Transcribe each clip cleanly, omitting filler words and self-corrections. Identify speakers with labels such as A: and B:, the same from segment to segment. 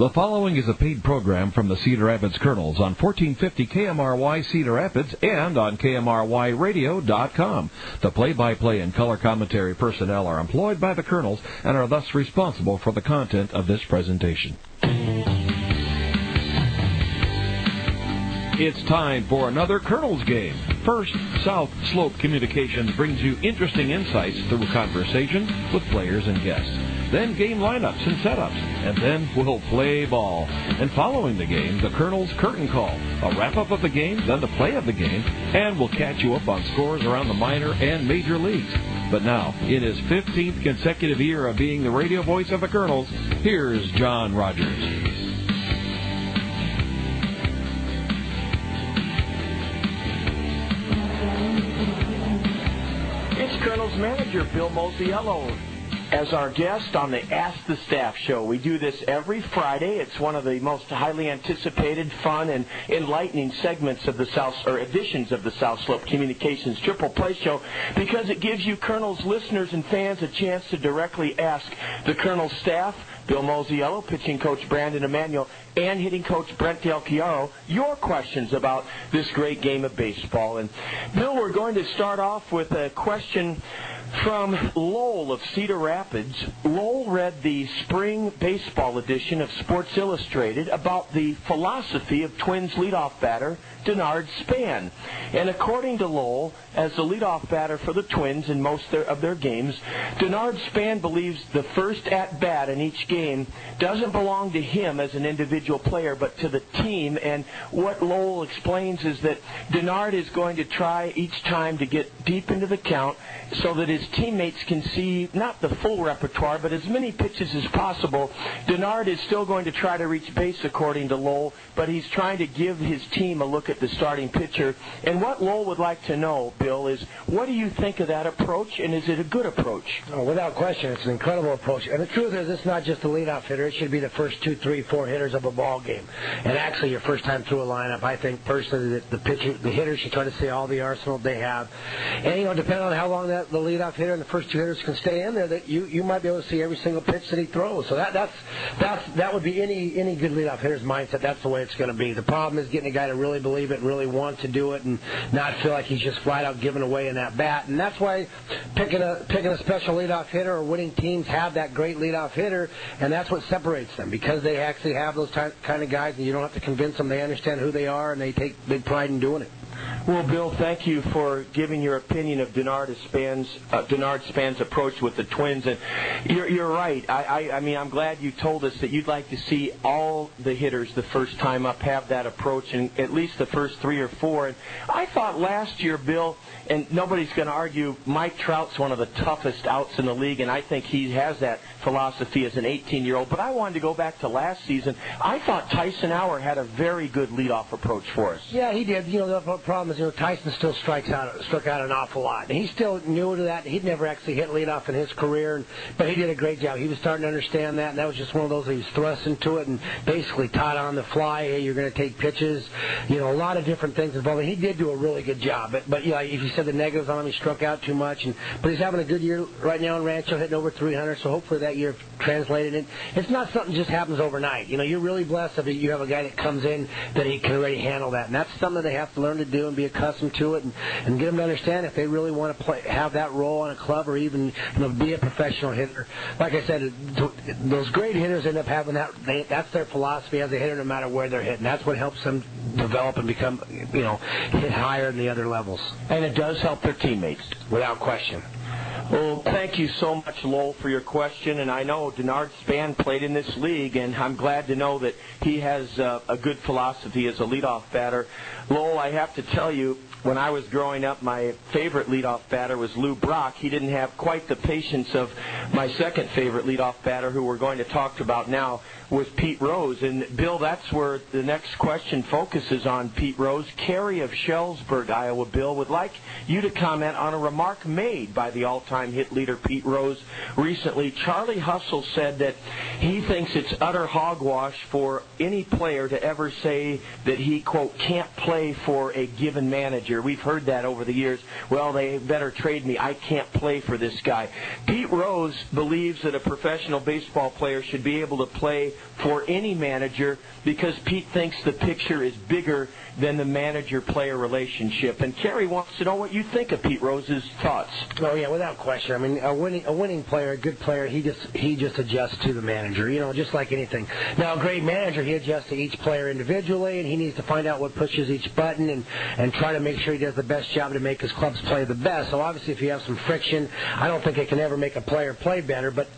A: The following is a paid program from the Cedar Rapids Kernels on 1450 KMRY Cedar Rapids and on KMRYradio.com. The play-by-play and color commentary personnel are employed by the Kernels and are thus responsible for the content of this presentation. It's time for another Kernels game. First, South Slope Communications brings you interesting insights through conversation with players and guests. Then game lineups and setups, and then we'll play ball. And following the game, the Kernels Curtain Call, a wrap-up of the game, then the play of the game, and we'll catch you up on scores around the minor and major leagues. But now, in his 15th consecutive year of being the radio voice of the Kernels, here's John Rogers.
B: It's Kernels manager Bill Mosiello as our guest on the Ask the Staff show. We do this every Friday. It's one of the most highly anticipated, fun, and enlightening segments of the editions of the South Slope Communications Triple Play Show because it gives you Kernels listeners and fans a chance to directly ask the Kernels staff, Bill Mosiello, pitching coach Brandon Emanuel, and hitting coach Brent Del Chiaro, your questions about this great game of baseball. And Bill, we're going to start off with a question from Lowell of Cedar Rapids. Lowell read the spring baseball edition of Sports Illustrated about the philosophy of Twins leadoff batter Denard Span. And according to Lowell, as the leadoff batter for the Twins in most of their games, Denard Span believes the first at-bat in each game doesn't belong to him as an individual player, but to the team. And what Lowell explains is that Denard is going to try each time to get deep into the count so that his teammates can see not the full repertoire, but as many pitches as possible. Denard is still going to try to reach base, according to Lowell, but he's trying to give his team a look at the starting pitcher. And what Lowell would like to know, Bill, is what do you think of that approach, and is it a good approach?
C: Oh, without question, it's an incredible approach. And the truth is, it's not just the leadoff hitter. It should be the first 2, 3, 4 hitters of a ball game. And actually, your first time through a lineup, I think personally that the hitters should try to see all the arsenal they have. And, depending on how long the leadoff hitter and the first 2 hitters can stay in there, that you might be able to see every single pitch that he throws. So that would be any good leadoff hitter's mindset. That's the way it's going to be. The problem is getting a guy to really believe it and really want to do it and not feel like he's just flat out giving away in that bat. And that's why picking a special leadoff hitter or winning teams have that great leadoff hitter, and that's what separates them, because they actually have those kind of guys, and you don't have to convince them. They understand who they are, and they take big pride in doing it.
B: Well, Bill, thank you for giving your opinion of Denard Span's approach with the Twins. And you're right. I mean, I'm glad you told us that you'd like to see all the hitters the first time up have that approach, and at least the first 3 or 4. And I thought last year, Bill, and nobody's going to argue, Mike Trout's one of the toughest outs in the league, and I think he has that philosophy as an 18-year-old. But I wanted to go back to last season. I thought Tyson Auer had a very good leadoff approach for us.
C: Yeah, he did. The problem is, Tyson still struck out an awful lot. And he's still new to that. He'd never actually hit leadoff in his career, but he did a great job. He was starting to understand that, and that was just one of those he was thrust into it and basically taught on the fly. Hey, you're going to take pitches. A lot of different things involved. He did do a really good job. But if you said the negatives on him, he struck out too much. But he's having a good year right now in Rancho, hitting over 300. So hopefully that year translated. And it's not something that just happens overnight. You're really blessed if you have a guy that comes in that he can already handle that. And that's something they have to learn to do and be accustomed to it, and get them to understand if they really want to have that role on a club or even be a professional hitter. Like I said, those great hitters end up having that. That's their philosophy as a hitter, no matter where they're hitting. That's what helps them develop and become, hit higher in the other levels.
B: And it does help their teammates,
C: without question.
B: Well, thank you so much, Lowell, for your question. And I know Denard Span played in this league, and I'm glad to know that he has a good philosophy as a leadoff batter. Lowell, I have to tell you, when I was growing up, my favorite leadoff batter was Lou Brock. He didn't have quite the patience of my second favorite leadoff batter, who we're going to talk about now, was Pete Rose. And, Bill, that's where the next question focuses on Pete Rose. Carrie of Shellsburg, Iowa, Bill, would like you to comment on a remark made by the all-time all-time hit leader Pete Rose recently. Charlie Hustle said that he thinks it's utter hogwash for any player to ever say that he, quote, can't play for a given manager. We've heard that over the years. Well, they better trade me. I can't play for this guy. Pete Rose believes that a professional baseball player should be able to play for any manager because Pete thinks the picture is bigger than the manager-player relationship. And Kerry wants to know what you think of Pete Rose's thoughts.
C: Oh yeah, without question. I mean, a winning player, a good player, he just adjusts to the manager. You know, just like anything. Now, a great manager, he adjusts to each player individually, and he needs to find out what pushes each button and try to make sure he does the best job to make his clubs play the best. So obviously, if you have some friction, I don't think it can ever make a player play better, but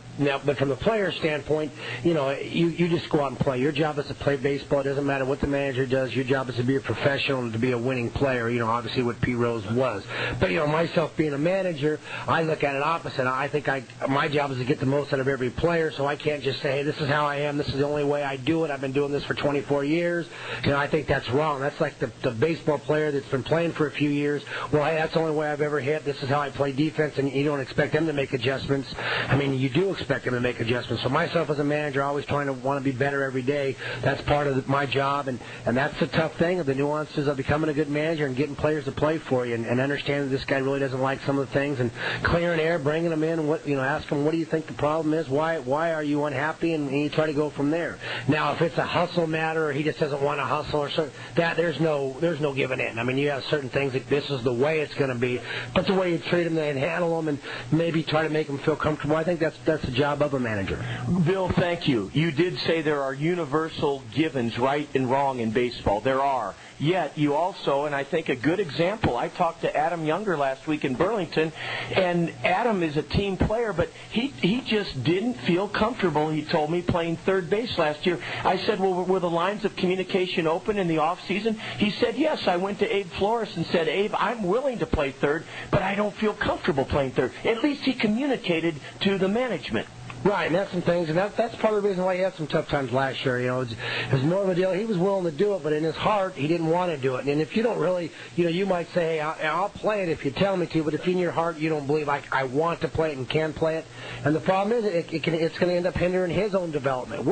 C: from the player's standpoint, you know, you just go out and play. Your job is to play baseball. It doesn't matter what the manager does. Your job is to be a professional and to be a winning player, you know, obviously what Pete Rose was. But, you know, myself being a manager, I look at it opposite. I think my job is to get the most out of every player, so I can't just say, hey, this is how I am. This is the only way I do it. I've been doing this for 24 years. You know, I think that's wrong. That's like the baseball player that's been playing for a few years. Well, hey, that's the only way I've ever hit. This is how I play defense, and you don't expect them to make adjustments. I mean, you do expect them to make adjustments. So myself as a manager, always trying to want to be better every day. That's part of my job, and that's the tough thing of the nuances of becoming a good manager and getting players to play for you and understanding that this guy really doesn't like some of the things and clearing air, bringing them in, and ask him, what do you think the problem is? Why are you unhappy? And you try to go from there. Now, if it's a hustle matter or he just doesn't want to hustle or something, there's no giving in. I mean, you have certain things that this is the way it's going to be, but the way you treat them and handle them and maybe try to make them feel comfortable, I think that's the job of a manager.
B: Bill, thank you. You did say there are universal givens, right and wrong in baseball. There are. Yet you also, and I think a good example, I talked to Adam Younger last week in Burlington, and Adam is a team player, but he just didn't feel comfortable, he told me, playing third base last year. I said, well, were the lines of communication open in the off season? He said, yes. I went to Abe Flores and said, Abe, I'm willing to play third, but I don't feel comfortable playing third. At least he communicated to the management.
C: Right, and that's some things, and that's part of the reason why he had some tough times last year. You know, it was more of a deal. He was willing to do it, but in his heart, he didn't want to do it. And if you don't really, you might say, hey, I'll play it if you tell me to, but if in your heart you don't believe I want to play it and can play it, and the problem is it's going to end up hindering his own development.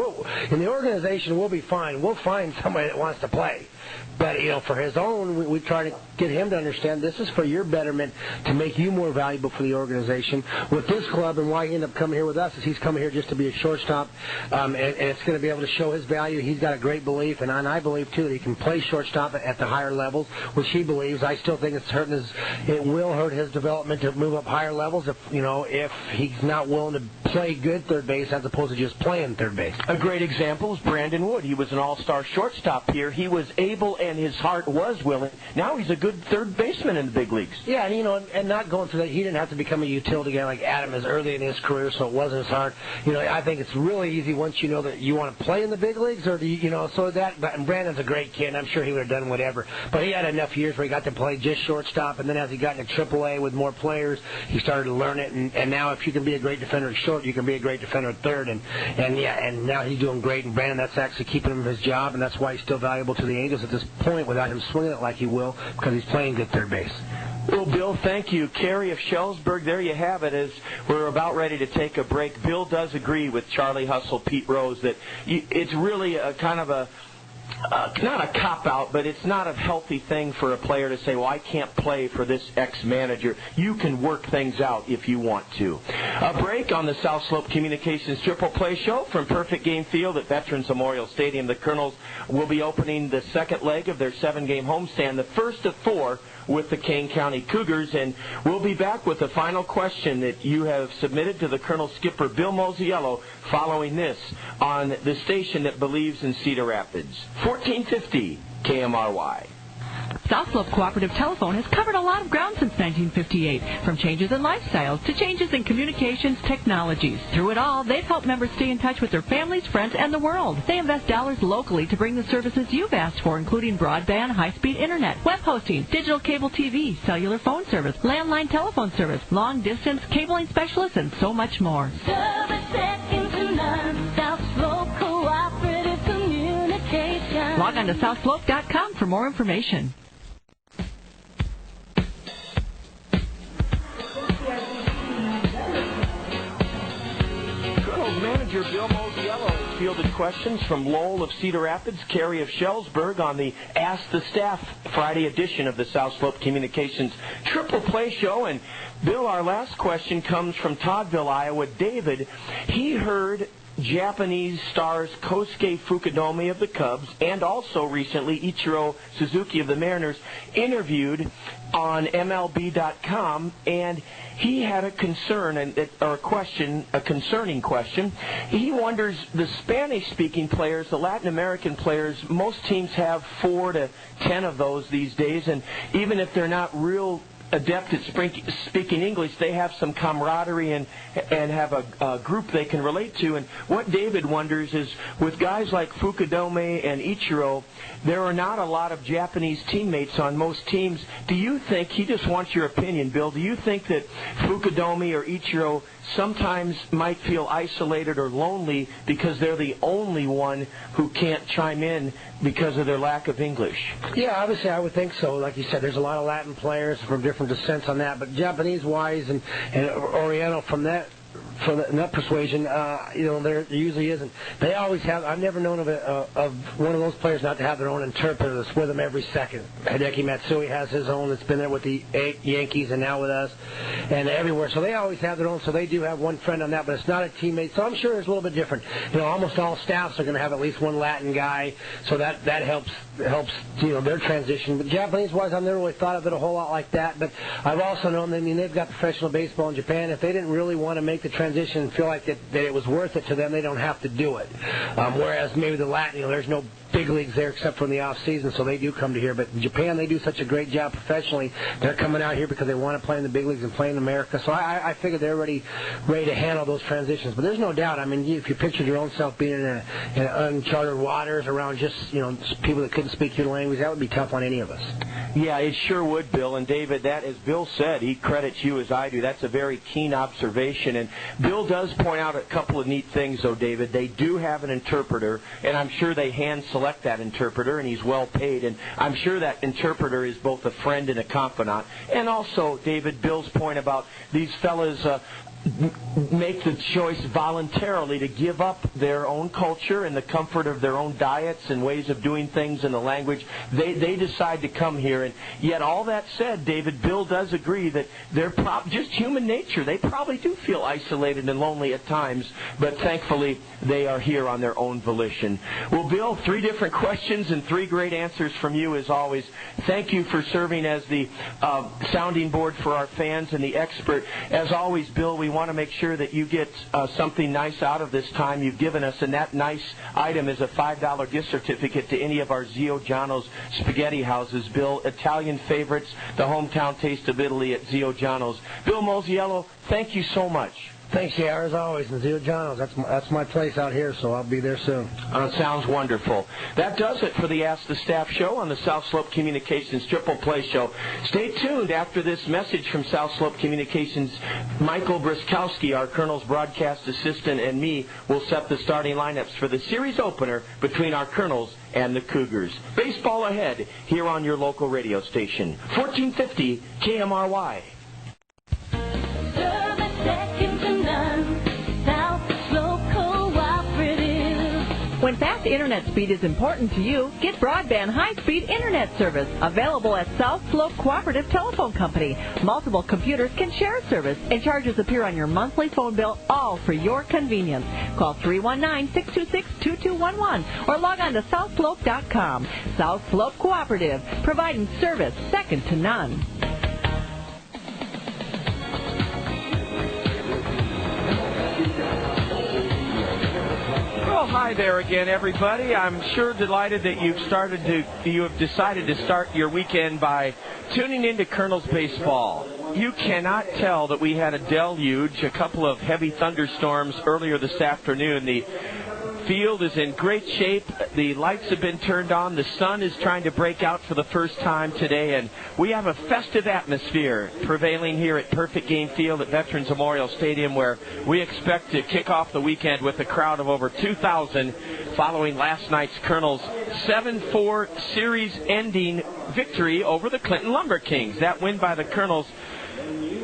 C: In the organization, we'll be fine. We'll find somebody that wants to play. But, for his own, we try to get him to understand this is for your betterment to make you more valuable for the organization. With this club, and why he ended up coming here with us is he's coming here just to be a shortstop, and it's going to be able to show his value. He's got a great belief, and I believe, too, that he can play shortstop at the higher levels, which he believes. I still think it will hurt his development to move up higher levels if he's not willing to play good third base as opposed to just playing third base.
B: A great example is Brandon Wood. He was an all-star shortstop here. He was able and his heart was willing. Now he's a good third baseman in the big leagues.
C: Yeah, and not going through that. He didn't have to become a utility guy like Adam is early in his career, so it wasn't as hard. I think it's really easy once you know that you want to play in the big leagues, or and Brandon's a great kid, and I'm sure he would have done whatever. But he had enough years where he got to play just shortstop, and then as he got into AAA with more players, he started to learn it. And now if you can be a great defender at short, you can be a great defender at third. And now he's doing great. And Brandon, that's actually keeping him his job, and that's why he's still valuable to the Angels at this point without him swinging it like he will, because he's playing good third base.
B: Well, Bill, thank you. Kerry of Schellsburg, there you have it. As we're about ready to take a break, Bill does agree with Charlie Hustle, Pete Rose, that it's really a kind of not a cop-out, but it's not a healthy thing for a player to say, well, I can't play for this ex-manager. You can work things out if you want to. A break on the South Slope Communications Triple Play Show from Perfect Game Field at Veterans Memorial Stadium. The Kernels will be opening the second leg of their 7-game homestand, the first of 4 with the Kane County Cougars, and we'll be back with the final question that you have submitted to the Colonel skipper Bill Mosiello following this on the station that believes in Cedar Rapids. 1450 KMRY.
D: South Slope Cooperative Telephone has covered a lot of ground since 1958, from changes in lifestyles to changes in communications technologies. Through it all, they've helped members stay in touch with their families, friends, and the world. They invest dollars locally to bring the services you've asked for, including broadband, high-speed internet, web hosting, digital cable TV, cellular phone service, landline telephone service, long-distance cabling specialists, and so much more.
E: Service second to none. South Slope Cooperative Communications.
D: Log on to SouthSlope.com for more information.
B: manager Bill Mosiello fielded questions from Lowell of Cedar Rapids, Carey of Shellsburg on the Ask the Staff Friday edition of the South Slope Communications Triple Play Show. And Bill, our last question comes from Toddville, Iowa. David, he heard Japanese stars Kosuke Fukudome of the Cubs and also recently Ichiro Suzuki of the Mariners interviewed on MLB.com, and he had a concern or a concerning question. He wonders the Spanish-speaking players, the Latin American players, most teams have 4 to 10 of those these days, and even if they're not real adept at speaking English, they have some camaraderie and have a group they can relate to. And what David wonders is, with guys like Fukudome and Ichiro, there are not a lot of Japanese teammates on most teams. Do you think, he just wants your opinion, Bill, do you think that Fukudome or Ichiro sometimes might feel isolated or lonely because they're the only one who can't chime in because of their lack of English?
C: Yeah, obviously I would think so. Like you said, there's a lot of Latin players from different descents on that, but Japanese-wise and Oriental from that persuasion, there usually isn't. They always have. I've never known of one of those players not to have their own interpreter that's with them every second. Hideki Matsui has his own that's been there with the Yankees and now with us and everywhere. So they always have their own. So they do have one friend on that, but it's not a teammate. So I'm sure it's a little bit different. Almost all staffs are going to have at least one Latin guy, so that helps their transition. But Japanese-wise, I've never really thought of it a whole lot like that. But I've also known they've got professional baseball in Japan. If they didn't really want to make the transition and feel like that it was worth it to them, they don't have to do it. Whereas maybe the Latin, there's no big leagues there except for in the off season, so they do come to here. But in Japan, they do such a great job professionally. They're coming out here because they want to play in the big leagues and play in America. So I figure they're ready to handle those transitions. But there's no doubt. I mean, if you pictured your own self being in uncharted waters around just people that couldn't speak your language, that would be tough on any of us.
B: Yeah, it sure would, Bill. And David, that, as Bill said, he credits you as I do. That's a very keen observation. And Bill does point out a couple of neat things, though, David. They do have an interpreter, and I'm sure they hand select that interpreter, and he's well paid. And I'm sure that interpreter is both a friend and a confidant. And also, David, Bill's point about these fellas make the choice voluntarily to give up their own culture and the comfort of their own diets and ways of doing things in the language. They decide to come here. And yet, all that said, David, Bill does agree that they're just human nature. They probably do feel isolated and lonely at times, but thankfully they are here on their own volition. Well, Bill, 3 different questions and 3 great answers from you as always. Thank you for serving as the sounding board for our fans and the expert. As always, Bill, we want to make sure that you get something nice out of this time you've given us, and that nice item is a $5 gift certificate to any of our Zio Giano's spaghetti houses. Bill, Italian favorites, the hometown taste of Italy at Zio Giano's. Bill Mosiello, thank you so much.
C: Thanks, JR, as always. And Zio Giano's, that's my place out here, so I'll be there soon.
B: Sounds wonderful. That does it for the Ask the Staff show on the South Slope Communications Triple Play Show. Stay tuned after this message from South Slope Communications. Michael Briskowski, our Kernels broadcast assistant, and me will set the starting lineups for the series opener between our Kernels and the Cougars. Baseball ahead here on your local radio station, 1450 KMRY.
D: When fast internet speed is important to you, get broadband high-speed internet service available at South Slope Cooperative Telephone Company. Multiple computers can share service, and charges appear on your monthly phone bill, all for your convenience. Call 319-626-2211 or log on to southslope.com. South Slope Cooperative, providing service second to none.
B: Well, hi there again, everybody. I'm sure delighted that you have decided to start your weekend by tuning into Kernels baseball. You cannot tell that we had a deluge, a couple of heavy thunderstorms earlier this afternoon. The field is in great shape. The lights have been turned on. The sun is trying to break out for the first time today, and we have a festive atmosphere prevailing here at Perfect Game Field at Veterans Memorial Stadium, where we expect to kick off the weekend with a crowd of over 2,000 following last night's Kernels 7-4 series-ending victory over the Clinton Lumber Kings. That win by the Kernels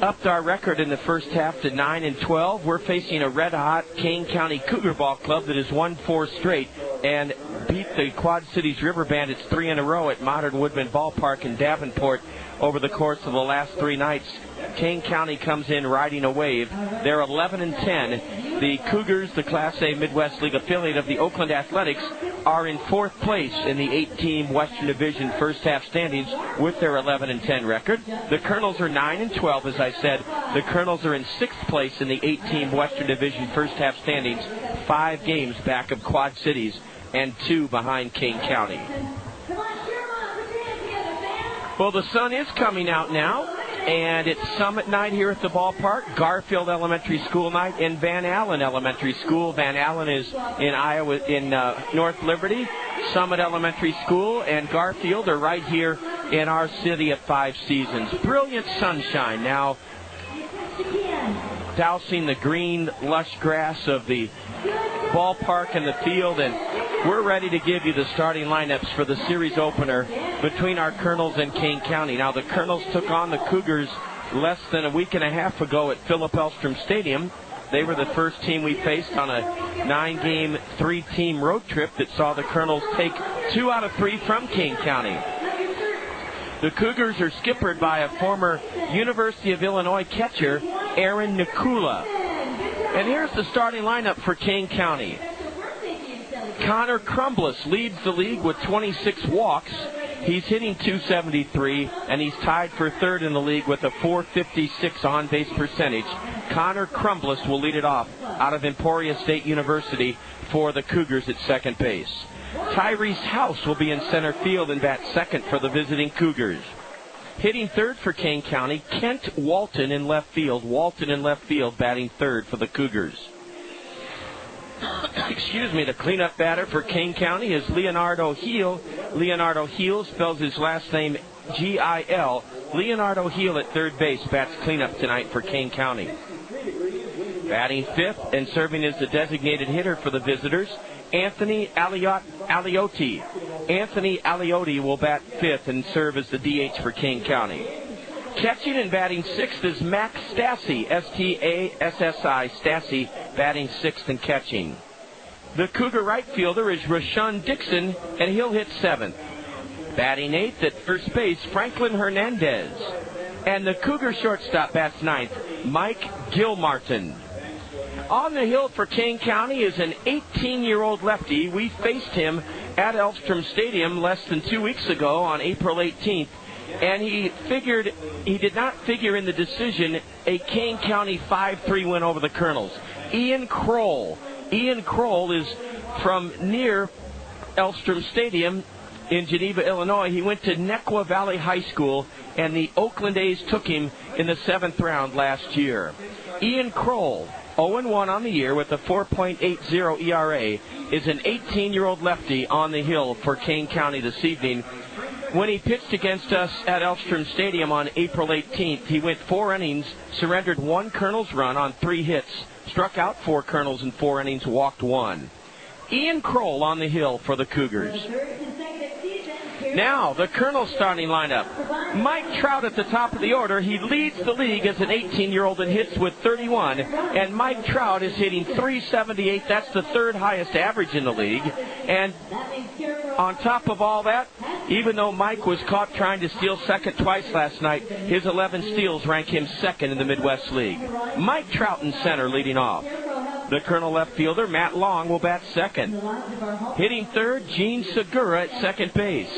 B: upped our record in the first half to 9-12. We're facing a red-hot Kane County Cougar Ball Club that has won 4 straight and beat the Quad Cities River Bandits 3 in a row at Modern Woodman Ballpark in Davenport over the course of the last 3 nights. Kane County comes in riding a wave. They're 11-10. The Cougars, the Class A Midwest League affiliate of the Oakland Athletics, are in 4th place in the 8-team Western Division first half standings with their 11-10 record. The Kernels are 9-12, as I said. The Kernels are in 6th place in the 8-team Western Division first half standings, 5 games back of Quad Cities and 2 behind Kane County. Well, the sun is coming out now, and it's Summit night here at the ballpark, Garfield Elementary School night, and Van Allen Elementary School. Van Allen is in Iowa, in North Liberty. Summit Elementary School and Garfield are right here in our city of 5 seasons. Brilliant sunshine now, dousing the green, lush grass of the ballpark and the field, and we're ready to give you the starting lineups for the series opener between our Kernels and Kane County. Now, the Kernels took on the Cougars less than a week and a half ago at Philip Elstrom Stadium. They were the first team we faced on a 9-game, 3-team road trip that saw the Kernels take 2 out of 3 from Kane County. The Cougars are skippered by a former University of Illinois catcher, Aaron Nikula. And here's the starting lineup for Kane County. Connor Crumbles leads the league with 26 walks. He's hitting .273, and he's tied for 3rd in the league with a .456 on-base percentage. Connor Crumbles will lead it off out of Emporia State University for the Cougars at second base. Tyrese House will be in center field and bat second for the visiting Cougars. Hitting 3rd for Kane County, Kent Walton in left field. Walton in left field batting 3rd for the Cougars. The cleanup batter for Kane County is Leonardo Heel. Leonardo Heel spells his last name G-I-L. Leonardo Heel at 3rd base bats cleanup tonight for Kane County. Batting 5th and serving as the designated hitter for the visitors, Anthony Aliotti. Anthony Aliotti will bat 5th and serve as the DH for Kane County. Catching and batting 6th is Max Stassi, S-T-A-S-S-I, Stassi, batting 6th and catching. The Cougar right fielder is Rashawn Dixon, and he'll hit 7th. Batting 8th at first base, Franklin Hernandez. And the Cougar shortstop bats 9th, Mike Gilmartin. On the hill for Kane County is an 18-year-old lefty. We faced him at Elstrom Stadium less than 2 weeks ago on April 18th. And he did not figure in the decision a Kane County 5-3 win over the Kernels. Ian Kroll. Ian Kroll is from near Elstrom Stadium in Geneva, Illinois. He went to Nequa Valley High School, and the Oakland A's took him in the 7th round last year. Ian Kroll, 0-1 on the year with a 4.80 ERA, is an 18-year-old lefty on the hill for Kane County this evening. When he pitched against us at Elstrom Stadium on April 18th, he went 4 innings, surrendered 1 Kernels run on 3 hits, struck out 4 Kernels in 4 innings, walked 1. Ian Kroll on the hill for the Cougars. Now, the Kernels starting lineup. Mike Trout at the top of the order. He leads the league as an 18-year-old and hits with 31. And Mike Trout is hitting .378. That's the 3rd highest average in the league. And on top of all that, even though Mike was caught trying to steal second twice last night, his 11 steals rank him 2nd in the Midwest League. Mike Trout in center leading off. The Colonel left fielder, Matt Long, will bat 2nd. Hitting 3rd, Gene Segura at 2nd base.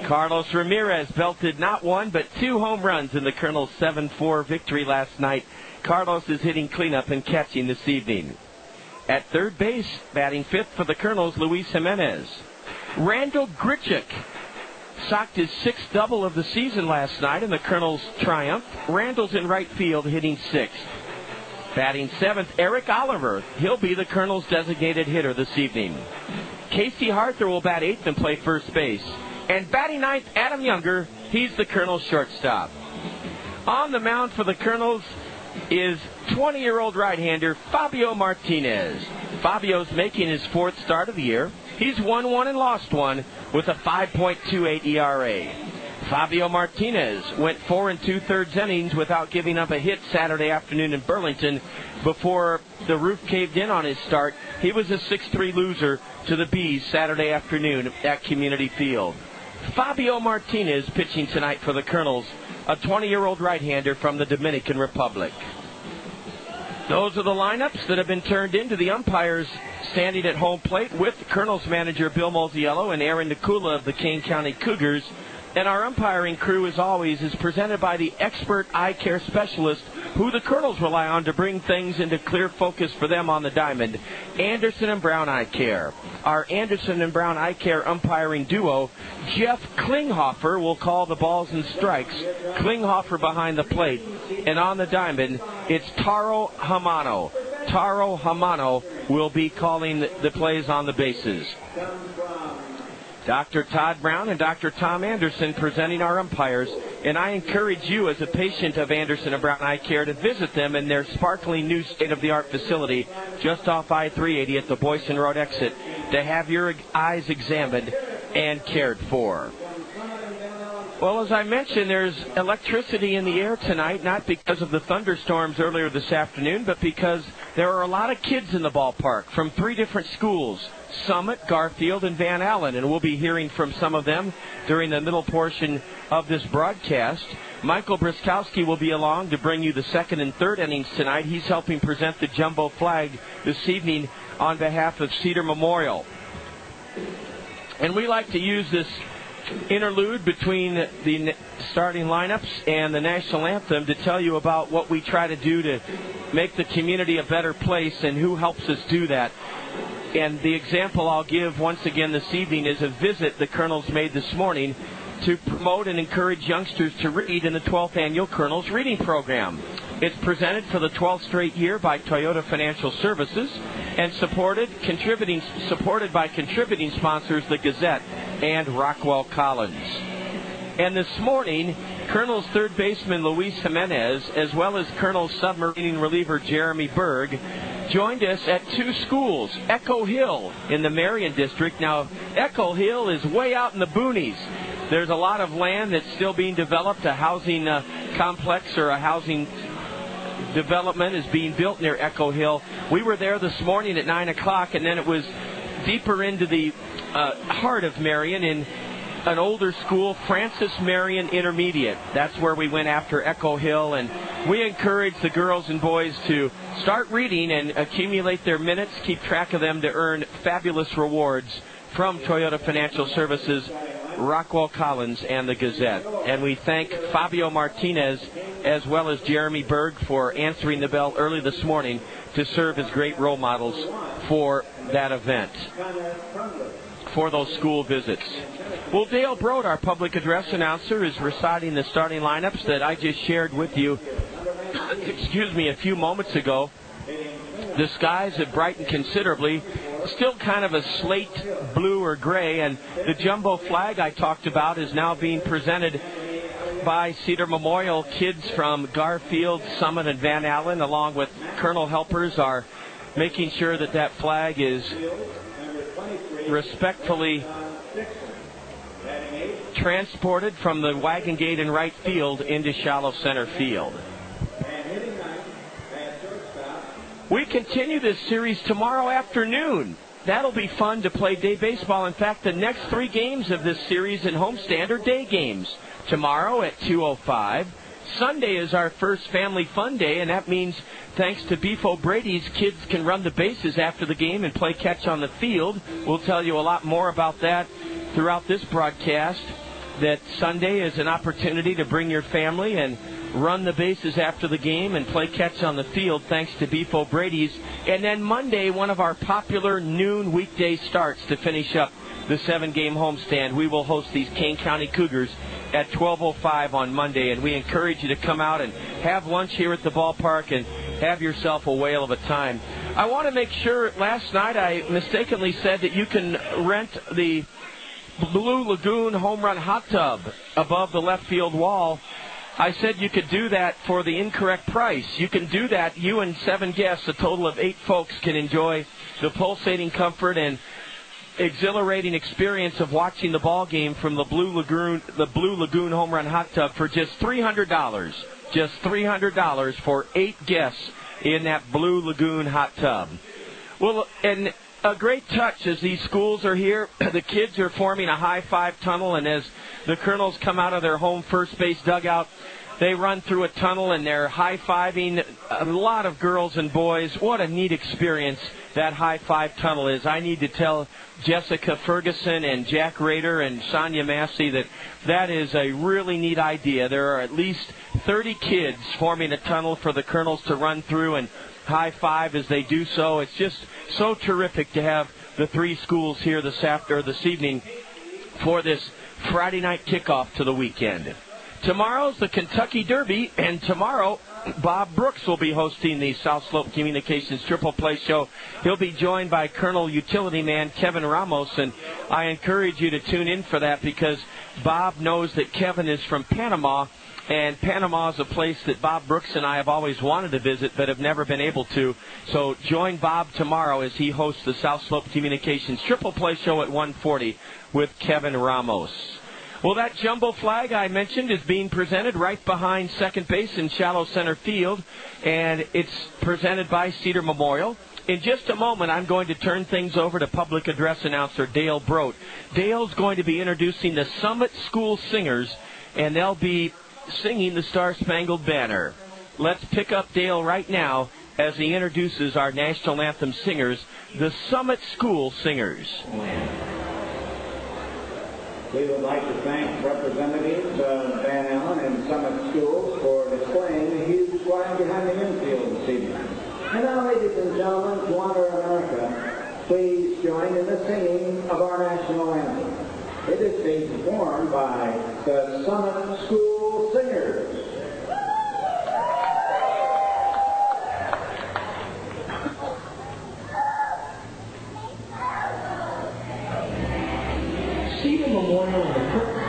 B: Carlos Ramirez belted not 1 but 2 home runs in the Colonel's 7-4 victory last night. Carlos is hitting cleanup and catching this evening. At 3rd base, batting 5th for the Colonels, Luis Jimenez. Randall Grichuk socked his 6th double of the season last night in the Colonel's triumph. Randall's in right field, hitting 6th. Batting 7th, Eric Oliver. He'll be the Colonel's designated hitter this evening. Casey Harther will bat 8th and play first base. And batting 9th, Adam Younger. He's the Colonel's shortstop. On the mound for the Colonels is 20-year-old right-hander Fabio Martinez. Fabio's making his 4th start of the year. He's won 1 and lost 1 with a 5.28 ERA. Fabio Martinez went 4 2/3 innings without giving up a hit Saturday afternoon in Burlington before the roof caved in on his start. He was a 6-3 loser to the Bees Saturday afternoon at Community Field. Fabio Martinez pitching tonight for the Kernels, a 20-year-old right-hander from the Dominican Republic. Those are the lineups that have been turned into the umpires standing at home plate with Kernels manager Bill Mosiello and Aaron Nakula of the Kane County Cougars. And our umpiring crew, as always, is presented by the expert eye care specialist who the Kernels rely on to bring things into clear focus for them on the diamond, Anderson and Brown Eye Care. Our Anderson and Brown Eye Care umpiring duo, Jeff Klinghoffer, will call the balls and strikes. Klinghoffer behind the plate. And on the diamond, it's Taro Hamano. Taro Hamano will be calling the plays on the bases. Dr. Todd Brown and Dr. Tom Anderson presenting our umpires, and I encourage you as a patient of Anderson and Brown Eye Care to visit them in their sparkling new state-of-the-art facility just off I-380 at the Boyson Road exit to have your eyes examined and cared for. Well, as I mentioned, there's electricity in the air tonight, not because of the thunderstorms earlier this afternoon, but because there are a lot of kids in the ballpark from 3 different schools, Summit, Garfield, and Van Allen, and we'll be hearing from some of them during the middle portion of this broadcast. Michael Briskowski will be along to bring you the second and third innings tonight. He's helping present the jumbo flag this evening on behalf of Cedar Memorial. And we like to use this interlude between the starting lineups and the national anthem to tell you about what we try to do to make the community a better place and who helps us do that. And the example I'll give once again this evening is a visit the Kernels made this morning to promote and encourage youngsters to read in the 12th annual Kernels Reading Program. It's presented for the 12th straight year by Toyota Financial Services and supported by contributing sponsors the Gazette and Rockwell Collins. And this morning, Kernels third baseman Luis Jimenez, as well as Kernels submarine reliever Jeremy Berg, joined us at 2 schools, Echo Hill in the Marion District. Now, Echo Hill is way out in the boonies. There's a lot of land that's still being developed. A housing complex or a housing development is being built near Echo Hill. We were there this morning at 9 o'clock, and then it was deeper into the heart of Marion in an older school, Francis Marion Intermediate. That's where we went after Echo Hill, and we encourage the girls and boys to start reading and accumulate their minutes, keep track of them to earn fabulous rewards from Toyota Financial Services, Rockwell Collins, and the Gazette. And we thank Fabio Martinez as well as Jeremy Berg for answering the bell early this morning to serve as great role models for that event, for those school visits. Well, Dale Broad, our public address announcer, is reciting the starting lineups that I just shared with you, a few moments ago. The skies have brightened considerably. Still kind of a slate blue or gray, and the jumbo flag I talked about is now being presented by Cedar Memorial. Kids from Garfield, Summit, and Van Allen, along with Kernel helpers, are making sure that that flag is respectfully transported from the wagon gate in right field into shallow center field. We continue this series tomorrow afternoon. That'll be fun to play day baseball. In fact, the next 3 games of this series in homestand are day games. Tomorrow at 2:05. Sunday is our first family fun day, and that means thanks to Beef O'Brady's, kids can run the bases after the game and play catch on the field. We'll tell you a lot more about that throughout this broadcast, that Sunday is an opportunity to bring your family and run the bases after the game and play catch on the field thanks to Beef O'Brady's. And then Monday, one of our popular noon weekday starts to finish up the 7-game homestand. We will host these Kane County Cougars at 12:05 on Monday, and we encourage you to come out and have lunch here at the ballpark and have yourself a whale of a time. I want to make sure, last night I mistakenly said that you can rent the Blue Lagoon home run hot tub above the left field wall. I said you could do that for the incorrect price. You can do that. You and 7 guests, a total of 8 folks, can enjoy the pulsating comfort and exhilarating experience of watching the ball game from the Blue Lagoon Home Run Hot Tub for just $300. Just $300 for 8 guests in that Blue Lagoon Hot Tub. Well, and a great touch as these schools are here. The kids are forming a high-five tunnel, and as the Kernels come out of their home first base dugout, they run through a tunnel and they're high-fiving a lot of girls and boys. What a neat experience that high-five tunnel is. I need to tell Jessica Ferguson and Jack Rader and Sonia Massey that is a really neat idea. There are at least 30 kids forming a tunnel for the Kernels to run through and high-five as they do so. It's just so terrific to have the 3 schools here this evening for this Friday night kickoff to the weekend. Tomorrow's the Kentucky Derby, and tomorrow Bob Brooks will be hosting the South Slope Communications Triple Play Show. He'll be joined by Colonel Utility Man Kevin Ramos, and I encourage you to tune in for that because Bob knows that Kevin is from Panama, and Panama is a place that Bob Brooks and I have always wanted to visit but have never been able to. So join Bob tomorrow as he hosts the South Slope Communications Triple Play Show at 1:40 with Kevin Ramos. Well, that jumbo flag I mentioned is being presented right behind second base in shallow center field, and it's presented by Cedar Memorial. In just a moment, I'm going to turn things over to public address announcer Dale Brote. Dale's going to be introducing the Summit School Singers, and they'll be singing the Star-Spangled Banner. Let's pick up Dale right now as he introduces our national anthem singers, the Summit School Singers.
F: We would like to thank representatives of Van Allen and Summit Schools for displaying the huge flag behind the infield this evening. And now, ladies and gentlemen, to honor America, please join in the singing of our national anthem. It is being performed by the Summit School Singers. Cedar Memorial and the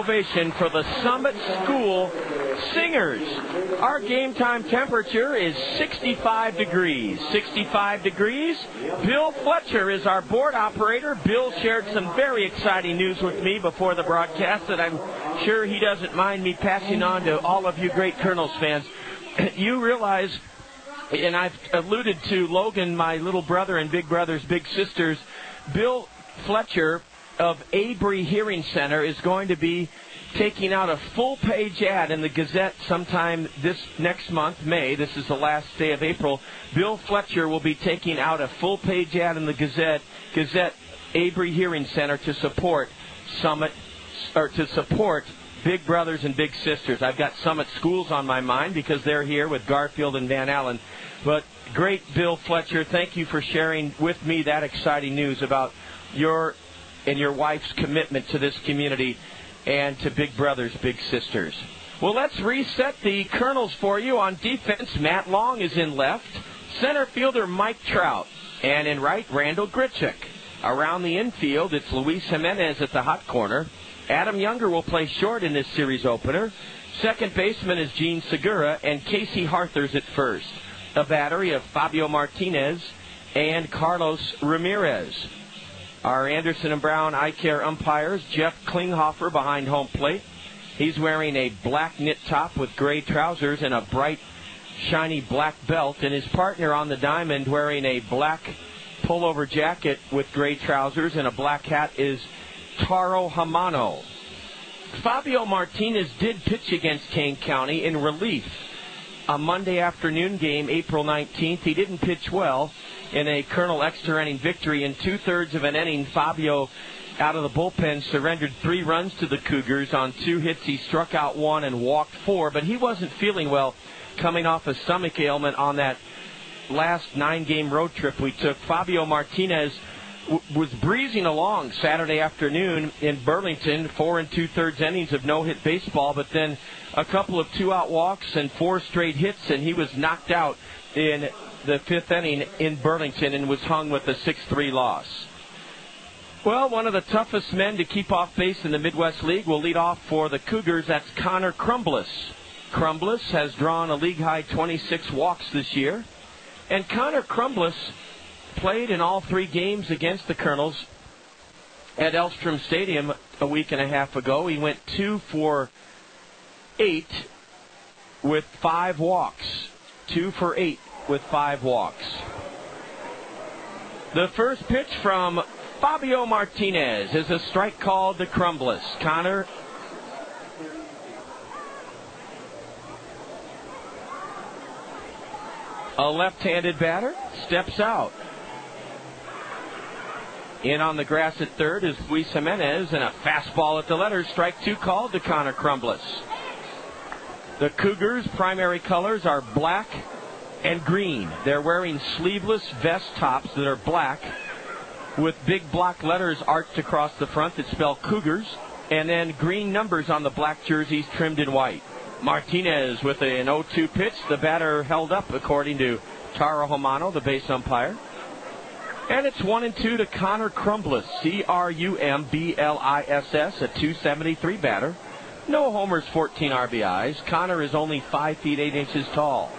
F: ovation for the Summit School Singers. Our game time temperature is 65 degrees. 65 degrees. Bill Fletcher is our board operator. Bill shared some very exciting news with me before the broadcast that I'm sure he doesn't mind me passing on to all of you great Kernels fans. You realize, and I've alluded to Logan, my little brother and big brothers, big sisters, Bill Fletcher of Abry Hearing Center is going to be taking out a full-page ad in the Gazette sometime this next month, May. This is the last day of April. Bill Fletcher will be taking out a full-page ad in the Gazette Abry Hearing Center to support Big Brothers and Big Sisters. I've got Summit Schools on my mind because they're here with Garfield and Van Allen. But great Bill Fletcher, thank you for sharing with me that exciting news about your and your wife's commitment to this community and to Big Brothers, Big Sisters. Well, let's reset the Kernels for you. On defense, Matt Long is in left. Center fielder Mike Trout. And in right, Randall Gritchick. Around the infield, it's Luis Jimenez at the hot corner. Adam Younger will play short in this series opener. Second baseman is Gene Segura, and Casey Harthers at first. A battery of Fabio Martinez and Carlos Ramirez. Our Anderson and Brown eye care umpires, Jeff Klinghoffer behind home plate. He's wearing a black knit top with gray trousers and a bright shiny black belt, and his partner on the diamond wearing a black pullover jacket with gray trousers and a black hat is Taro Hamano. Fabio Martinez did pitch against Kane County in relief. A Monday afternoon game, April 19th. He didn't pitch well in a Kernel extra inning victory. In 2/3 of an inning, Fabio, out of the bullpen, surrendered 3 runs to the Cougars. On 2 hits, he struck out 1 and walked 4, but he wasn't feeling well coming off a stomach ailment on that last 9-game road trip we took. Fabio Martinez was breezing along Saturday afternoon in Burlington, 4 2/3 innings of no-hit baseball, but then a couple of 2-out walks and 4 straight hits, and he was knocked out in the 5th inning in Burlington and was hung with a 6-3 loss. Well, one of the toughest men to keep off base in the Midwest League will lead off for the Cougars. That's Connor Crumbles. Crumbles has drawn a league-high 26 walks this year, and Connor Crumbles played in all 3 games against the Kernels at Elstrom Stadium a week and a half ago. He went 2 for 8 with 5 walks. 2 for 8 with 5 walks. The first pitch from Fabio Martinez is a strike called to Crumbles. Connor a left-handed batter steps out. In on the grass at third is Luis Jimenez, and a fastball at the letters. Strike 2 called to Connor Crumbles. The Cougars' primary colors are black and green. They're wearing sleeveless vest tops that are black with big block letters arched across the front that spell Cougars, and then green numbers on the black jerseys trimmed in white. Martinez with an 0-2 pitch. The batter held up, according to Taro Hamano, the base umpire. And it's 1-2 to Connor Crumbles, Crumbliss, a 273 batter. No homers, 14 RBIs. Connor is only 5 feet 8 inches tall.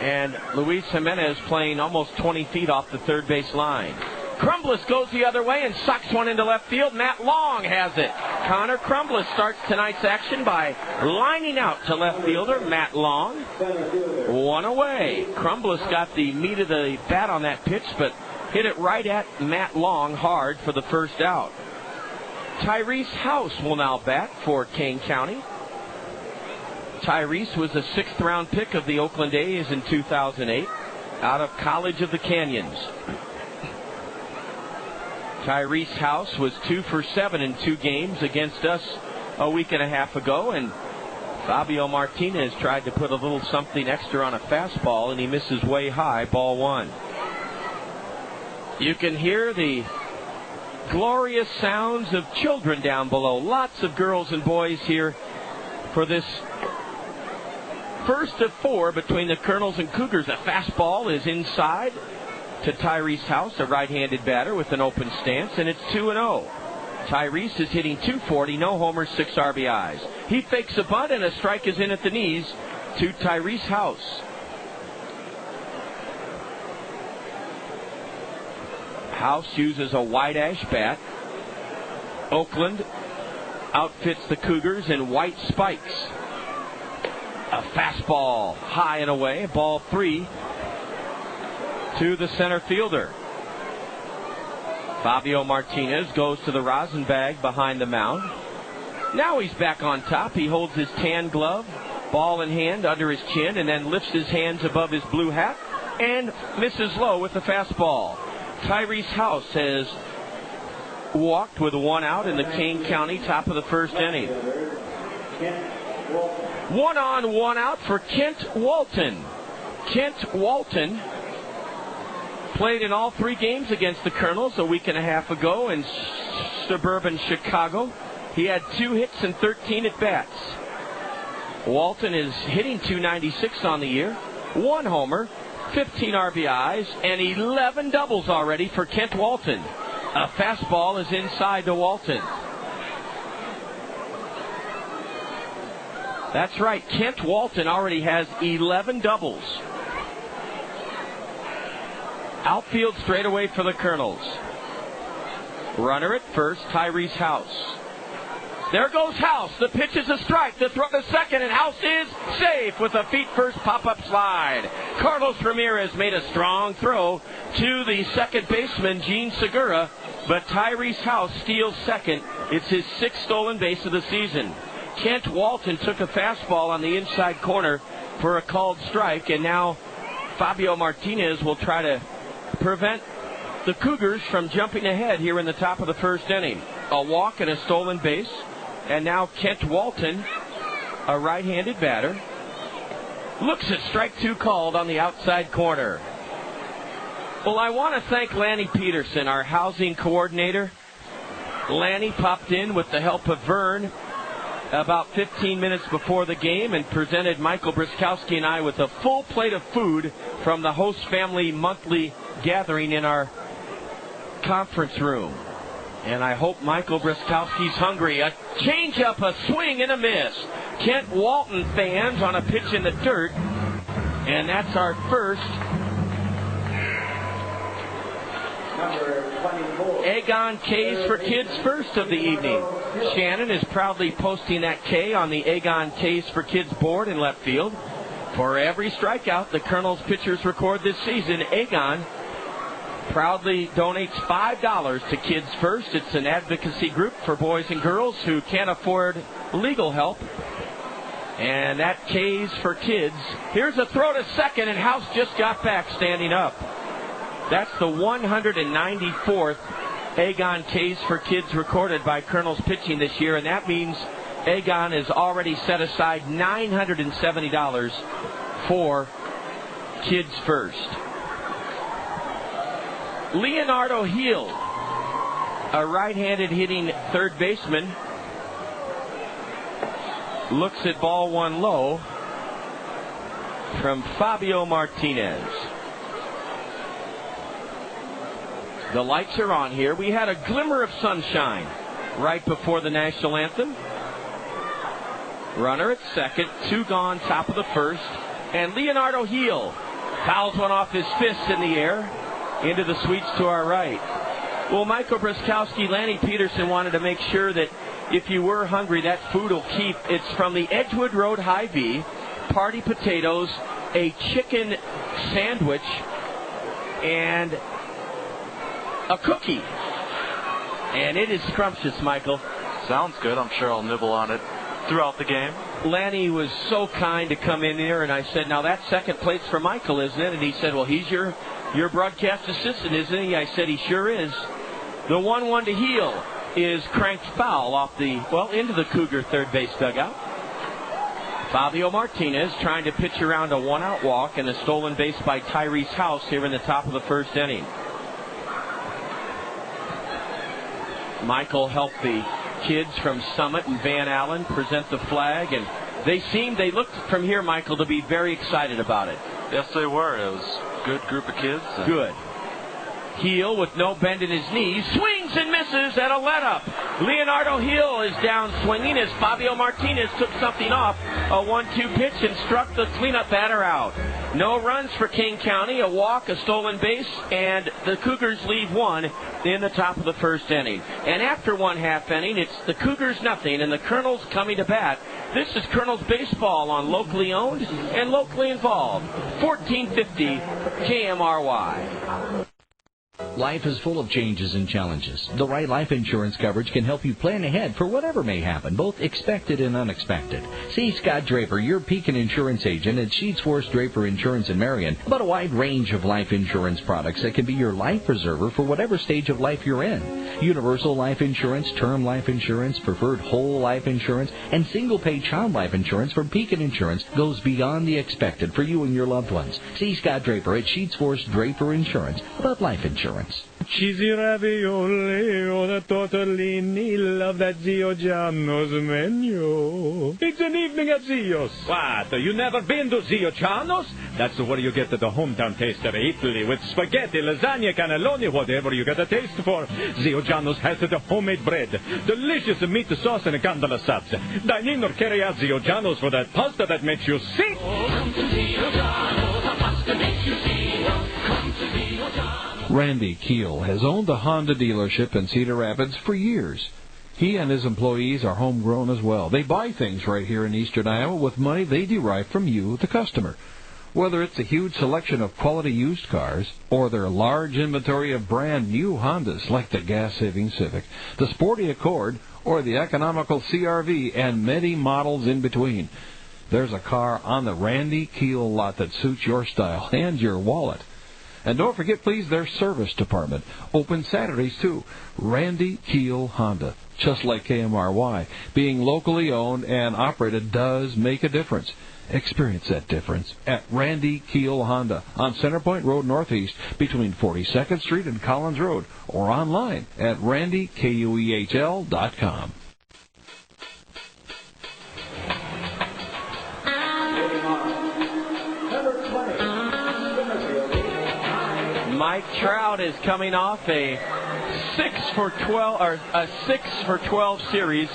F: And Luis Jimenez playing almost 20 feet off the third base line. Crumbles goes the other way and sucks one into left field. Matt Long has it. Connor Crumbles starts tonight's action by lining out to left fielder Matt Long. 1 away. Crumbles got the meat of the bat on that pitch, but hit it right at Matt Long hard for the first out. Tyrese House will now bat for Kane County. Tyrese was a 6th-round pick of the Oakland A's in 2008 out of College of the Canyons. Tyrese House was 2 for 7 in 2 games against us a week and a half ago, and Fabio Martinez tried to put a little something extra on a fastball, and he misses way high, ball 1. You can hear the glorious sounds of children down below. Lots of girls and boys here for this first of 4 between the Kernels and Cougars. A fastball is inside to Tyrese House, a right-handed batter with an open stance, and it's 2-0. Tyrese is hitting .240, no homers, 6 RBIs. He fakes a bunt, and a strike is in at the knees to Tyrese House. House uses a white ash bat. Oakland outfits the Cougars in white spikes. A fastball high and away, ball 3 to the center fielder. Fabio Martinez goes to the rosin bag behind the mound. Now he's back on top. He holds his tan glove, ball in hand, under his chin, and then lifts his hands above his blue hat and misses low with the fastball. Tyrese House has walked with 1 out in the Kane County top of the first inning. 1 on, 1 out for Kent Walton. Kent Walton played in all 3 games against the Kernels a week and a half ago in suburban Chicago. He had 2 hits and 13 at-bats. Walton is hitting .296 on the year, 1 homer, 15 RBIs, and 11 doubles already for Kent Walton. A fastball is inside to Walton. That's right, Kent Walton already has 11 doubles. Outfield straightaway for the Kernels. Runner at first, Tyrese House. There goes House. The pitch is a strike. The throw to second, and House is safe with a feet-first pop-up slide. Carlos Ramirez made a strong throw to the second baseman, Gene Segura, but Tyrese House steals second. It's his 6th stolen base of the season. Kent Walton took a fastball on the inside corner for a called strike, and now Fabio Martinez will try to prevent the Cougars from jumping ahead here in the top of the first inning. A walk and a stolen base. And now Kent Walton, a right-handed batter, looks at strike 2 called on the outside corner. Well, I want to thank Lanny Peterson, our housing coordinator. Lanny popped in with the help of Vern about 15 minutes before the game and presented Michael Briskowski and I with a full plate of food from the host family monthly gathering in our conference room. And I hope Michael Briskowski's hungry. A change-up, a swing, and a miss. Kent Walton fans on a pitch in the dirt. And that's our first Aegon K's for Kids first of the evening. Shannon is proudly posting that K on the Aegon K's for Kids board in left field. For every strikeout the Kernels pitchers record this season, Aegon proudly donates $5 to Kids First. It's an advocacy group for boys and girls who can't afford legal help. And that K's for Kids. Here's a throw to second, and House just got back standing up. That's the 194th Aegon K's for Kids recorded by Kernels pitching this year, and that means Aegon has already set aside $970 for Kids First. Leonardo Heel, a right-handed hitting third baseman, looks at ball one low from Fabio Martinez. The lights are on here. We had a glimmer of sunshine right before the national anthem. Runner at second, 2 gone, top of the first, and Leonardo Heel fouls one off his fist in the air into the suites to our right. Well, Michael Briskowski, Lanny Peterson wanted to make sure that if you were hungry, that food will keep. It's from the Edgewood Road Hy-Vee, party potatoes, a chicken sandwich, and a cookie. And it is scrumptious, Michael.
G: Sounds good. I'm sure I'll nibble on it throughout the game.
F: Lanny was so kind to come in here, and I said, now that second plate's for Michael, isn't it? And he said, well, he's your broadcast assistant, isn't he? I said, he sure is. The 1-1 to Heel is cranked foul off into the Cougar third base dugout. Fabio Martinez trying to pitch around a 1-out walk and a stolen base by Tyrese House here in the top of the first inning. Michael helped the kids from Summit and Van Allen present the flag, and they looked from here, Michael, to be very excited about it.
G: Yes, they were. It was a good group of kids.
F: Good. Heel with no bend in his knees, swings and misses at a let-up. Leonardo Heel is down swinging as Fabio Martinez took something off a 1-2 pitch and struck the cleanup batter out. No runs for King County, a walk, a stolen base, and the Cougars leave one in the top of the first inning. And after one half inning, it's the Cougars nothing and the Kernels coming to bat. This is Kernels baseball on locally owned and locally involved. 1450 KMRY.
H: Life is full of changes and challenges. The right life insurance coverage can help you plan ahead for whatever may happen, both expected and unexpected. See Scott Draper, your Pekin insurance agent at Sheets Force Draper Insurance in Marion, about a wide range of life insurance products that can be your life preserver for whatever stage of life you're in. Universal life insurance, term life insurance, preferred whole life insurance, and single-pay child life insurance from Pekin Insurance goes beyond the expected for you and your loved ones. See Scott Draper at Sheets Force Draper Insurance about life insurance.
I: Cheesy ravioli or the tortellini, love that Zio Gianno's menu. It's an evening at Zio's. What, you never been to Zio Gianno's? That's where you get the hometown taste of Italy with spaghetti, lasagna, cannelloni, whatever you got a taste for. Zio Gianno's has the homemade bread, delicious meat sauce, and gondola salsa. Dine in or carry out Zio Gianno's for that pasta that makes you sick. Oh, come to Zio Gianno's, the pasta makes you sick. Come to Zio Gianno's.
A: Randy Keel has owned a Honda dealership in Cedar Rapids for years. He and his employees are homegrown as well. They buy things right here in eastern Iowa with money they derive from you, the customer. Whether it's a huge selection of quality used cars or their large inventory of brand new Hondas like the gas-saving Civic, the sporty Accord, or the economical CR-V, and many models in between, there's a car on the Randy Keel lot that suits your style and your wallet. And don't forget, please, their service department. Open Saturdays, too. Randy Keel Honda. Just like KMRY, being locally owned and operated does make a difference. Experience that difference at Randy Keel Honda on Centerpoint Road Northeast between 42nd Street and Collins Road, or online at randykuehl.com.
F: Mike Trout is coming off a 6 for 12 series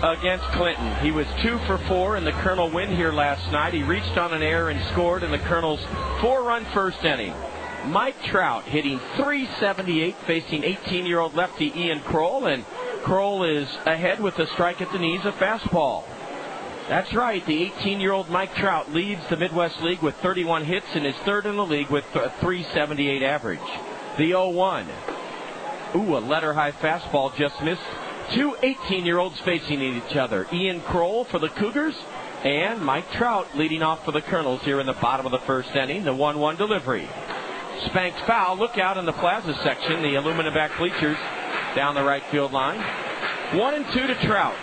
F: against Clinton. He was 2 for 4 in the Kernel win here last night. He reached on an error and scored in the Kernels' 4-run first inning. Mike Trout hitting .378, facing 18-year-old lefty Ian Kroll, and Kroll is ahead with a strike at the knees, a fastball. That's right, the 18-year-old Mike Trout leads the Midwest League with 31 hits and is third in the league with a .378 average. The 0-1. Ooh, a letter-high fastball just missed. Two 18-year-olds facing each other. Ian Kroll for the Cougars and Mike Trout leading off for the Kernels here in the bottom of the first inning. The 1-1 delivery. Spanked foul. Look out in the plaza section. The aluminum back bleachers down the right field line. 1-2 to Trout.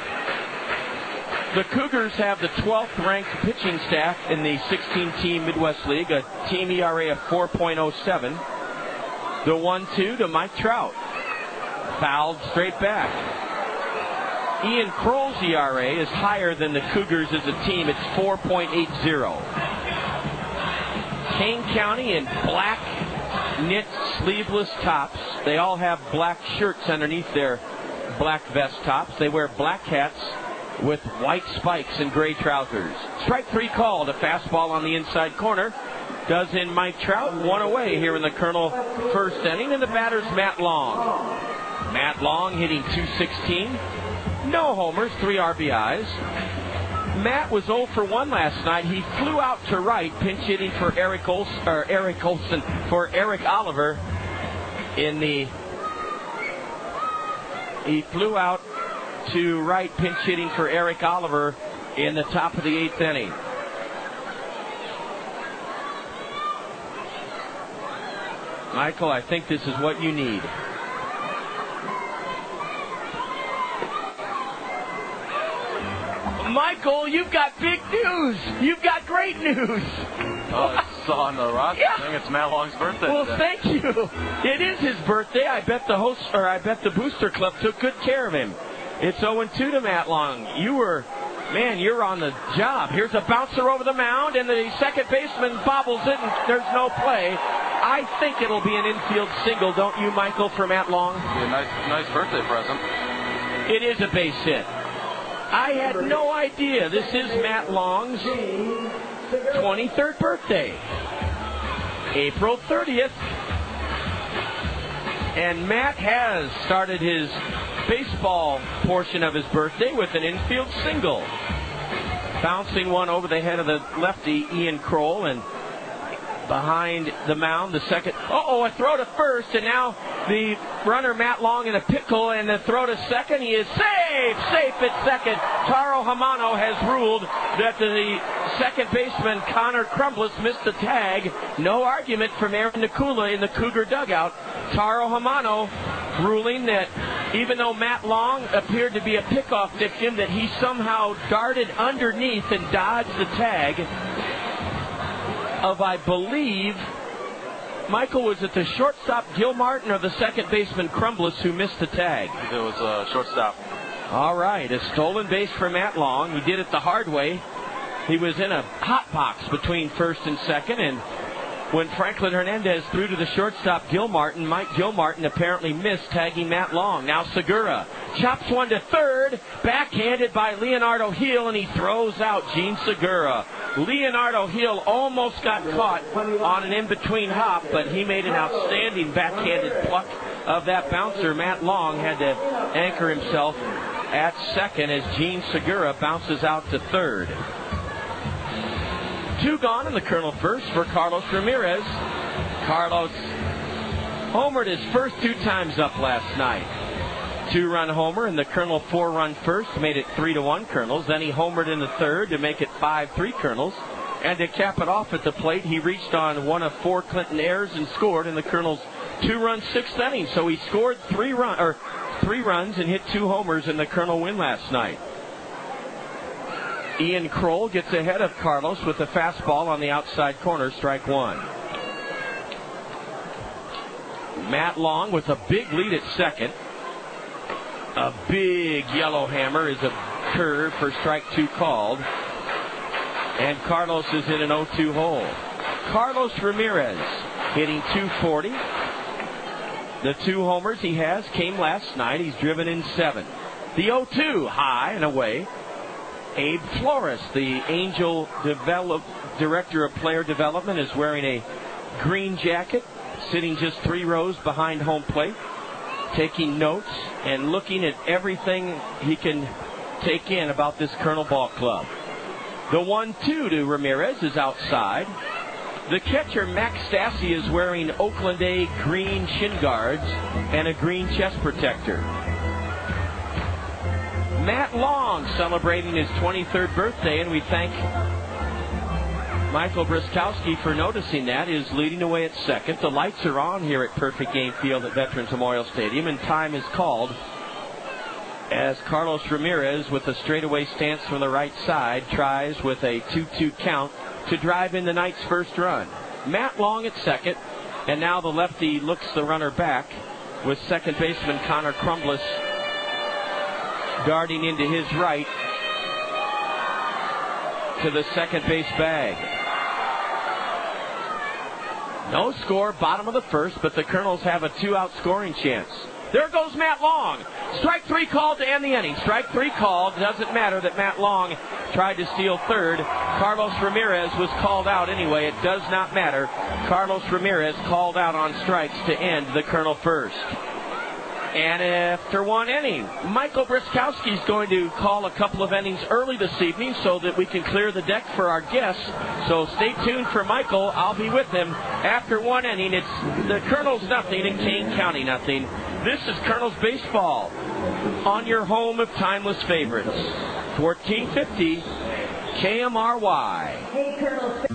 F: The Cougars have the 12th ranked pitching staff in the 16-team Midwest League, a team ERA of 4.07. The 1-2 to Mike Trout. Fouled straight back. Ian Kroll's ERA is higher than the Cougars as a team. It's 4.80. Kane County in black knit sleeveless tops. They all have black shirts underneath their black vest tops. They wear black hats with white spikes and gray trousers. Strike 3 called. A fastball on the inside corner. Does in Mike Trout. One away here in the Kernel first inning. And the batter's Matt Long. Matt Long hitting .216. No homers, 3 RBIs. Matt was 0 for 1 last night. He flew out to right, pinch hitting for Eric Oliver in the. He flew out to right, pinch hitting for Eric Oliver in the top of the 8th inning. Michael, I think this is what you need. Michael, you've got big news. You've got great news.
G: Oh, it's on the roster.
F: Yeah.
G: I think it's Matt Long's birthday.
F: Well,
G: today.
F: thank you. It is his birthday. I bet the Booster Club took good care of him. It's 0-2 to Matt Long. You're on the job. Here's a bouncer over the mound, and the second baseman bobbles it, and there's no play. I think it'll be an infield single, don't you, Michael, for Matt Long?
G: Be a nice birthday present.
F: It is a base hit. I had no idea. This is Matt Long's 23rd birthday. April 30th. And Matt has started his baseball portion of his birthday with an infield single. Bouncing one over the head of the lefty, Ian Kroll, and behind the mound, the second. A throw to first, and now the runner, Matt Long, in a pickle, and the throw to second. He is safe at second. Taro Hamano has ruled that the second baseman, Connor Crumbles, missed the tag. No argument from Aaron Nakula in the Cougar dugout. Taro Hamano ruling that even though Matt Long appeared to be a pickoff victim, that he somehow darted underneath and dodged the tag of, I believe, Michael, was it the shortstop Gilmartin or the second baseman Crumbles who missed the tag?
G: It was a shortstop.
F: All right, a stolen base for Matt Long. He did it the hard way. He was in a hot box between first and second, and when Franklin Hernandez threw to the shortstop Gilmartin, Mike Gilmartin apparently missed, tagging Matt Long. Now Segura chops one to third, backhanded by Leonardo Hill, and he throws out Gene Segura. Leonardo Hill almost got caught on an in-between hop, but he made an outstanding backhanded pluck of that bouncer, Matt Long, had to anchor himself at second as Gene Segura bounces out to third. 2 gone in the Colonel first for Carlos Ramirez. Carlos homered his first 2 times up last night. 2-run homer in the Colonel 4-run first made it 3-1 Kernels. Then he homered in the third to make it 5-3 Kernels. And to cap it off at the plate, he reached on one of 4 Clinton errors and scored in the Colonel's 2-run 6th inning. So he scored 3 runs and hit 2 homers in the Colonel win last night. Ian Kroll gets ahead of Carlos with a fastball on the outside corner, strike 1. Matt Long with a big lead at second. A big yellow hammer is a curve for strike 2 called. And Carlos is in an 0-2 hole. Carlos Ramirez hitting .240. The 2 homers he has came last night. He's driven in 7. The 0-2 high and away. Abe Flores, the Angel Director of Player Development, is wearing a green jacket, sitting just 3 rows behind home plate, taking notes and looking at everything he can take in about this Colonel Ball Club. The 1-2 to Ramirez is outside. The catcher, Max Stassi, is wearing Oakland A green shin guards and a green chest protector. Matt Long celebrating his 23rd birthday, and we thank Michael Briskowski for noticing that, is leading away at second. The lights are on here at Perfect Game Field at Veterans Memorial Stadium, and time is called as Carlos Ramirez, with a straightaway stance from the right side, tries with a 2-2 count to drive in the night's first run. Matt Long at second, and now the lefty looks the runner back with second baseman Connor Crumbles darting into his right to the second base bag. No score, bottom of the first, but the Kernels have a 2-out scoring chance. There goes Matt Long. Strike 3 called to end the inning. Strike 3 called. Doesn't matter that Matt Long tried to steal third. Carlos Ramirez was called out anyway. It does not matter. Carlos Ramirez called out on strikes to end the Colonel first. And after 1 inning, Michael Briskowski is going to call a couple of innings early this evening so that we can clear the deck for our guests. So stay tuned for Michael. I'll be with him after 1 inning. It's the Kernels nothing and Kane County nothing. This is Kernels Baseball on your home of timeless favorites. 1450 KMRY.
B: Hey, Kernels.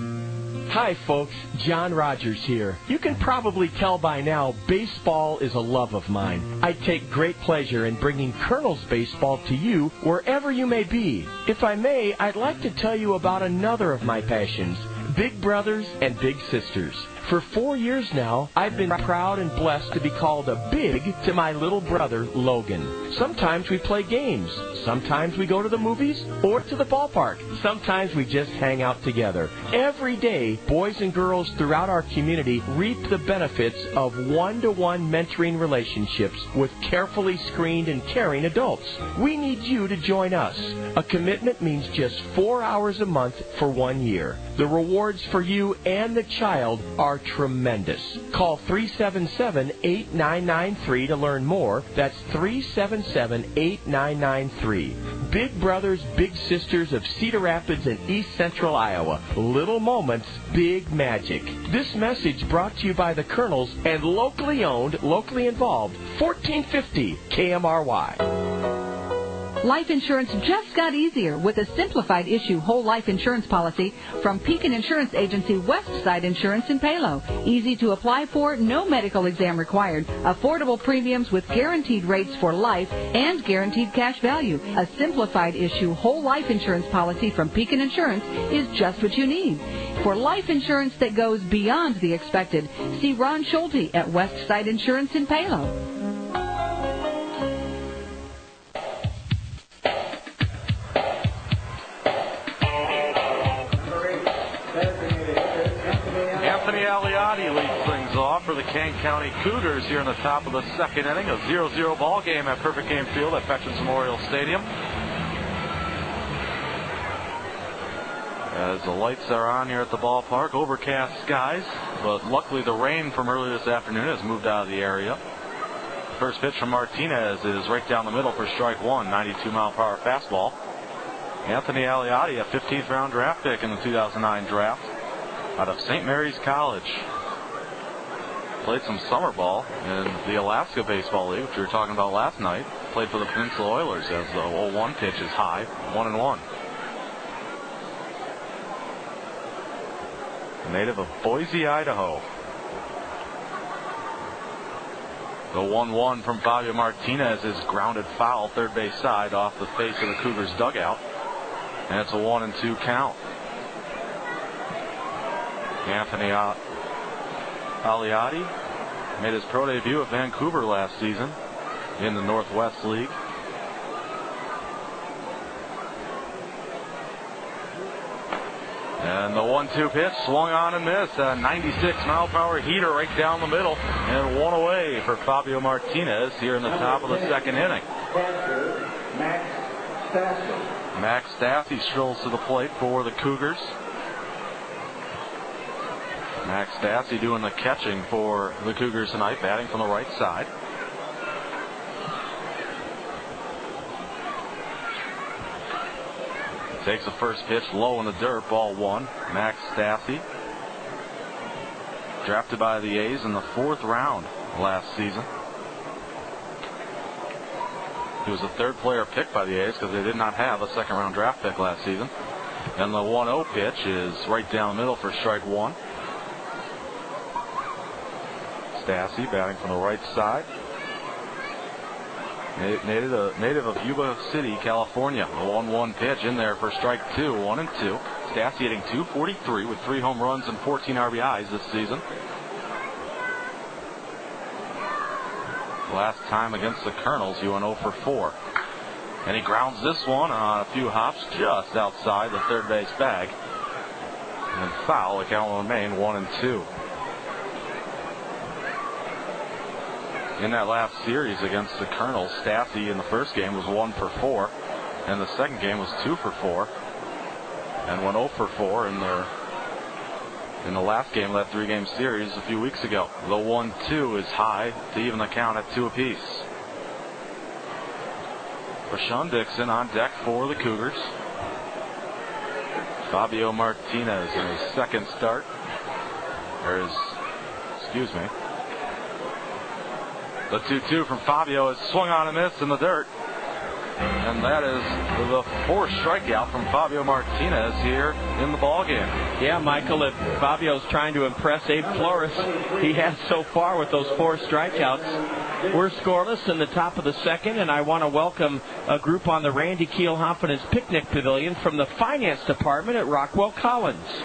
B: Hi, folks. John Rogers here. You can probably tell by now baseball is a love of mine. I take great pleasure in bringing Kernels baseball to you wherever you may be. If I may, I'd like to tell you about another of my passions, big brothers and big sisters. For 4 years now, I've been proud and blessed to be called a big to my little brother, Logan. Sometimes we play games. Sometimes we go to the movies or to the ballpark. Sometimes we just hang out together. Every day, boys and girls throughout our community reap the benefits of one-to-one mentoring relationships with carefully screened and caring adults. We need you to join us. A commitment means just 4 hours a month for 1 year. The rewards for you and the child are tremendous. Call 377-8993 to learn more. That's 377-8993. Big brothers, big sisters of Cedar Rapids and East Central Iowa. Little moments, big magic. This message brought to you by the Kernels and locally owned, locally involved. 1450 KMRY.
D: Life insurance just got easier with a simplified issue whole life insurance policy from Pekin Insurance Agency Westside Insurance in Palo. Easy to apply for, no medical exam required. Affordable premiums with guaranteed rates for life and guaranteed cash value. A simplified issue whole life insurance policy from Pekin Insurance is just what you need. For life insurance that goes beyond the expected, see Ron Schulte at Westside Insurance in Palo.
G: Aliotti leads things off for the Kane County Cougars here in the top of the second inning. A 0-0 ball game at Perfect Game Field at Veterans Memorial Stadium. As the lights are on here at the ballpark, overcast skies, but luckily the rain from earlier this afternoon has moved out of the area. First pitch from Martinez is right down the middle for strike one, 92-mile-per-hour fastball. Anthony Aliotti, a 15th round draft pick in the 2009 draft out of St. Mary's College. Played some summer ball in the Alaska Baseball League, which we were talking about last night. Played for the Peninsula Oilers as the 0-1 pitch is high, 1-1. Native of Boise, Idaho. The 1-1 from Fabio Martinez is grounded foul, third base side, off the face of the Cougars dugout. And it's a 1-2 count. Anthony Aliotti made his pro debut at Vancouver last season in the Northwest League. And the 1-2 pitch swung on and missed. A 96-mile-per-hour heater right down the middle. And one away for Fabio Martinez here in the top of the second inning. Max Stassi strolls to the plate for the Cougars. Max Stassi doing the catching for the Cougars tonight, batting from the right side. Takes the first pitch low in the dirt, ball one. Max Stassi, drafted by the A's in the 4th round last season. He was the 3rd player picked by the A's because they did not have a 2nd round draft pick last season. And the 1-0 pitch is right down the middle for strike one. Stassi batting from the right side. Native of Yuba City, California. The 1-1 pitch in there for strike two, 1-2. Stassi hitting .243 with 3 home runs and 14 RBIs this season. Last time against the Kernels, he went 0 for 4. And he grounds this one on a few hops just outside the third base bag. And foul, the count will remain 1-2. In that last series against the Kernels, Stassi in the first game was 1 for 4, and the second game was 2 for 4, and went 0 for 4 in the last game of that 3-game series a few weeks ago. The 1-2 is high to even the count at 2 apiece. Rashawn Dixon on deck for the Cougars. Fabio Martinez in his second start. The 2-2 from Fabio is swung on and missed in the dirt. And that is the 4th strikeout from Fabio Martinez here in the ballgame.
F: Yeah, Michael, if Fabio's trying to impress Abe Flores, he has so far with those 4 strikeouts. We're scoreless in the top of the second, and I want to welcome a group on the Randy Kielhoff and his picnic pavilion from the finance department at Rockwell Collins.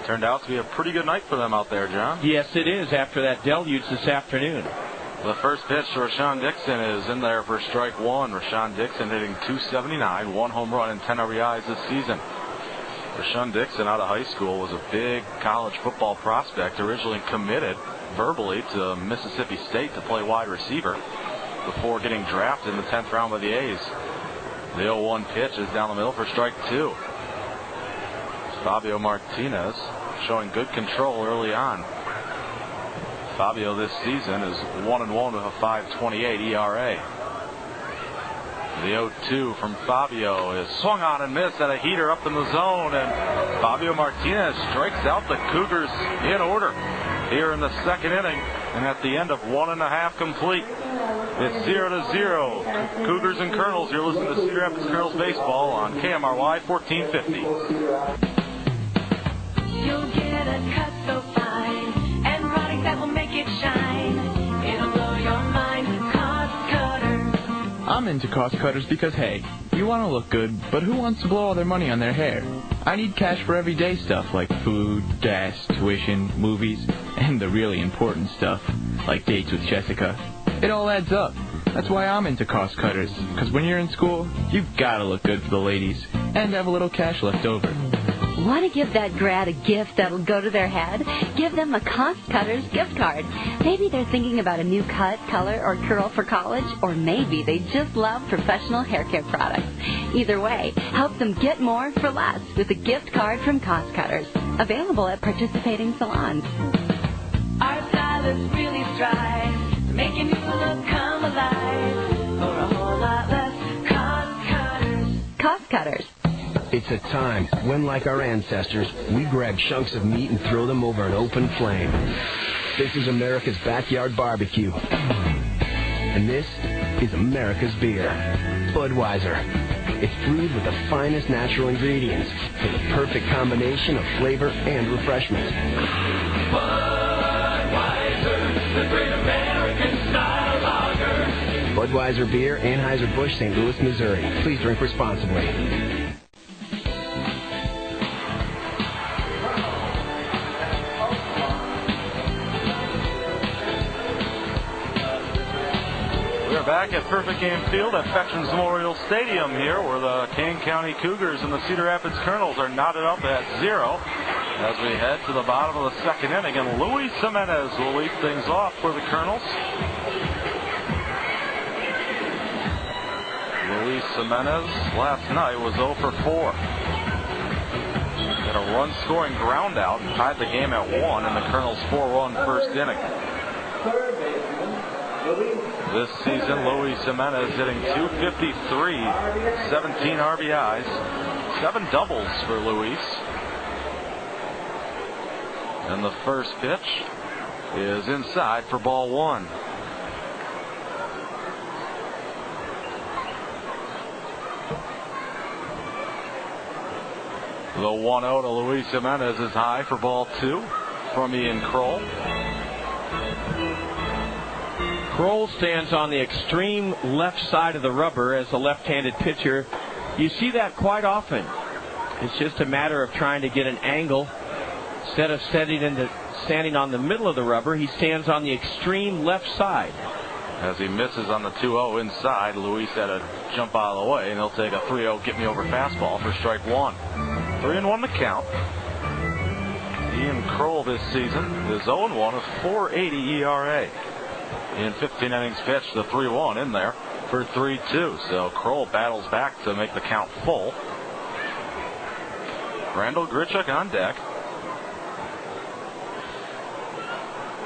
G: Turned out to be a pretty good night for them out there, John.
F: Yes, it is, after that deluge this afternoon.
G: The first pitch to Rashawn Dixon is in there for strike one. Rashawn Dixon hitting .279, 1 home run and 10 RBIs this season. Rashawn Dixon out of high school was a big college football prospect, originally committed verbally to Mississippi State to play wide receiver before getting drafted in the 10th round by the A's. The 0-1 pitch is down the middle for strike two. Fabio Martinez showing good control early on. Fabio this season is 1-1 with a 5.28 ERA. The 0-2 from Fabio is swung on and missed at a heater up in the zone, and Fabio Martinez strikes out the Cougars in order here in the second inning, and at the end of 1.5 complete. It's 0-0. Cougars and Kernels. You're listening to Cedar Rapids Kernels baseball on KMRY 1450.
E: You'll get a cut so fine and product that will make it shine. It'll blow your mind with Cost Cutters.
J: I'm into Cost Cutters because, hey, you want to look good, but who wants to blow all their money on their hair? I need cash for everyday stuff like food, gas, tuition, movies, and the really important stuff like dates with Jessica. It all adds up. That's why I'm into Cost Cutters, because when you're in school, you've got to look good for the ladies and have a little cash left over.
K: Want to give that grad a gift that'll go to their head? Give them a Cost Cutters gift card. Maybe they're thinking about a new cut, color, or curl for college, or maybe they just love professional hair care products. Either way, help them get more for less with a gift card from Cost Cutters. Available at participating salons.
E: Our style that's really strive, making you look come alive for a whole lot less. Cost Cutters.
K: Cost Cutters.
L: It's a time when, like our ancestors, we grab chunks of meat and throw them over an open flame. This is America's backyard barbecue. And this is America's beer, Budweiser. It's brewed with the finest natural ingredients for the perfect combination of flavor and refreshment.
E: Budweiser, the great American style lager.
L: Budweiser Beer, Anheuser-Busch, St. Louis, Missouri. Please drink responsibly.
G: Back at Perfect Game Field at Veterans Memorial Stadium here, where the Kane County Cougars and the Cedar Rapids Kernels are knotted up at 0 as we head to the bottom of the second inning. And Luis Jimenez will lead things off for the Kernels. Luis Jimenez last night was 0 for 4. Had a run-scoring ground out and tied the game at 1 in the Kernels' 4-run first inning. This season, Luis Jimenez hitting .253, 17 RBIs, 7 doubles for Luis. And the first pitch is inside for ball 1. The 1-0 to Luis Jimenez is high for ball 2 from Ian Kroll.
F: Kroll stands on the extreme left side of the rubber as a left-handed pitcher. You see that quite often. It's just a matter of trying to get an angle. Instead of standing on the middle of the rubber, he stands on the extreme left side.
G: As he misses on the 2-0 inside, Luis had to jump out of the way, and he'll take a 3-0 get-me-over fastball for strike 1. 3-1 the count. Ian Kroll this season is 0-1 with .480 ERA. In 15 innings pitched, the 3-1 in there for 3-2. So Kroll battles back to make the count full. Randall Grichuk on deck.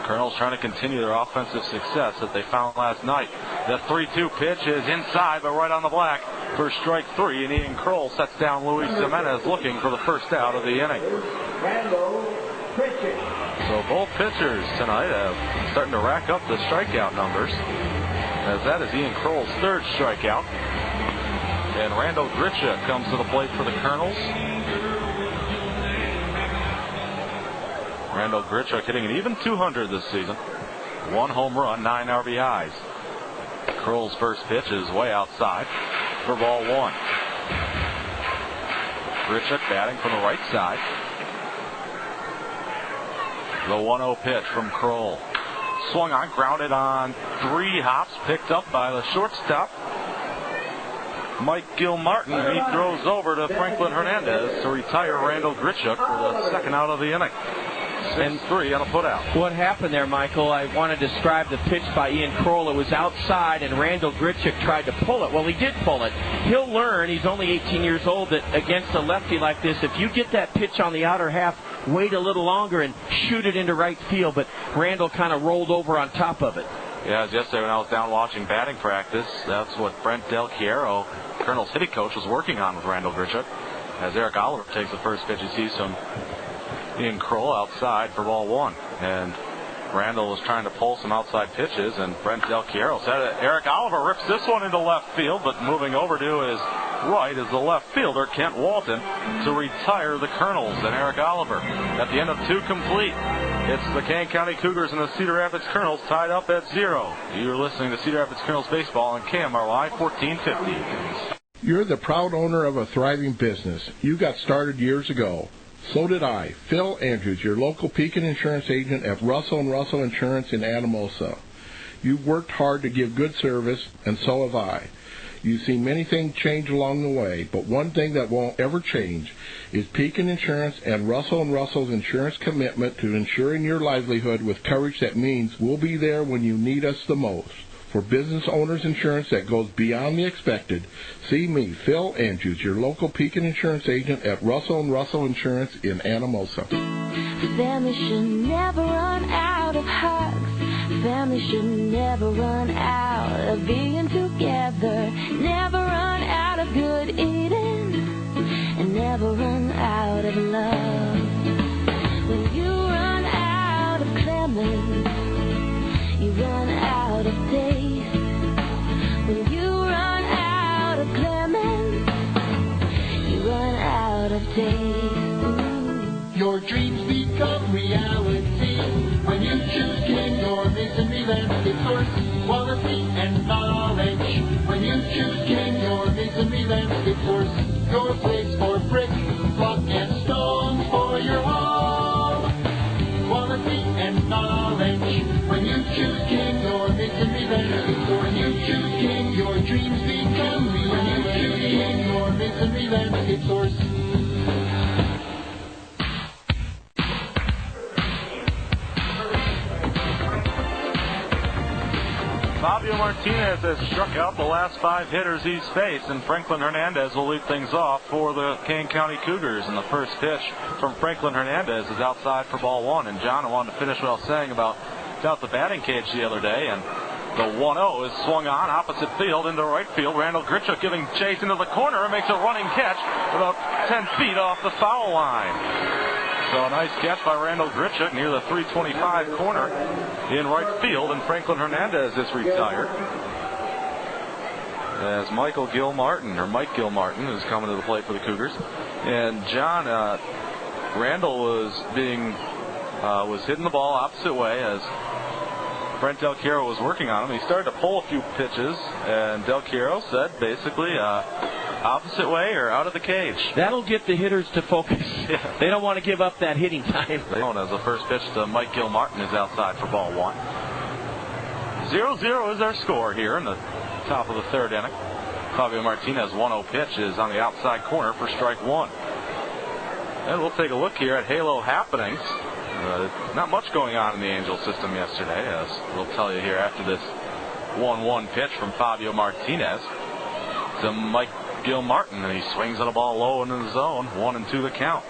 G: Kernels trying to continue their offensive success that they found last night. The 3-2 pitch is inside, but right on the black for strike 3. And Ian Kroll sets down Luis Jimenez, looking for the first out of the inning. So both pitchers tonight have starting to rack up the strikeout numbers, as that is Ian Kroll's third strikeout. And Randall Grichuk comes to the plate for the Kernels. Randall Grichuk hitting an even .200 this season. 1 home run, 9 RBIs. Kroll's first pitch is way outside for ball 1. Grichuk batting from the right side. The 1-0 pitch from Kroll. Swung on, grounded on 3 hops, picked up by the shortstop, Mike Gilmartin. He throws over to Franklin Hernandez to retire Randall Grichuk for the second out of the inning. 6-3 on a putout.
F: What happened there, Michael? I want to describe the pitch by Ian Kroll. It was outside, and Randall Grichuk tried to pull it. Well, he did pull it. He'll learn. He's only 18 years old. That against a lefty like this, if you get that pitch on the outer half, wait a little longer and shoot it into right field. But Randall kind of rolled over on top of it.
G: Yeah, as yesterday when I was down watching batting practice, that's what Brent Del Chiaro, Kernel's hitting coach, was working on with Randall Grichuk. As Eric Oliver takes the first pitch, he sees some Ian Kroll outside for ball 1. And Randall was trying to pull some outside pitches, and Brent Del Chiaro said it. Eric Oliver rips this one into left field, but moving over to his right is the left fielder, Kent Walton, to retire the Kernels. And Eric Oliver, at the end of 2 complete, it's the Kane County Cougars and the Cedar Rapids Kernels tied up at 0. You're listening to Cedar Rapids Kernels Baseball on KMRY 1450.
M: You're the proud owner of a thriving business. You got started years ago. So did I. Phil Andrews, your local Pekin insurance agent at Russell & Russell Insurance in Anamosa. You've worked hard to give good service, and so have I. You've seen many things change along the way, but one thing that won't ever change is Pekin Insurance and Russell & Russell's insurance commitment to ensuring your livelihood with coverage that means we'll be there when you need us the most. For business owners insurance that goes beyond the expected, see me, Phil Andrews, your local Pekin insurance agent at Russell & Russell Insurance in Anamosa.
E: For them, you should never run out of hugs. family should never run out of being together, never run out of good eating, and never run out of love. When you run out of clemens, you run out of taste. When you run out of clemens, you run out of taste.
N: Your dreams become reality when you choose King, your masonry landscape source, quality and knowledge. When you choose King, your masonry landscape source, your place for brick, block, and stone for your home. Quality and knowledge. When you choose King, your masonry landscape source. When you choose King, your dreams become real. When you choose King, your masonry landscape source.
G: Fabio Martinez has struck out the last 5 hitters he's faced, and Franklin Hernandez will lead things off for the Kane County Cougars. And the first pitch from Franklin Hernandez is outside for ball 1. And John, I wanted to finish what I was saying about the batting cage the other day, and the 1-0 is swung on opposite field into right field. Randall Gritchuk giving chase into the corner and makes a running catch about 10 feet off the foul line. So a nice catch by Randall Gritchuk near the 325 corner in right field, and Franklin Hernandez is retired. As Mike Gilmartin is coming to the plate for the Cougars. And John, Randall was hitting the ball opposite way as Brent Del Chiaro was working on him. He started to pull a few pitches, and Del Chiaro said basically opposite way or out of the cage.
F: That'll get the hitters to focus. Yeah. They don't want to give up that hitting time.
G: As the first pitch to Mike Gilmartin is outside for ball 1. 0-0 is our score here in the top of the 3rd inning. Fabio Martinez 1-0 pitch is on the outside corner for strike 1. And we'll take a look here at Halo happenings. Not much going on in the Angel system yesterday, as we'll tell you here after this 1-1 pitch from Fabio Martinez to Mike Gilmartin, and he swings at a ball low into the zone. 1-2 the count.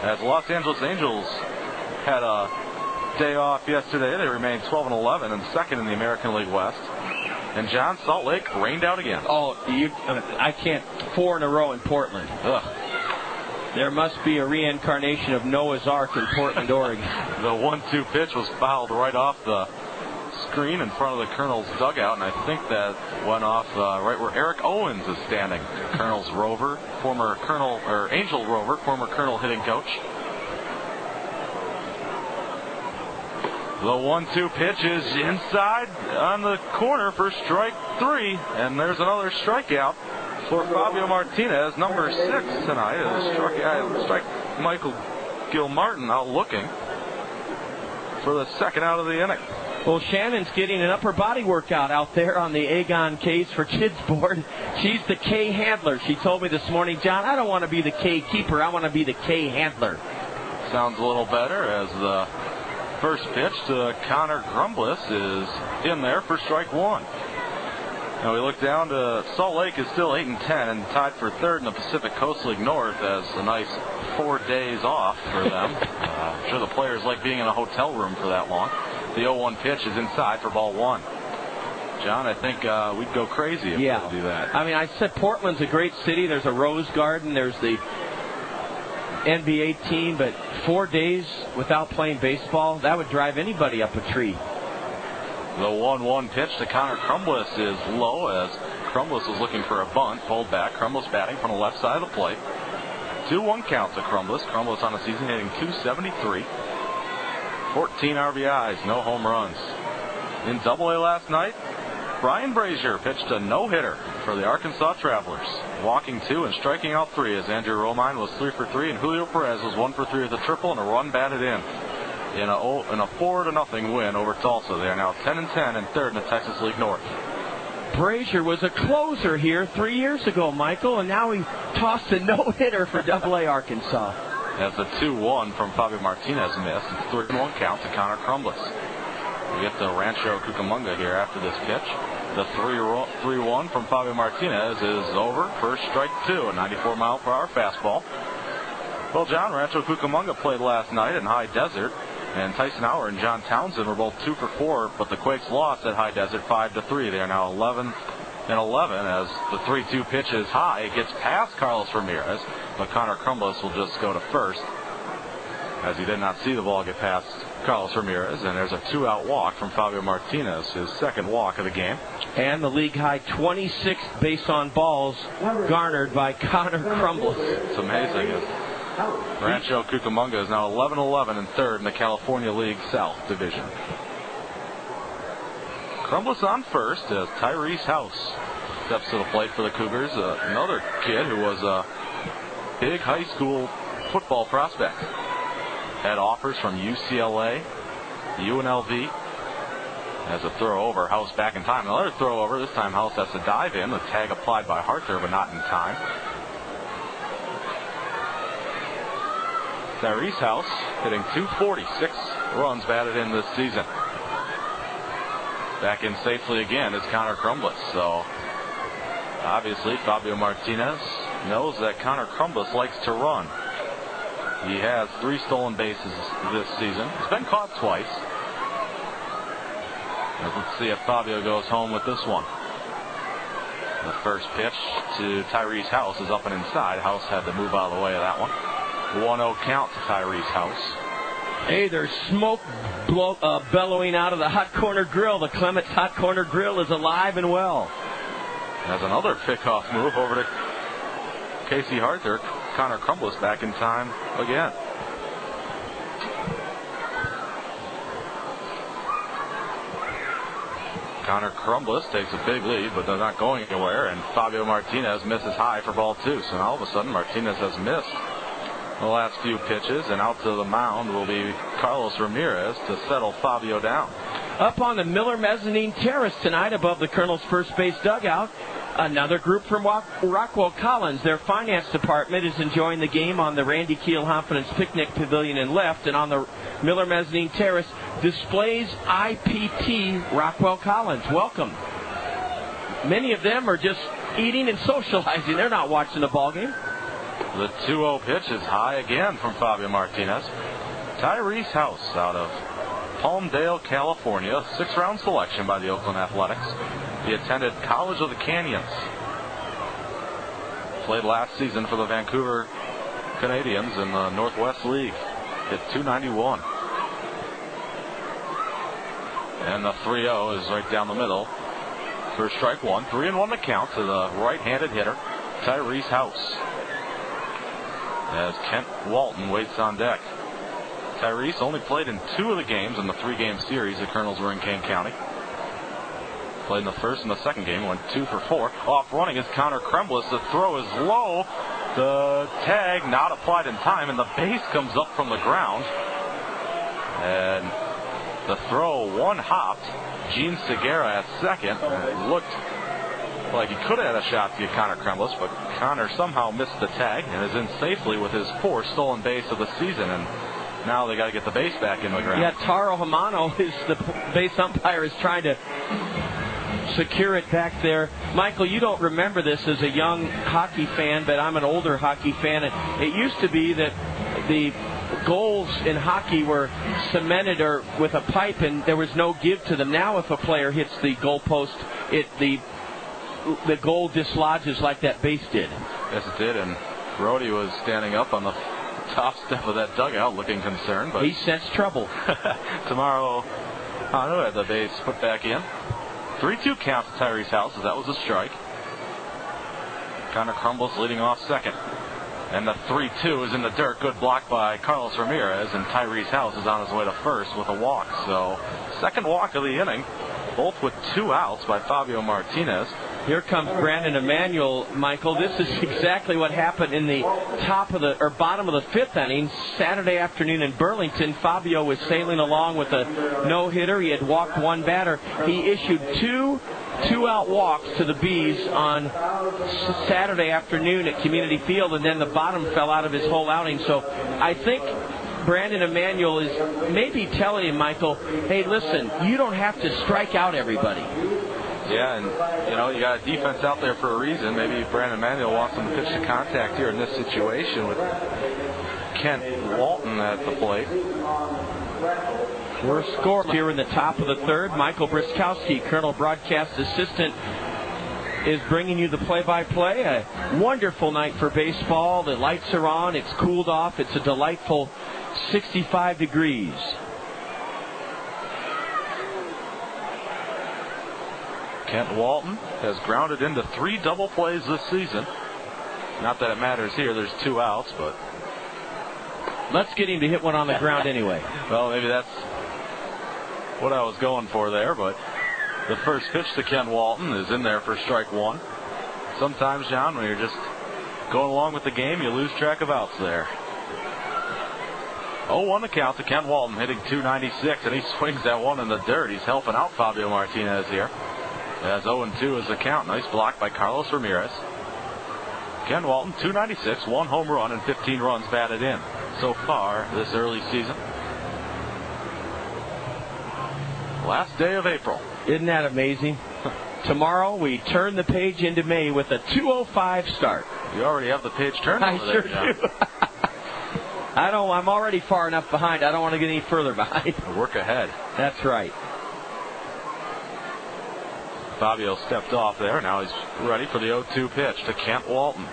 G: As the Los Angeles Angels had a day off yesterday, they remained 12-11 and second in the American League West. And John, Salt Lake rained out again.
F: Oh, I can't. 4 in a row in Portland. Ugh. There must be a reincarnation of Noah's Ark in Portland, Oregon.
G: The 1-2 pitch was fouled right off the screen in front of the Kernels dugout, and I think that went off right where Eric Owens is standing. Kernels rover, former Kernel or Angel rover, former Kernel hitting coach. The 1-2 pitch is inside on the corner for strike 3, and there's another strikeout for Fabio Martinez, number 6 tonight. Strike Michael Gilmartin out looking for the second out of the inning.
F: Well, Shannon's getting an upper body workout out there on the Aegon K's for Kids board. She's the K handler. She told me this morning, John, I don't want to be the K keeper. I want to be the K handler.
G: Sounds a little better as the first pitch to Connor Crumbles is in there for strike 1. Now we look down to Salt Lake is still 8-10 and tied for 3rd in the Pacific Coast League North as a nice 4 days off for them. I'm sure the players like being in a hotel room for that long. The 0-1 pitch is inside for ball 1. John, I think we'd go crazy if we do that.
F: I mean, I said Portland's a great city. There's a Rose Garden. There's the NBA team. But 4 days without playing baseball, that would drive anybody up a tree.
G: The 1-1 pitch to Connor Crumbles is low as Crumbles was looking for a bunt. Pulled back. Crumbles batting from the left side of the plate. 2-1 count to Crumbles. Crumbles on the season hitting .273. 14 RBIs, no home runs. In Double-A last night, Brian Brazier pitched a no-hitter for the Arkansas Travelers, walking 2 and striking out 3 as Andrew Romine was 3 for 3 and Julio Perez was 1 for 3 with a triple and a run batted in a 4-0 win over Tulsa. They are now 10-10 and 3rd in the Texas League North.
F: Brazier was a closer here 3 years ago, Michael, and now he tossed a no-hitter for Double-A Arkansas.
G: As the 2-1 from Fabio Martinez missed, it's 3-1 count to Connor Crumbles. We get to Rancho Cucamonga here after this pitch. The 3-1 from Fabio Martinez is over. First strike 2, a 94-mile-per-hour fastball. Well, John, Rancho Cucamonga played last night in High Desert. And Tyson Hauer and John Townsend were both 2 for 4, but the Quakes lost at High Desert 5-3. They are now 11-11 as the 3-2 pitch is high. It gets past Carlos Ramirez, but Connor Crumbles will just go to first, as he did not see the ball get past Carlos Ramirez. And there's a 2-out walk from Fabio Martinez, his second walk of the game.
F: And the league-high 26 base on balls garnered by Connor Crumbles.
G: It's amazing. Rancho Cucamonga is now 11-11 and third in the California League South Division. Crumbles on first as Tyrese House steps to the plate for the Cougars. Another kid who was a big high school football prospect. Had offers from UCLA, UNLV. As a throw over, House back in time. Another throw over. This time House has to dive in. The tag applied by Harter, but not in time. Tyrese House hitting .240, 6 runs batted in this season. Back in safely again is Connor Crumbles. So obviously Fabio Martinez knows that Connor Crumbles likes to run. He has 3 stolen bases this season. He's been caught twice. Let's see if Fabio goes home with this one. The first pitch to Tyrese House is up and inside. House had to move out of the way of that one. 1-0 count to Tyrese House.
F: Hey, there's smoke bellowing out of the Hot Corner Grill. The Clements Hot Corner Grill is alive and well.
G: There's another pickoff move over to Casey Harter. Connor Crumbles back in time again. Connor Crumbles takes a big lead, but they're not going anywhere, and Fabio Martinez misses high for ball 2. So now all of a sudden Martinez has missed the last few pitches, and out to the mound will be Carlos Ramirez to settle Fabio down.
F: Up on the Miller Mezzanine Terrace tonight above the Kernels' first base dugout, another group from Rockwell Collins. Their finance department is enjoying the game on the Randy Keel Confidence Picnic Pavilion and left, and on the Miller Mezzanine Terrace displays IPT Rockwell Collins. Welcome. Many of them are just eating and socializing. They're not watching the ball game.
G: The 2-0 pitch is high again from Fabio Martinez. Tyrese House out of Palmdale, California, 6th-round selection by the Oakland Athletics. He attended College of the Canyons. Played last season for the Vancouver Canadians in the Northwest League. Hit .291. And the 3-0 is right down the middle for strike 1. 3-1 to count to the right-handed hitter, Tyrese House, as Kent Walton waits on deck. Tyrese only played in 2 of the games in the 3-game series the Kernels were in Kane County. Played in the first and the second game, went 2 for 4. Off running is Connor Crumbles. The throw is low. The tag not applied in time, and the base comes up from the ground. And the throw one-hopped. Gene Segura at second. It looked like he could have had a shot to get Connor Crumbles, but Connor somehow missed the tag and is in safely with his 4th stolen base of the season. And now they got to get the base back in the ground.
F: Yeah, Taro Hamano is the base umpire, is trying to secure it back there. Michael, you don't remember this as a young hockey fan, but I'm an older hockey fan. It used to be that the goals in hockey were cemented or with a pipe, and there was no give to them. Now, if a player hits the goalpost, the goal dislodges like that base did.
G: Yes, it did, and Brody was standing up on the top step of that dugout looking concerned. But
F: he sensed trouble.
G: Tomorrow, Hanu had the base put back in. 3-2 count to Tyrese House, as that was a strike. Connor Crumbles leading off second. And the 3-2 is in the dirt. Good block by Carlos Ramirez, and Tyrese House is on his way to first with a walk. So, second walk of the inning, both with 2 outs by Fabio Martinez.
F: Here comes Brandon Emanuel, Michael. This is exactly what happened in the bottom of the 5th inning Saturday afternoon in Burlington. Fabio was sailing along with a no-hitter. He had walked 1 batter. He issued 2-out walks to the Bees on Saturday afternoon at Community Field, and then the bottom fell out of his whole outing. So I think Brandon Emanuel is maybe telling him, Michael, hey, listen, you don't have to strike out everybody.
G: Yeah, and, you got a defense out there for a reason. Maybe Brandon Emanuel wants him to pitch to contact here in this situation with Kent Walton at the plate.
F: We're scoring here in the top of the third. Michael Briskowski, Colonel Broadcast Assistant, is bringing you the play-by-play. A wonderful night for baseball. The lights are on. It's cooled off. It's a delightful 65 degrees.
G: Kent Walton has grounded into 3 double plays this season. Not that it matters here. There's 2 outs, but
F: let's get him to hit one on the ground anyway.
G: Well, maybe that's what I was going for there, but the first pitch to Kent Walton is in there for strike 1. Sometimes, John, when you're just going along with the game, you lose track of outs there. 0-1 the count to Kent Walton, hitting .296, and he swings that one in the dirt. He's helping out Fabio Martinez here. As 0-2 is the count. Nice block by Carlos Ramirez. Kent Walton, .296, 1 home run and 15 runs batted in so far this early season. Last day of April.
F: Isn't that amazing? Tomorrow we turn the page into May with a 2:05 start.
G: You already have the page turned over
F: I sure
G: there,
F: do. I'm already far enough behind. I don't want to get any further behind.
G: Work ahead.
F: That's right.
G: Fabio stepped off there. Now he's ready for the 0-2 pitch to Kent Walton.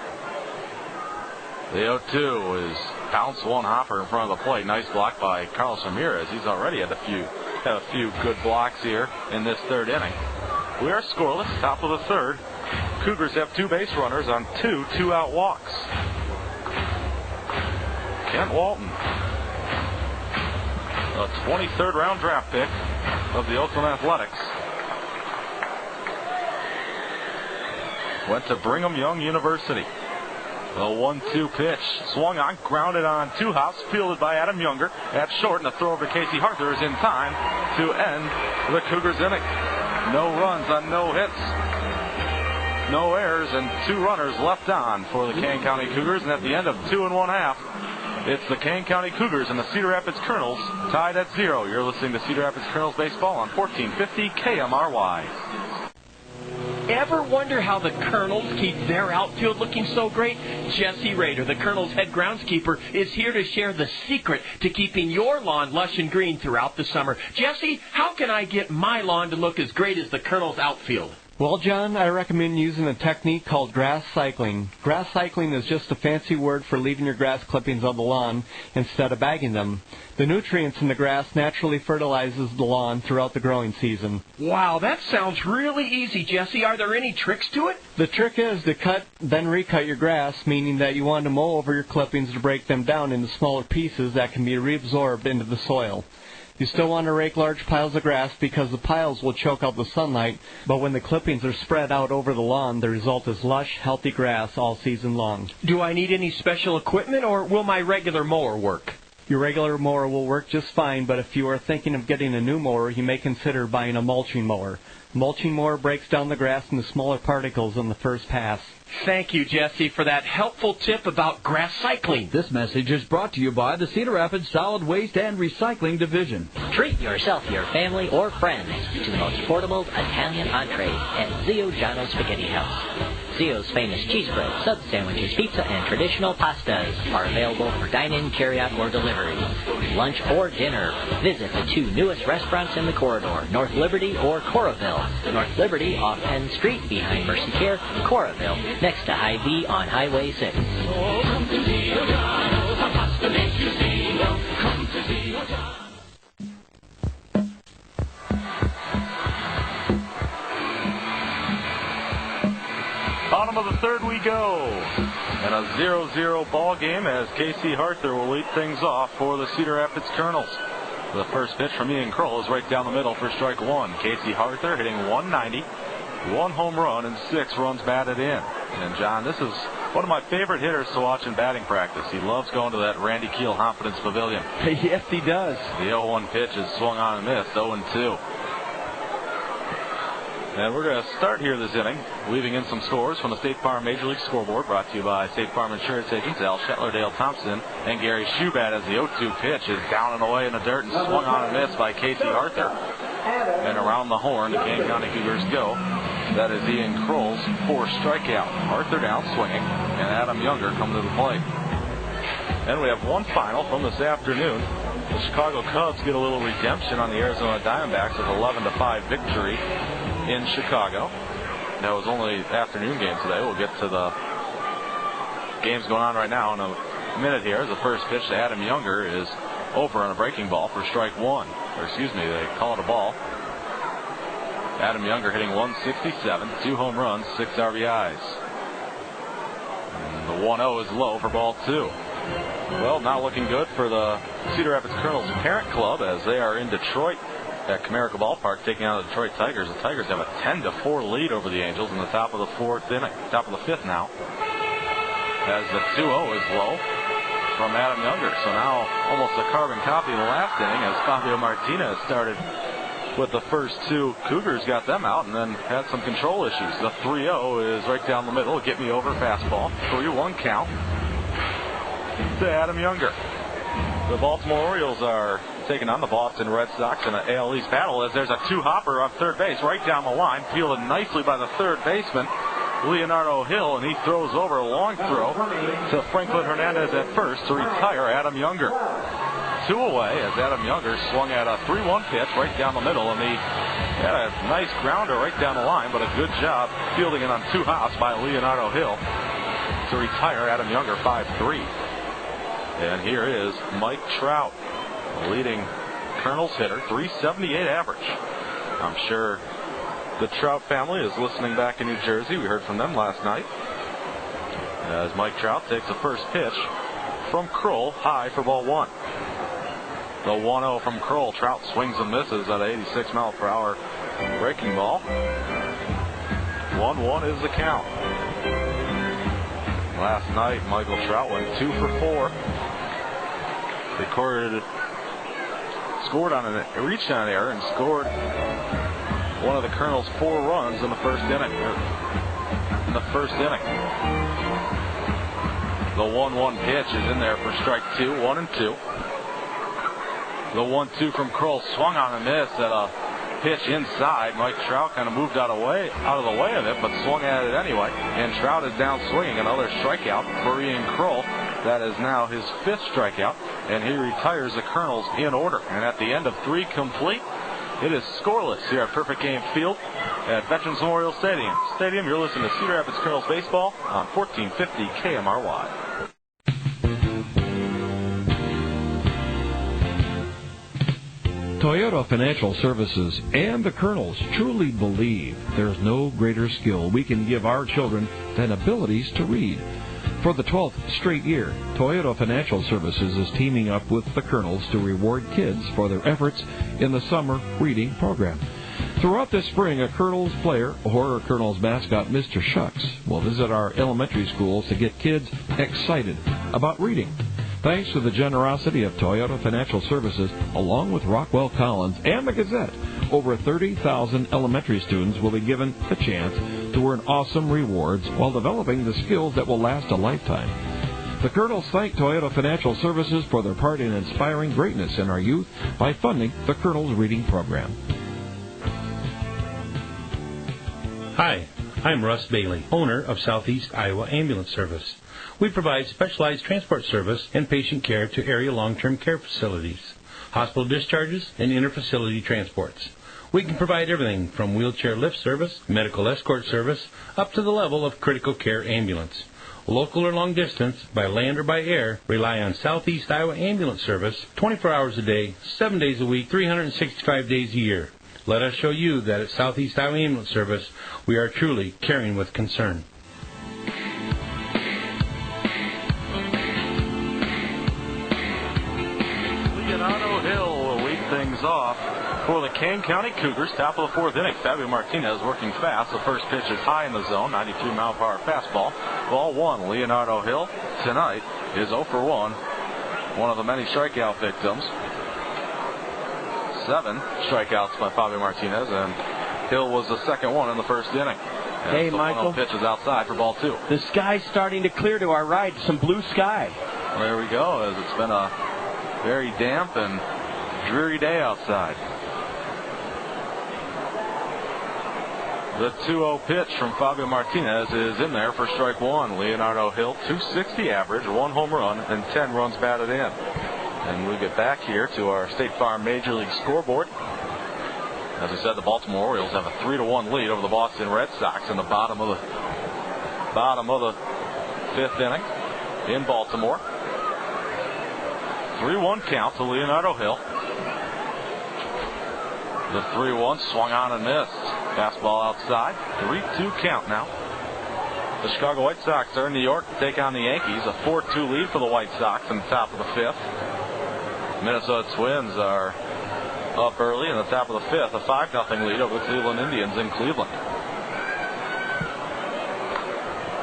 G: The 0-2 is bounce one hopper in front of the plate. Nice block by Carlos Ramirez. He's already had a few good blocks here in this third inning. We are scoreless, top of the third. Cougars have 2 base runners on 2 2-out walks. Kent Walton, a 23rd round draft pick of the Oakland Athletics, went to Brigham Young University. The 1-2 pitch swung on, grounded on 2 hops, fielded by Adam Younger at short, and the throw over to Casey Harther is in time to end the Cougars inning. No runs on no hits, no errors, and 2 runners left on for the Kane County Cougars. And at the end of 2 1/2, it's the Kane County Cougars and the Cedar Rapids Kernels tied at 0. You're listening to Cedar Rapids Kernels baseball on 1450 KMRY.
F: Ever wonder how the Kernels keep their outfield looking so great? Jesse Rader, the Kernels head groundskeeper, is here to share the secret to keeping your lawn lush and green throughout the summer. Jesse, how can I get my lawn to look as great as the Kernels outfield?
O: Well, John, I recommend using a technique called grass cycling. Grass cycling is just a fancy word for leaving your grass clippings on the lawn instead of bagging them. The nutrients in the grass naturally fertilizes the lawn throughout the growing season.
F: Wow, that sounds really easy, Jesse. Are there any tricks to it?
O: The trick is to cut, then recut your grass, meaning that you want to mow over your clippings to break them down into smaller pieces that can be reabsorbed into the soil. You still want to rake large piles of grass because the piles will choke out the sunlight, but when the clippings are spread out over the lawn, the result is lush, healthy grass all season long.
F: Do I need any special equipment, or will my regular mower work?
O: Your regular mower will work just fine, but if you are thinking of getting a new mower, you may consider buying a mulching mower. Mulching mower breaks down the grass into smaller particles on the first pass.
F: Thank you, Jesse, for that helpful tip about grass cycling.
H: This message is brought to you by the Cedar Rapids Solid Waste and Recycling Division.
P: Treat yourself, your family, or friends to the most portable Italian entree at Zio Giano's Spaghetti House. Zio's famous cheese bread, sub sandwiches, pizza, and traditional pastas are available for dine-in, carry-out, or delivery. Lunch or dinner. Visit the 2 newest restaurants in the corridor, North Liberty or Coraville. North Liberty off Penn Street behind Mercy Care, Coraville next to High V on Highway 6.
N: Oh, come to Zio Giano's, our pasta makes you Zio. Come to Zio Giano's.
G: Bottom of the third we go. And a 0-0 ball game as Casey Harther will lead things off for the Cedar Rapids Kernels. The first pitch from Ian Kroll is right down the middle for strike 1. Casey Harther hitting .190, 1 home run and 6 runs batted in. And John, this is one of my favorite hitters to watch in batting practice. He loves going to that Randy Keel Confidence Pavilion.
F: Yes, he does.
G: The 0-1 pitch is swung on and missed, 0-2. And we're going to start here this inning, weaving in some scores from the State Farm Major League Scoreboard, brought to you by State Farm Insurance Agents Al Shetler, Dale Thompson, and Gary Schubat, as the 0-2 pitch is down and away in the dirt and swung on and missed by Casey Harther. And around the horn, the Kane County Cougars go. That is Ian Kroll's 4th strikeout. Harther down swinging, and Adam Younger coming to the plate. And we have one final from this afternoon. The Chicago Cubs get a little redemption on the Arizona Diamondbacks with 11-5 victory in Chicago. That was only afternoon game today. We'll get to the games going on right now in a minute here. The first pitch to Adam Younger is over on a breaking ball for strike one. Or excuse me, they call it a ball. Adam Younger hitting 167, 2 home runs, 6 RBIs. And the 1-0 is low for ball 2. Well, not looking good for the Cedar Rapids Kernels parent club as they are in Detroit at Comerica Ballpark taking on the Detroit Tigers. The Tigers have a 10-4 lead over the Angels in the top of the fourth inning, top of the fifth now. As the 2-0 is low from Adam Younger. So now almost a carbon copy in the last inning as Fabio Martinez started with the first 2. Cougars got them out and then had some control issues. The 3-0 is right down the middle. Get me over fastball. 3-1 count to Adam Younger. The Baltimore Orioles are taking on the Boston Red Sox in an AL East battle as there's a 2-hopper on third base right down the line, fielded nicely by the third baseman, Leonardo Hill, and he throws over a long throw to Franklin Hernandez at first to retire Adam Younger. 2 away as Adam Younger swung at a 3-1 pitch right down the middle, and he had a nice grounder right down the line, but a good job fielding it on 2 hops by Leonardo Hill to retire Adam Younger 5-3. And here is Mike Trout, the leading Kernels hitter, 378 average. I'm sure the Trout family is listening back in New Jersey. We heard from them last night. As Mike Trout takes the first pitch from Kroll, high for ball 1. The 1-0 from Kroll. Trout swings and misses at an 86 mile per hour breaking ball. 1-1 is the count. Last night, Michael Trout went 2 for 4. Scored on reached on an error and scored one of the Kernels' 4 runs in the first inning. The 1-1 pitch is in there for strike 2, 1-2. The 1-2 from Kroll swung on and missed at a pitch inside. Mike Trout kind of moved out of the way of it, but swung at it anyway. And Trout is down swinging. Another strikeout for Ian Kroll. That is now his 5th strikeout, and he retires the Kernels in order. And at the end of 3 complete, it is scoreless here at Perfect Game Field at Veterans Memorial Stadium. You're listening to Cedar Rapids Kernels baseball on 1450 KMRY.
A: Toyota Financial Services and the Kernels truly believe there's no greater skill we can give our children than abilities to read. For the 12th straight year, Toyota Financial Services is teaming up with the Kernels to reward kids for their efforts in the summer reading program. Throughout this spring, a Kernels player or a Kernels mascot, Mr. Shucks, will visit our elementary schools to get kids excited about reading. Thanks to the generosity of Toyota Financial Services, along with Rockwell Collins and the Gazette, over 30,000 elementary students will be given the chance to earn awesome rewards while developing the skills that will last a lifetime. The Kernels thank Toyota Financial Services for their part in inspiring greatness in our youth by funding the Kernels Reading Program.
Q: Hi, I'm Russ Bailey, owner of Southeast Iowa Ambulance Service. We provide specialized transport service and patient care to area long-term care facilities, hospital discharges, and interfacility transports. We can provide everything from wheelchair lift service, medical escort service, up to the level of critical care ambulance. Local or long distance, by land or by air, rely on Southeast Iowa Ambulance Service 24 hours a day, 7 days a week, 365 days a year. Let us show you that at Southeast Iowa Ambulance Service, we are truly caring with concern.
G: Leonardo Hill will lead things off for the Kane County Cougars. Top of the 4th inning. Fabio Martinez working fast. The first pitch is high in the zone. 92 mile per hour fastball. Ball 1. Leonardo Hill tonight is 0 for 1. One of the many strikeout victims. 7 strikeouts by Fabio Martinez, and Hill was the second one in the first inning. And
F: hey, Michael.
G: Pitch is outside for ball 2.
F: The sky's starting to clear to our right. Some blue sky.
G: Well, there we go, as it's been a very damp and dreary day outside. The 2-0 pitch from Fabio Martinez is in there for strike 1. Leonardo Hill, 260 average, 1 home run, and 10 runs batted in. And we get back here to our State Farm Major League scoreboard. As I said, the Baltimore Orioles have a 3-1 lead over the Boston Red Sox in the bottom of the 5th inning in Baltimore. 3-1 count to Leonardo Hill. The 3-1 swung on and missed. Fastball outside. 3-2 count now. The Chicago White Sox are in New York to take on the Yankees. A 4-2 lead for the White Sox in the top of the 5th. Minnesota Twins are up early in the top of the 5th. A 5-0 lead over the Cleveland Indians in Cleveland.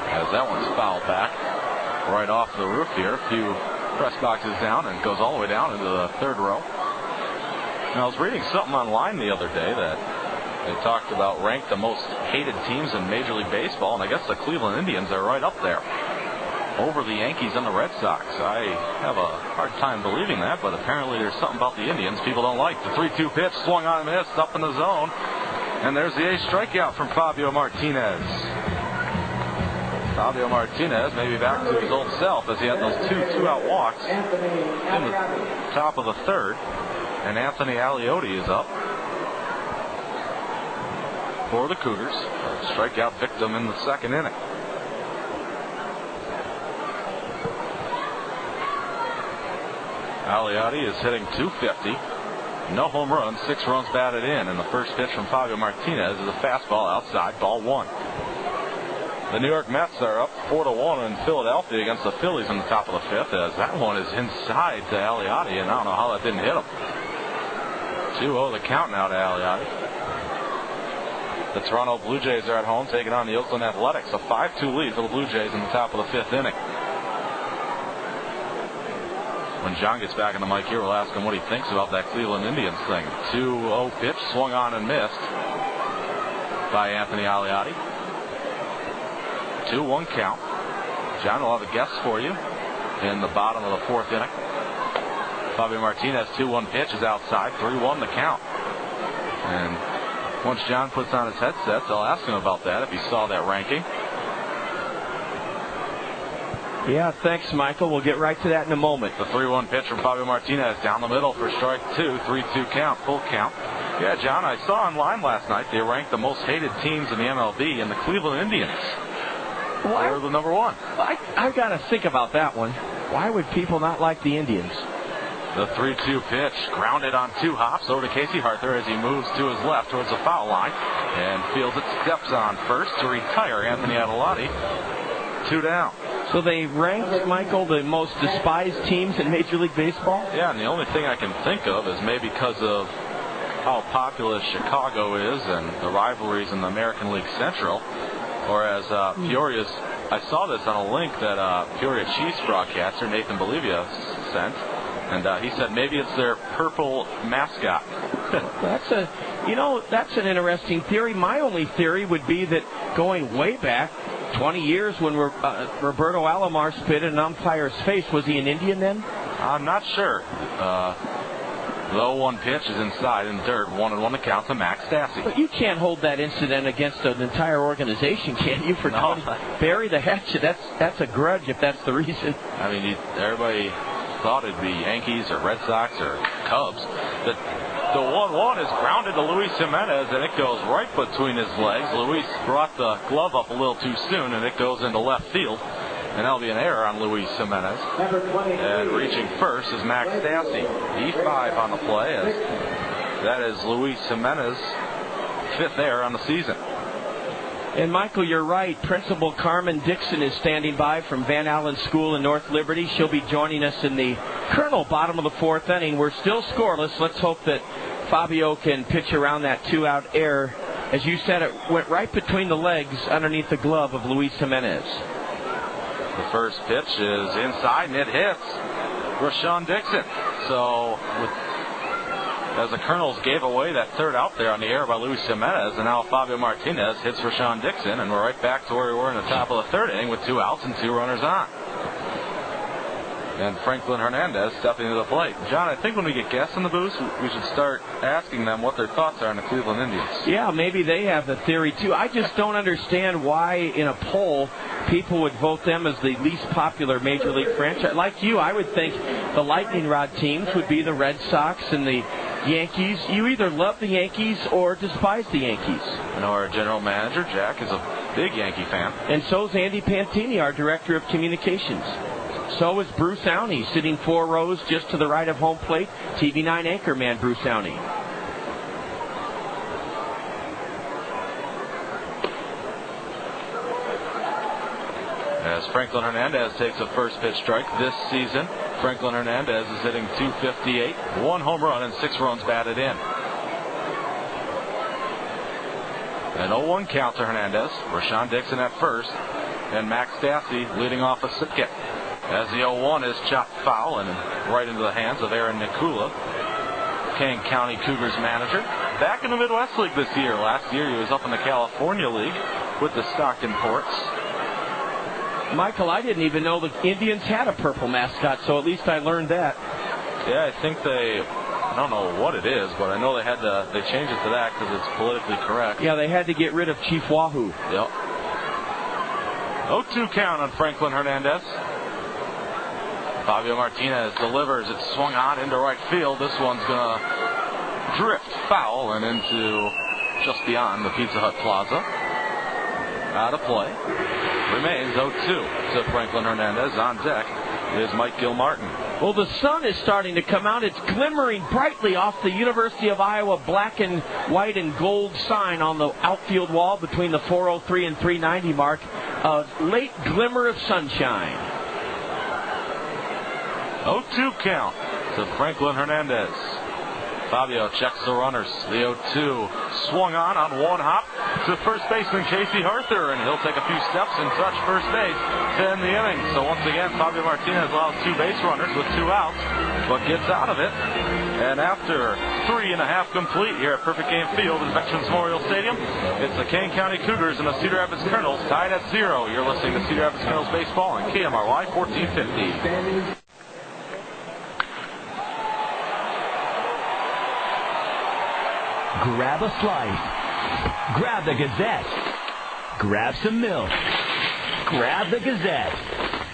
G: As that one's fouled back right off the roof here. A few press boxes down and goes all the way down into the 3rd row. Now, I was reading something online the other day that they talked about ranked the most hated teams in Major League Baseball, and I guess the Cleveland Indians are right up there over the Yankees and the Red Sox. I have a hard time believing that, but apparently there's something about the Indians people don't like. The 3-2 pitch swung on and missed up in the zone, and there's the 8th strikeout from Fabio Martinez. Fabio Martinez may be back to his old self as he had those 2-out walks in the top of the 3rd, and Anthony Aliotti is up for the Cougars. Strikeout victim in the 2nd inning. Aliotti is hitting .250. No home runs, 6 runs batted in. And the first pitch from Fabio Martinez is a fastball outside, ball 1. The New York Mets are up 4-1 in Philadelphia against the Phillies in the top of the 5th, as that one is inside to Aliotti, and I don't know how that didn't hit him. 2-0 the count now to Aliotti. The Toronto Blue Jays are at home taking on the Oakland Athletics. A 5-2 lead for the Blue Jays in the top of the 5th inning. When John gets back in the mic here, we'll ask him what he thinks about that Cleveland Indians thing. 2-0 pitch swung on and missed by Anthony Aliotti. 2-1 count. John will have a guess for you in the bottom of the 4th inning. Fabio Martinez 2-1 pitch is outside. 3-1 the count. And once John puts on his headsets, I'll ask him about that if he saw that ranking.
F: Yeah, thanks, Michael. We'll get right to that in a moment.
G: The 3-1 pitch from Fabio Martinez down the middle for strike 2. 3-2 count, full count. Yeah, John, I saw online last night they ranked the most hated teams in the MLB, and the Cleveland Indians were the number 1.
F: I've got to think about that one. Why would people not like the Indians?
G: The 3-2 pitch grounded on 2 hops over to Casey Arthur as he moves to his left towards the foul line and feels it, steps on first to retire Anthony Aliotti. 2 down.
F: So they ranked, Michael, the most despised teams in Major League Baseball?
G: Yeah, and the only thing I can think of is maybe because of how populous Chicago is and the rivalries in the American League Central. Or as Peoria's, I saw this on a link that Peoria Chiefs broadcaster Nathan Bolivia sent, and he said maybe it's their purple mascot.
F: That's an interesting theory. My only theory would be that going way back 20 years when Roberto Alomar spit in an umpire's face, was he an Indian then?
G: I'm not sure. The 0-1 pitch is inside in dirt. 1-1 to count to Max Stassi.
F: But you can't hold that incident against an entire organization, can you? For 20? Bury the hatchet. That's a grudge if that's the reason.
G: I mean, everybody thought it'd be Yankees or Red Sox or Cubs. The 1-1 is grounded to Luis Jimenez, and it goes right between his legs. Luis brought the glove up a little too soon, and it goes into left field. And that'll be an error on Luis Jimenez. And reaching first is Max Stassi. E5 on the play, as that is Luis Jimenez's 5th error on the season.
F: And, Michael, you're right. Principal Carmen Dixon is standing by from Van Allen School in North Liberty. She'll be joining us in the Kernel bottom of the 4th inning. We're still scoreless. Let's hope that Fabio can pitch around that 2-out error. As you said, it went right between the legs underneath the glove of Luis Jimenez.
G: The first pitch is inside, and it hits Rashawn Dixon. So, as the Kernels gave away that 3rd out there on the air by Luis Jimenez, and now Fabio Martinez hits Rashawn Dixon, and we're right back to where we were in the top of the 3rd inning with 2 outs and 2 runners on. and Franklin Hernandez stepping to the plate. John, I think when we get guests in the booth, we should start asking them what their thoughts are on the Cleveland Indians.
F: Yeah, maybe they have a theory, too. I just don't understand why, in a poll, people would vote them as the least popular Major League franchise. Like you, I would think the lightning rod teams would be the Red Sox and the Yankees. You either love the Yankees or despise the Yankees.
G: I know our general manager, Jack, is a big Yankee fan.
F: And so is Andy Pantini, our director of communications. So is Bruce Owney, sitting 4 rows just to the right of home plate. TV9 anchorman Bruce Owney.
G: As Franklin Hernandez takes a first pitch strike this season, Franklin Hernandez is hitting .258, 1 home run and 6 runs batted in. An 0-1 count to Hernandez. Rashawn Dixon at first, and Max Stassi leading off a sit get. As the 0-1 is chopped foul and right into the hands of Aaron Nikula, Kane County Cougars manager. Back in the Midwest League this year. Last year he was up in the California League with the Stockton Ports.
F: Michael, I didn't even know the Indians had a purple mascot, so at least I learned that.
G: Yeah, I think I don't know what it is, but I know they changed it to that because it's politically correct.
F: Yeah, they had to get rid of Chief Wahoo.
G: Yep. 0-2 count on Franklin Hernandez. Fabio Martinez delivers. It's swung on into right field. This one's going to drift foul and into just beyond the Pizza Hut Plaza. Out of play. Remains 0-2 to Franklin Hernandez. On deck is Mike Gilmartin.
F: Well, the sun is starting to come out. It's glimmering brightly off the University of Iowa black and white and gold sign on the outfield wall between the 403 and 390 mark. A late glimmer of sunshine.
G: 0-2 count to Franklin Hernandez. Fabio checks the runners. The 0-2 swung on one hop to first baseman Casey Arthur, and he'll take a few steps and touch first base to end the inning. So once again, Fabio Martinez allows 2 base runners with 2 outs, but gets out of it. And after 3.5 complete here at Perfect Game Field in Veterans Memorial Stadium, it's the Kane County Cougars and the Cedar Rapids Kernels tied at 0. You're listening to Cedar Rapids Kernels Baseball on KMRY 1450.
R: Grab a slice. Grab the Gazette. Grab some milk. Grab the Gazette.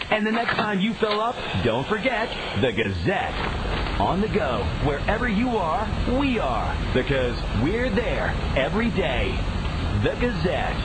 R: And the next time you fill up, don't forget the Gazette. On the go, wherever you are, we are. Because we're there every day. The Gazette.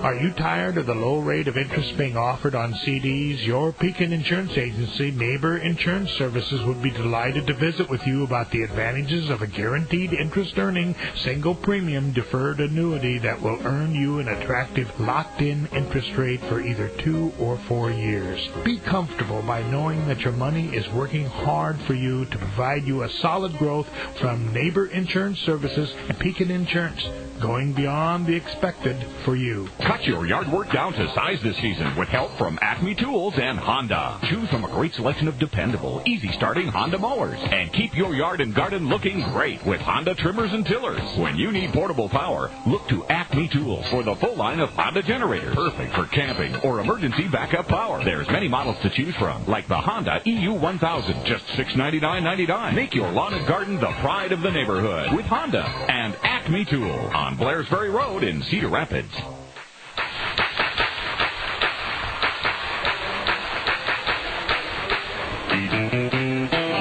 S: Are you tired of the low rate of interest being offered on CDs? Your Pekin Insurance Agency, Neighbor Insurance Services, would be delighted to visit with you about the advantages of a guaranteed interest-earning, single-premium deferred annuity that will earn you an attractive, locked-in interest rate for either 2 or 4 years. Be comfortable by knowing that your money is working hard for you to provide you a solid growth from Neighbor Insurance Services and Pekin Insurance, going beyond the expected for you.
T: Cut your yard work down to size this season with help from Acme Tools and Honda. Choose from a great selection of dependable, easy-starting Honda mowers. And keep your yard and garden looking great with Honda trimmers and tillers. When you need portable power, look to Acme Tools for the full line of Honda generators. Perfect for camping or emergency backup power. There's many models to choose from, like the Honda EU1000, just $699.99. Make your lawn and garden the pride of the neighborhood with Honda and Acme Tools on Blairsbury Road in Cedar Rapids.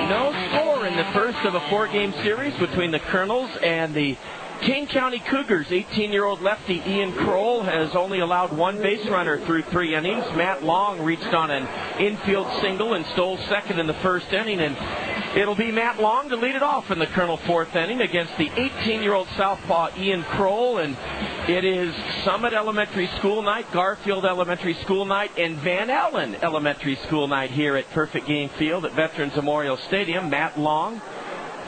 F: No score in the first of a 4-game series between the Kernels and the Kane County Cougars. 18-year-old lefty Ian Kroll has only allowed 1 base runner through 3 innings. Matt Long reached on an infield single and stole second in the first inning, and it'll be Matt Long to lead it off in the Kernel 4th inning against the 18-year-old southpaw Ian Kroll. And it is Summit Elementary School night, Garfield Elementary School night, and Van Allen Elementary School night here at Perfect Game Field at Veterans Memorial Stadium. Matt Long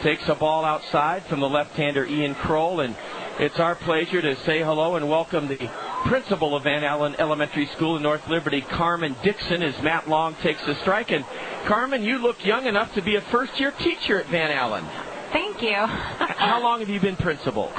F: takes a ball outside from the left-hander Ian Kroll, and it's our pleasure to say hello and welcome the principal of Van Allen Elementary School in North Liberty, Carmen Dixon, as Matt Long takes the strike. And Carmen, you look young enough to be a first-year teacher at Van Allen.
U: Thank you.
F: How long have you been principal?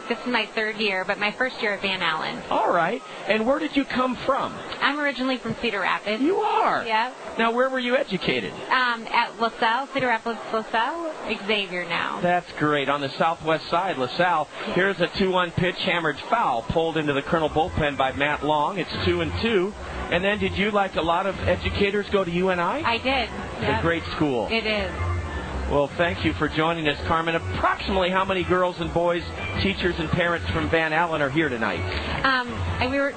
U: This is my third year, but my first year at Van Allen.
F: All right. And where did you come from?
U: I'm originally from Cedar Rapids.
F: You are?
U: Yeah.
F: Now, where were you educated?
U: At LaSalle, Cedar Rapids, LaSalle, Xavier now.
F: That's great. On the southwest side, LaSalle. Here's a 2-1 pitch, hammered foul, pulled into the Colonel bullpen by Matt Long. It's 2-2. And then did you, like a lot of educators, go to UNI?
U: I did.
F: It's a great school.
U: It is.
F: Well, thank you for joining us, Carmen. Approximately how many girls and boys, teachers and parents from Van Allen are here tonight?
U: We were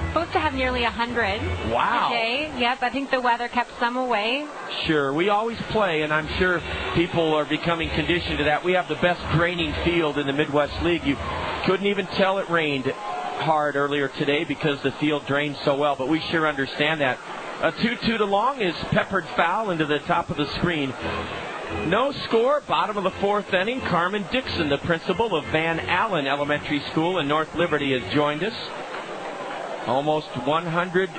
U: supposed to have nearly 100
F: Wow.
U: today. Yep, I think the weather kept some away.
F: Sure. We always play, and I'm sure people are becoming conditioned to that. We have the best draining field in the Midwest League. You couldn't even tell it rained hard earlier today because the field drained so well, but we sure understand that. A 2-2 to Long is peppered foul into the top of the screen. No score, bottom of the fourth inning. Carmen Dixon, the principal of Van Allen Elementary School in North Liberty, has joined us. Almost 100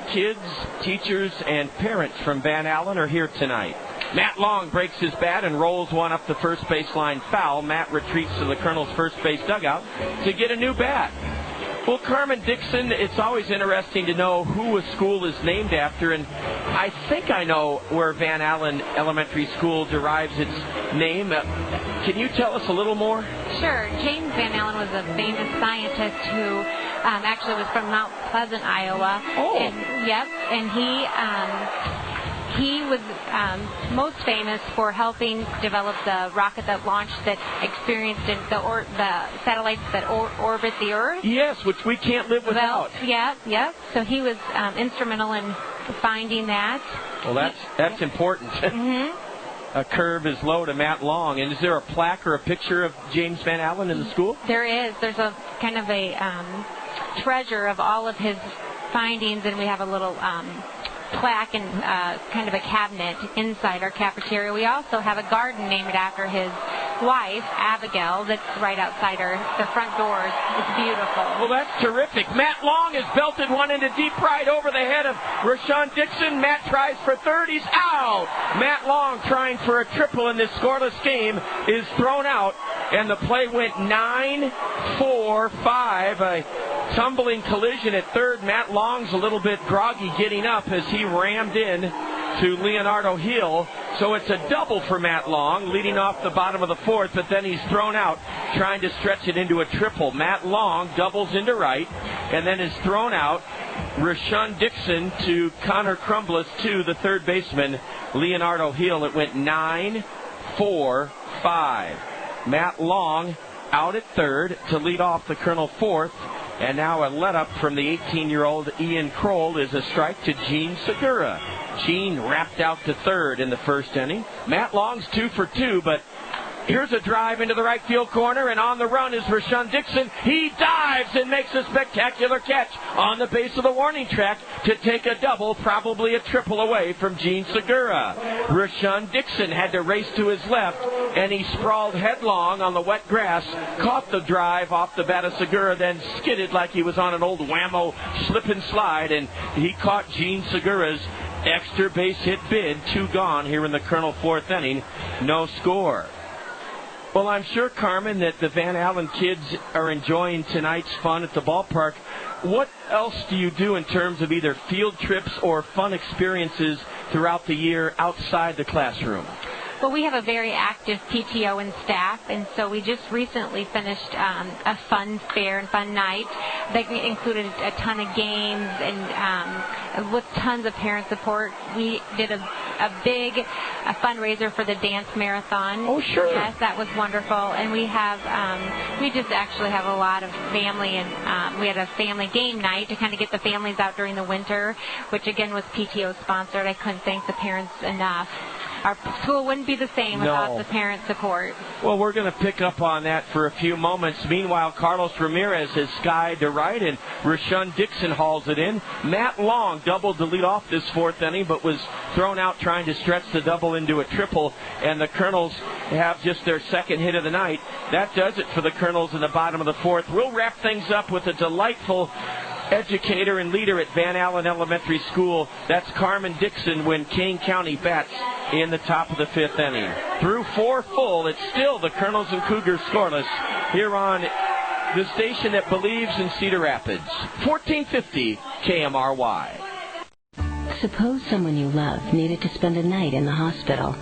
F: kids, teachers, and parents from Van Allen are here tonight. Matt Long breaks his bat and rolls one up the first baseline foul. Matt retreats to the Colonel's first base dugout to get a new bat. Well, Carmen Dixon, it's always interesting to know who a school is named after, and I think I know where Van Allen Elementary School derives its name. Can you tell us a little more?
U: Sure. James Van Allen was a famous scientist who actually was from Mount Pleasant, Iowa.
F: Oh.
U: And he was most famous for helping develop the rocket that launched, that experienced the satellites that orbit the Earth.
F: Yes, which we can't live without.
U: Yeah. So he was instrumental in finding that.
F: Well, that's important.
U: Mm-hmm.
F: A curve is low to Matt Long. And is there a plaque or a picture of James Van Allen in the school?
U: There is. There's a kind of a treasure of all of his findings, and we have a little plaque and kind of a cabinet inside our cafeteria. We also have a garden named after his wife, Abigail, that's right outside the front doors. It's beautiful.
F: Well, that's terrific. Matt Long has belted one into deep right over the head of Rashawn Dixon. Matt tries for third. He's out. Matt Long, trying for a triple in this scoreless game, is thrown out, and the play went 9-4-5. A tumbling collision at third. Matt Long's a little bit groggy getting up as he rammed in to Leonardo Hill. So it's a double for Matt Long, leading off the bottom of the fourth, but then he's thrown out, trying to stretch it into a triple. Matt Long doubles into right, and then is thrown out. Rashawn Dixon to Connor Crumbles to the third baseman, Leonardo Hill. It went 9-4-5. Matt Long out at third to lead off the Colonel fourth. And now a let-up from the 18-year-old Ian Kroll is a strike to Gene Segura. Gene wrapped out to third in the first inning. Matt Long's 2 for 2, but here's a drive into the right field corner, and on the run is Rashawn Dixon. He dives and makes a spectacular catch on the base of the warning track to take a double, probably a triple away from Gene Segura. Rashawn Dixon had to race to his left, and he sprawled headlong on the wet grass, caught the drive off the bat of Segura, then skidded like he was on an old Whammo slip and slide, and he caught Gene Segura's extra base hit bid. 2 gone here in the Colonel fourth inning. No score. Well, I'm sure, Carmen, that the Van Allen kids are enjoying tonight's fun at the ballpark. What else do you do in terms of either field trips or fun experiences throughout the year outside the classroom?
U: Well, we have a very active PTO and staff, and so we just recently finished a fun fair and fun night that included a ton of games and with tons of parent support. We did a big fundraiser for the dance marathon.
F: Oh, sure.
U: Yes, that was wonderful. And we have we just actually have a lot of family, and we had a family game night to kind of get the families out during the winter, which again was PTO sponsored. I couldn't thank the parents enough. Our school wouldn't be the same without the parent support.
F: Well, we're going to pick up on that for a few moments. Meanwhile, Carlos Ramirez has skied to right, and Rashawn Dixon hauls it in. Matt Long doubled to lead off this fourth inning, but was thrown out trying to stretch the double into a triple, and the Kernels have just their second hit of the night. That does it for the Kernels in the bottom of the fourth. We'll wrap things up with a delightful educator and leader at Van Allen Elementary School. That's Carmen Dixon when Kane County bats in the top of the 5th inning. Through 4 full, it's still the Kernels and Cougars scoreless here on the station that believes in Cedar Rapids. 1450 KMRY.
C: Suppose someone you love needed to spend a night in the hospital.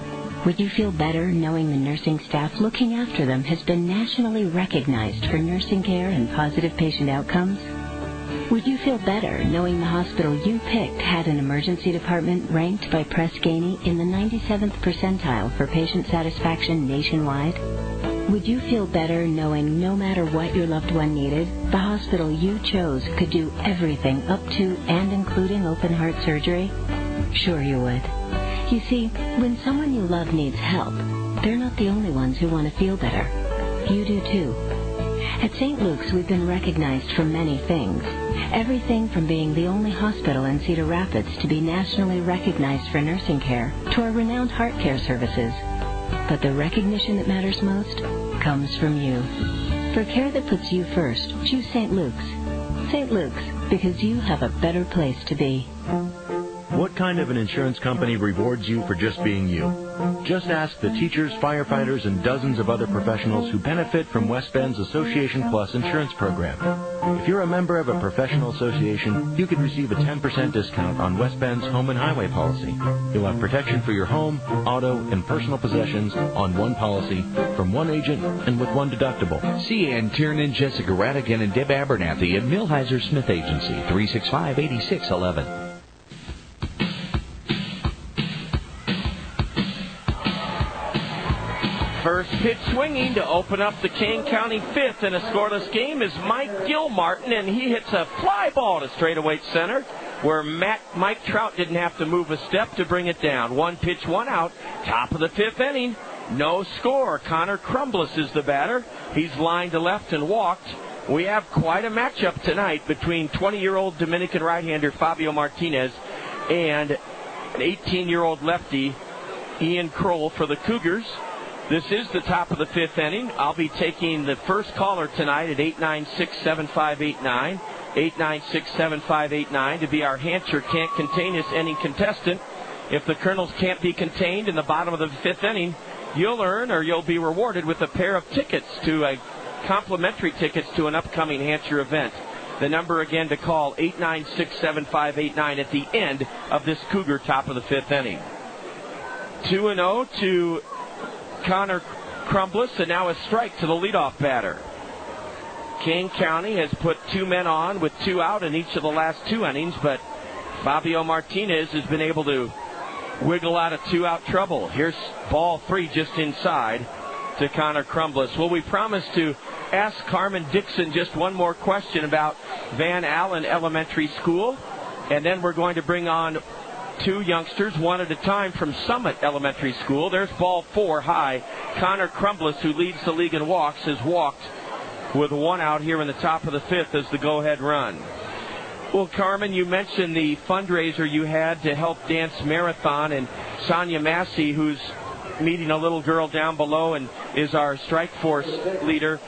C: Would you feel better knowing the nursing staff looking after them has been nationally recognized for nursing care and positive patient outcomes? Would you feel better knowing the hospital you picked had an emergency department ranked by Press Ganey in the 97th percentile for patient satisfaction nationwide? Would you feel better knowing no matter what your loved one needed, the hospital you chose could do everything up to and including open heart surgery? Sure you would. You see, when someone you love needs help, they're not the only ones who want to feel better. You do too. At St. Luke's, we've been recognized for many things. Everything from being the only hospital in Cedar Rapids to be nationally recognized for nursing care to our renowned heart care services. But the recognition that matters most comes from you. For care that puts you first, choose St. Luke's. St. Luke's, because you have a better place to be.
V: What kind of an insurance company rewards you for just being you? Just ask the teachers, firefighters, and dozens of other professionals who benefit from West Bend's Association Plus insurance program. If you're a member of a professional association, you could receive a 10% discount on West Bend's home and highway policy. You'll have protection for your home, auto, and personal possessions on one policy from one agent and with one deductible.
H: See Ann Tiernan, Jessica Radigan, and Deb Abernathy at Millheiser Smith Agency, 365-8611.
F: First pitch swinging to open up the Kane County 5th in a scoreless game is Mike Gilmartin, and he hits a fly ball to straightaway center where Mike Trout didn't have to move a step to bring it down. 1 pitch, 1 out, top of the 5th inning. No score. Connor Crumbles is the batter. He's lined to left and walked. We have quite a matchup tonight between 20-year-old Dominican right-hander Fabio Martinez and an 18-year-old lefty Ian Kroll for the Cougars. This is the top of the 5th inning. I'll be taking the first caller tonight at 896-7589. 896-7589 to be our Hancher Can't Contain Us Inning contestant. If the Kernels can't be contained in the bottom of the 5th inning, you'll earn or you'll be rewarded with a pair of tickets to complimentary tickets to an upcoming Hancher event. The number again to call, 896-7589 at the end of this Cougar top of the 5th inning. 2-0 to Connor Crumbles, and now a strike to the leadoff batter. Kane County has put 2 men on with 2 out in each of the last 2 innings, but Fabio Martinez has been able to wiggle out of 2-out trouble. Here's ball 3 just inside to Connor Crumbles. Well, we promised to ask Carmen Dixon just one more question about Van Allen Elementary School, and then we're going to bring on 2 youngsters, one at a time, from Summit Elementary School. There's ball 4 high. Connor Crumbles, who leads the league in walks, has walked with 1 out here in the top of the 5th as the go-ahead run. Well, Carmen, you mentioned the fundraiser you had to help Dance Marathon, and Sonia Massey, who's meeting a little girl down below and is our strike force leader,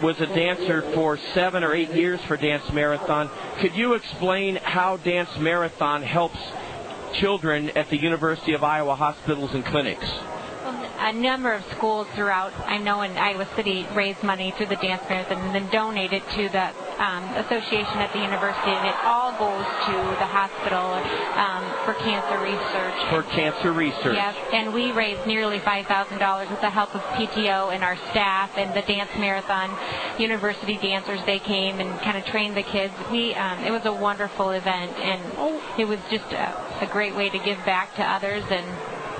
F: was a dancer for 7 or 8 years for Dance Marathon. Could you explain how Dance Marathon helps children at the University of Iowa hospitals and clinics?
U: A number of schools throughout, I know in Iowa City, raise money through the Dance Marathon and then donate it to the association at the university, and it all goes to the hospital for cancer research.
F: For cancer research.
U: Yes, and we raised nearly $5,000 with the help of PTO and our staff and the Dance Marathon university dancers. They came and kind of trained the kids. It was a wonderful event, and it was just a great way to give back to others, and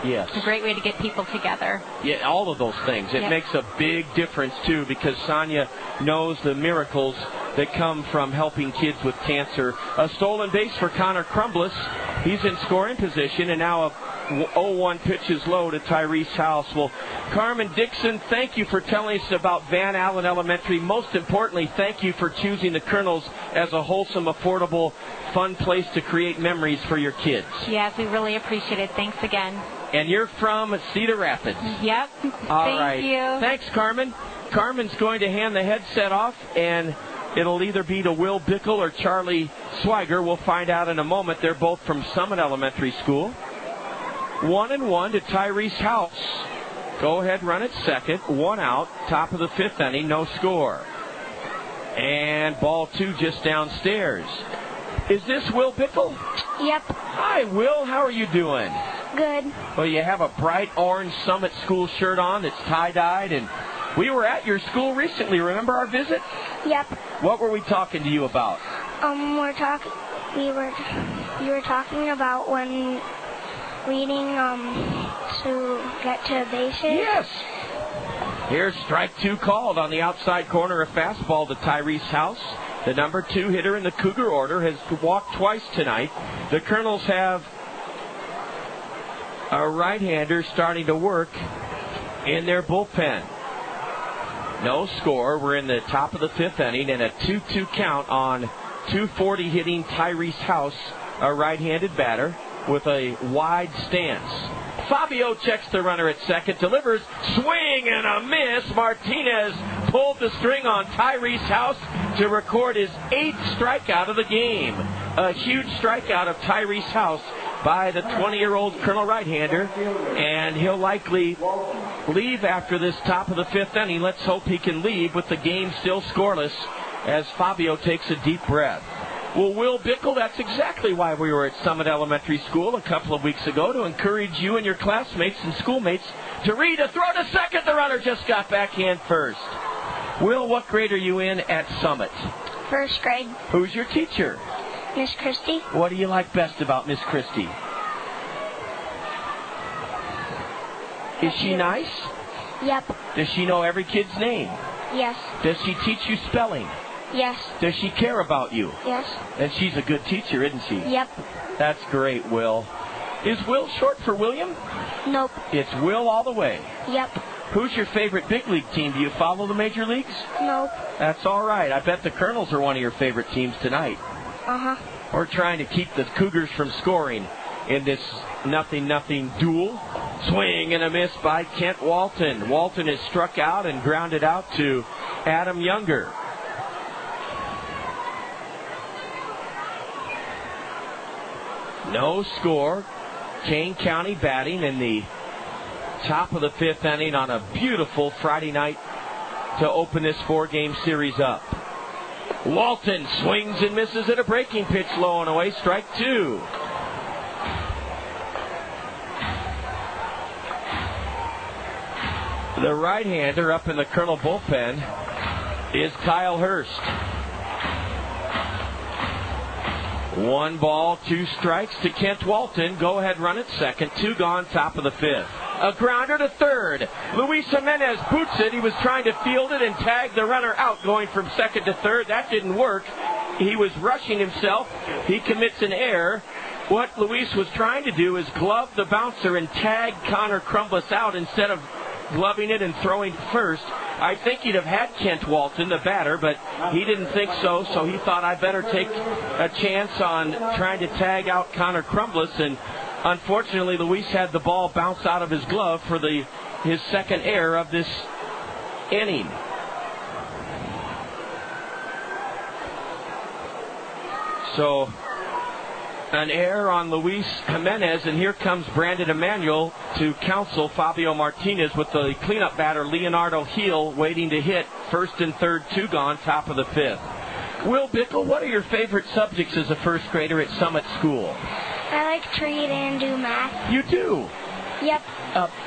F: yes,
U: a great way to get people together.
F: Yeah, all of those things. It makes a big difference, too, because Sonia knows the miracles that come from helping kids with cancer. A stolen base for Connor Crumbles. He's in scoring position, and now a 0-1 pitch is low to Tyrese House. Well, Carmen Dixon, thank you for telling us about Van Allen Elementary. Most importantly, thank you for choosing the Kernels as a wholesome, affordable, fun place to create memories for your kids.
U: Yes, we really appreciate it. Thanks again.
F: And you're from Cedar Rapids.
U: Yep.
F: All right.
U: Thank you.
F: Thanks, Carmen. Carmen's going to hand the headset off, and It'll either be to Will Bickle or Charlie Swiger. We'll find out in a moment. They're both from Summit Elementary School. 1-1 to Tyrese House. Go ahead, run at second. 1 out. Top of the 5th inning. No score. And ball 2 just downstairs. Is this Will Bickle?
B: Yep.
F: Hi, Will. How are you doing?
B: Good.
F: Well, you have a bright orange Summit School shirt on that's tie-dyed, and we were at your school recently. Remember our visit?
B: Yep.
F: What were we talking to you about?
B: You were talking about when reading to get to bases.
F: Yes. Here's strike 2 called on the outside corner. A fastball to Tyrese House. The number 2 hitter in the Cougar order has walked twice tonight. The Kernels have a right-hander starting to work in their bullpen. No score. We're in the top of the 5th inning and a 2-2 count on 240 hitting Tyrese House, a right-handed batter with a wide stance. Fabio checks the runner at second, delivers, swing and a miss. Martinez pulled the string on Tyrese House to record his 8th strikeout of the game. A huge strikeout of Tyrese House by the 20-year-old Colonel right-hander, and he'll likely leave after this top of the 5th inning. Let's hope he can leave with the game still scoreless as Fabio takes a deep breath. Well, Will Bickle, that's exactly why we were at Summit Elementary School a couple of weeks ago, to encourage you and your classmates and schoolmates to read a throw to second. The runner just got backhand first. Will, what grade are you in at Summit?
B: 1st grade.
F: Who's your teacher?
B: Miss Christie.
F: What do you like best about Miss Christie? Is she nice?
B: Yep.
F: Does she know every kid's name?
B: Yes.
F: Does she teach you spelling?
B: Yes.
F: Does she care about you?
B: Yes.
F: And she's a good teacher, isn't she?
B: Yep.
F: That's great, Will. Is Will short for William?
B: Nope.
F: It's Will all the way.
B: Yep.
F: Who's your favorite big league team? Do you follow the major leagues?
B: Nope.
F: That's all right. I bet the Kernels are one of your favorite teams tonight.
B: Uh-huh.
F: We're trying to keep the Cougars from scoring in this 0-0 duel. Swing and a miss by Kent Walton. Walton is struck out and grounded out to Adam Younger. No score. Kane County batting in the top of the 5th inning on a beautiful Friday night to open this 4-game series up. Walton swings and misses at a breaking pitch, low and away. Strike 2. The right-hander up in the Colonel bullpen is Kyle Hurst. 1 ball, 2 strikes to Kent Walton. Go ahead, run at second. 2 gone, top of the 5th. A grounder to third. Luis Jimenez boots it. He was trying to field it and tag the runner out going from second to third. That didn't work. He was rushing himself. He commits an error. What Luis was trying to do is glove the bouncer and tag Connor Crumbles out instead of gloving it and throwing first. I think he'd have had Kent Walton, the batter, but he didn't think so he thought I'd better take a chance on trying to tag out Connor Crumbles, and unfortunately Luis had the ball bounce out of his glove for his second error of this inning. So an error on Luis Jimenez, and here comes Brandon Emanuel to counsel Fabio Martinez with the cleanup batter Leonardo Heel waiting to hit. 1st and 3rd, 2 gone, top of the 5th. Will Bickle, what are your favorite subjects as a 1st grader at Summit School?
B: I like to read and do math.
F: You do?
B: Yep.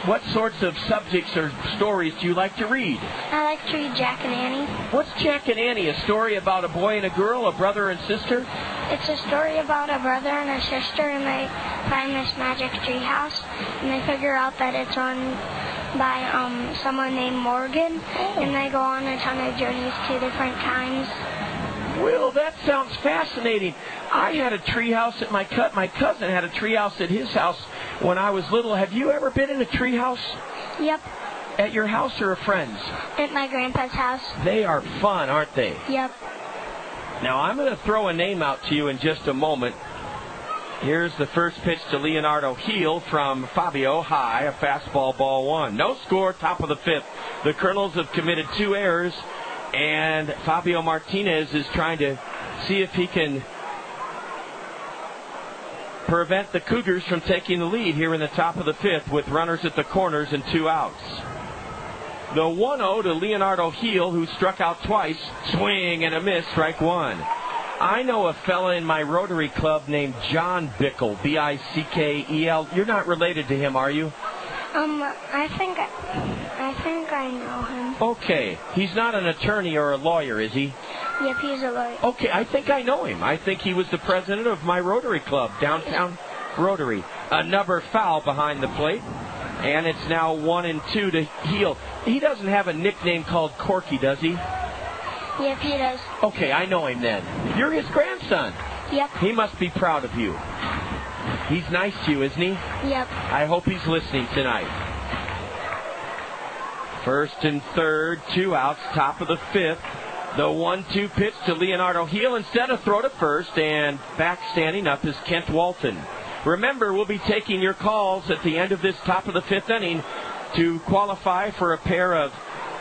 F: What sorts of subjects or stories do you like to read?
B: I like to read Jack and Annie.
F: What's Jack and Annie? A story about a boy and a girl, a brother and sister?
B: It's a story about a brother and a sister, and they find this magic tree house, and they figure out that it's run by someone named Morgan, and they go on a ton of journeys to different times.
F: Will, that sounds fascinating. I had a tree house at my cousin had a tree house at his house when I was little. Have you ever been in a tree house?
B: Yep.
F: At your house or a friend's?
B: At my grandpa's house.
F: They are fun, aren't they?
B: Yep.
F: Now, I'm going to throw a name out to you in just a moment. Here's the first pitch to Leonardo Heel from Fabio. High, a fastball, ball 1. No score, top of the 5th. The Kernels have committed 2 errors And Fabio Martinez is trying to see if he can prevent the Cougars from taking the lead here in the top of the fifth with runners at the corners and 2 outs. The 1-0 to Leonardo Heel, who struck out twice. Swing and a miss, strike one. I know a fella in my Rotary Club named John Bickle, B-I-C-K-E-L. You're not related to him, are you?
B: I think I know him.
F: Okay. He's not an attorney or a lawyer, is he?
B: Yep, he's a lawyer.
F: Okay, I think I know him. I think he was the president of my Rotary Club, downtown Rotary. Another foul behind the plate, and it's now 1-2 to Heel. He doesn't have a nickname called Corky, does he?
B: Yep, he does.
F: Okay, I know him then. You're his grandson.
B: Yep.
F: He must be proud of you. He's nice to you, isn't he?
B: Yep.
F: I hope he's listening tonight. First and third, 2 outs, top of the fifth. The 1-2 pitch to Leonardo Heel. Instead of throw to first, and back standing up is Kent Walton. Remember, we'll be taking your calls at the end of this top of the fifth inning to qualify for a pair of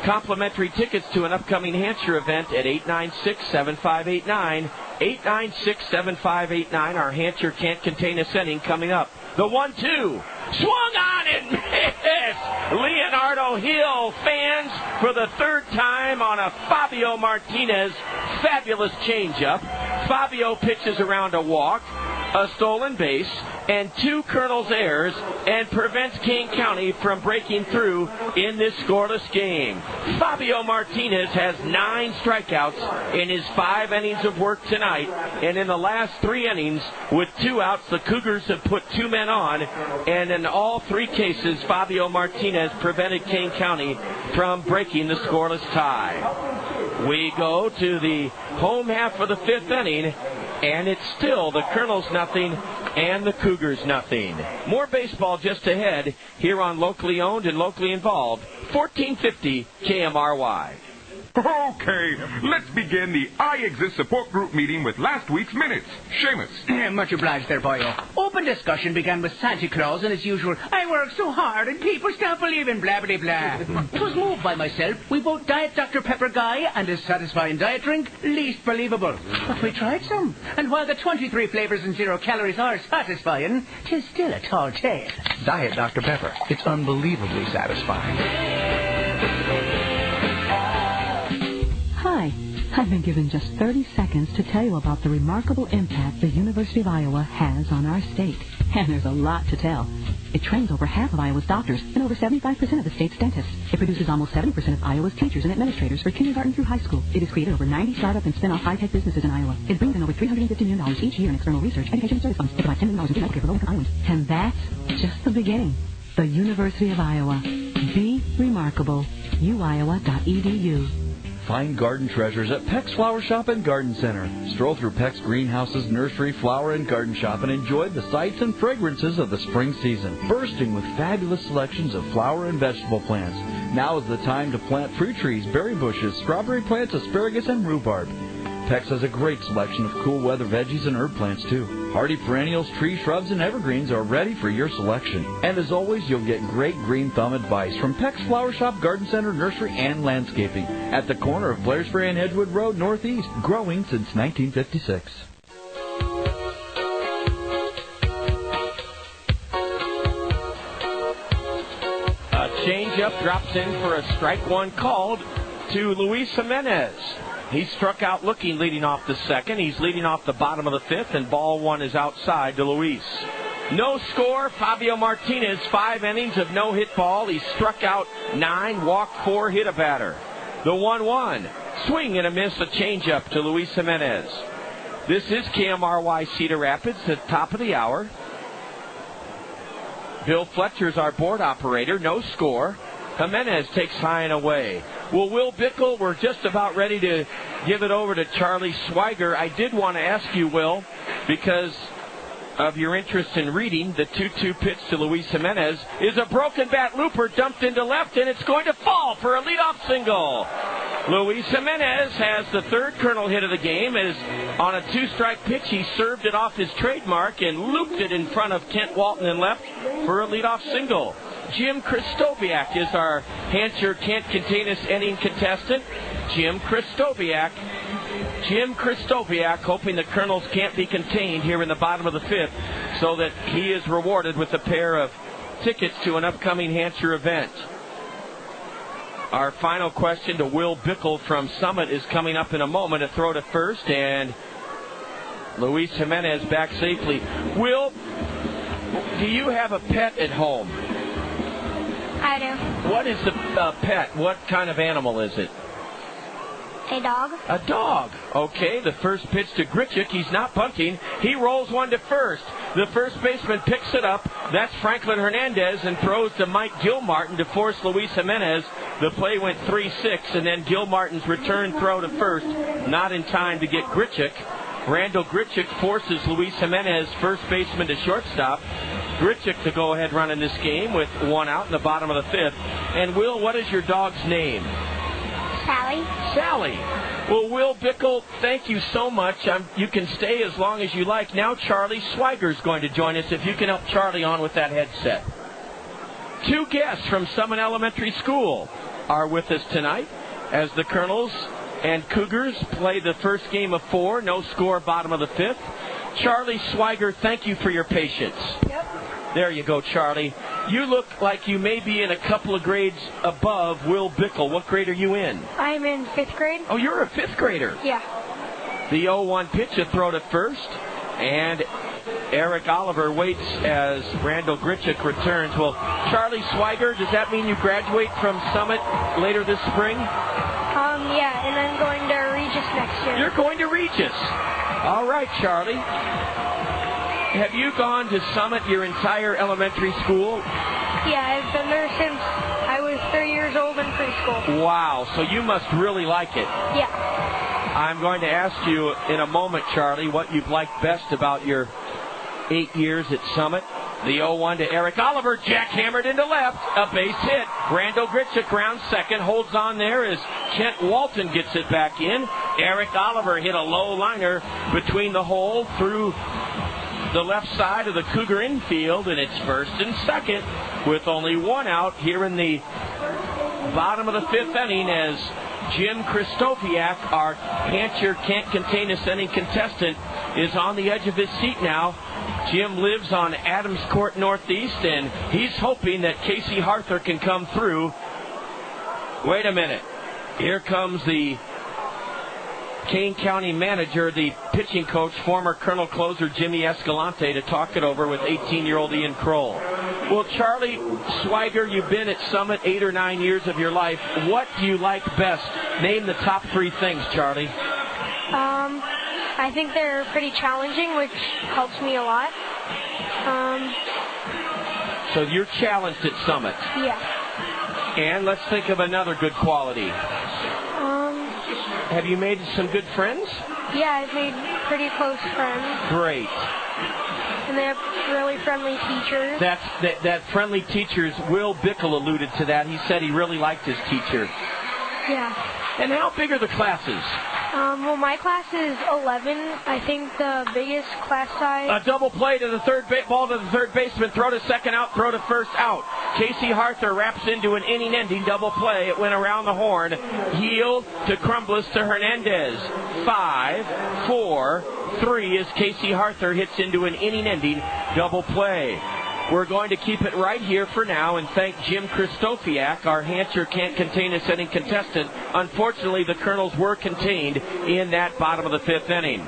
F: complimentary tickets to an upcoming Hampshire event at 896-7589. 896-7589. Our Hampshire Can't Contain Us inning coming up. The 1-2. Swung on and missed. Leonardo Hill fans for the third time on a Fabio Martinez fabulous changeup. Fabio pitches around a walk, a stolen base, and 2 Kernels errors, and prevents Kane County from breaking through in this scoreless game. Fabio Martinez has 9 strikeouts in his 5 innings of work tonight, and in the last 3 innings, with 2 outs, the Cougars have put 2 men on, and in all 3 cases, Fabio Martinez prevented Kane County from breaking the scoreless tie. We go to the home half of the 5th inning, and it's still the Kernels nothing and the Cougars nothing. More baseball just ahead here on Locally Owned and Locally Involved, 1450 KMRY.
D: Okay, let's begin the I Exist support group meeting with last week's minutes. Seamus.
I: Much obliged there, boyo. Open discussion began with Santa Claus and his usual, I work so hard and people stop believing, blah, blah, blah. It was moved by myself. We vote Diet Dr. Pepper Guy and his satisfying diet drink, least believable. But we tried some. And while the 23 flavors and 0 calories are satisfying, 'tis still a tall tale.
W: Diet Dr. Pepper. It's unbelievably satisfying.
X: Hi, I've been given just 30 seconds to tell you about the remarkable impact the University of Iowa has on our state. And there's a lot to tell. It trains over half of Iowa's doctors and over 75% of the state's dentists. It produces almost 70% of Iowa's teachers and administrators for kindergarten through high school. It has created over 90 startup and spin-off high-tech businesses in Iowa. It brings in over $350 million each year in external research, education, and service funds. It provides $10 million in free healthcare for low-income Iowans. And that's just the beginning. The University of Iowa. Be remarkable. uiowa.edu.
H: Find garden treasures at Peck's Flower Shop and Garden Center. Stroll through Peck's greenhouses, nursery, flower, and garden shop and enjoy the sights and fragrances of the spring season, bursting with fabulous selections of flower and vegetable plants. Now is the time to plant fruit trees, berry bushes, strawberry plants, asparagus, and rhubarb. Peck's has a great selection of cool weather veggies and herb plants, too. Hardy perennials, tree shrubs, and evergreens are ready for your selection. And as always, you'll get great green thumb advice from Peck's Flower Shop, Garden Center, Nursery, and Landscaping at the corner of Blairsbury and Edgewood Road Northeast, growing since 1956.
F: A changeup drops in for a strike one called to Luis Jimenez. He struck out looking leading off the second. He's leading off the bottom of the fifth, and ball one is outside to Luis. No score. Fabio Martinez, 5 innings of no hit ball. He struck out 9, walked 4, hit a batter. The 1-1. Swing and a miss, a changeup to Luis Jimenez. This is KMRY Cedar Rapids at the top of the hour. Bill Fletcher's our board operator. No score. Jimenez takes high and away. Well, Will Bickle, we're just about ready to give it over to Charlie Schweiger. I did want to ask you, Will, because of your interest in reading, the 2-2 pitch to Luis Jimenez is a broken bat looper dumped into left, and it's going to fall for a leadoff single. Luis Jimenez has the 3rd Kernel hit of the game. As on a 2-strike pitch, he served it off his trademark and looped it in front of Kent Walton in left for a leadoff single. Jim Kristoviak is our Answer Can't Contain Us inning contestant. Jim Kristoviak. Jim Kristoviak hoping the Kernels can't be contained here in the bottom of the fifth so that he is rewarded with a pair of tickets to an upcoming Hansher event. Our final question to Will Bickle from Summit is coming up in a moment. A throw to first, and Luis Jimenez back safely. Will, do you have a pet at home?
B: I do.
F: What is the pet? What kind of animal is it?
B: A dog.
F: A dog. Okay, the first pitch to Gritchick. He's not bunting. He rolls one to first. The first baseman picks it up. That's Franklin Hernandez and throws to Mike Gilmartin to force Luis Jimenez. The play went 3-6, and then Gilmartin's return throw to first. Not in time to get Gritchick. Randall Gritchick forces Luis Jimenez, first baseman, to shortstop. Gritchick the go-ahead run in this game with one out in the bottom of the fifth. And Will, what is your dog's name?
B: Sally.
F: Sally. Well, Will Bickle, thank you so much. You can stay as long as you like. Now Charlie Swiger's going to join us if you can help Charlie on with that headset. Two guests from Summit Elementary School are with us tonight as the Kernels and Cougars play the first game of four. No score, bottom of the fifth. Charlie Swiger, thank you for your patience.
B: Yep.
F: There you go, Charlie. You look like you may be in a couple of grades above Will Bickle. What grade are you in?
B: I'm in 5th grade.
F: Oh, you're a 5th grader.
B: Yeah.
F: The 0-1 pitch, a throw to first. And Eric Oliver waits as Randall Gritchick returns. Well, Charlie Swiger, does that mean you graduate from Summit later this spring?
B: Yeah, and I'm going to Regis next year.
F: You're going to Regis. All right, Charlie. Have you gone to Summit your entire elementary school?
B: Yeah, I've been there since I was 3 years old in preschool.
F: Wow, so you must really like it.
B: Yeah.
F: I'm going to ask you in a moment, Charlie, what you've liked best about your 8 years at Summit. The 0-1 to Eric Oliver, jackhammered into left, a base hit. Randall Gritchick round second, holds on there as Kent Walton gets it back in. Eric Oliver hit a low liner between the hole through the left side of the Cougar infield, and it's first and second with only one out here in the bottom of the fifth inning as Jim Kristoviak, our Hansher Can't Contain Us inning contestant, is on the edge of his seat now. Jim lives on Adams Court Northeast, and he's hoping that Casey Harther can come through. Wait a minute. Here comes the Kane County manager, the pitching coach, former Colonel closer Jimmy Escalante, to talk it over with 18-year-old Ian Kroll. Well, Charlie Swiger, you've been at Summit 8 or 9 years of your life. What do you like best? Name the top three things, Charlie.
B: I think they're pretty challenging, which helps me a lot.
F: So you're challenged at Summit.
B: Yeah.
F: And let's think of another good quality. Have you made some good friends?
B: Yeah, I've made pretty close friends.
F: Great.
B: And they have really friendly teachers.
F: That friendly teachers, Will Bickle alluded to that. He said he really liked his teacher.
B: Yeah.
F: And how big are the classes?
B: Well, my class is 11. I think the biggest class size.
F: A double play to the ball to the third baseman. Throw to second out. Throw to first out. Casey Harther wraps into an inning-ending double play. It went around the horn. Heel to Crumbles to Hernandez. 5, 4, 3 as Casey Harther hits into an inning-ending double play. We're going to keep it right here for now and thank Jim Kristoviak, our Hansher Can't Contain Us inning contestant. Unfortunately, the Kernels were contained in that bottom of the fifth inning.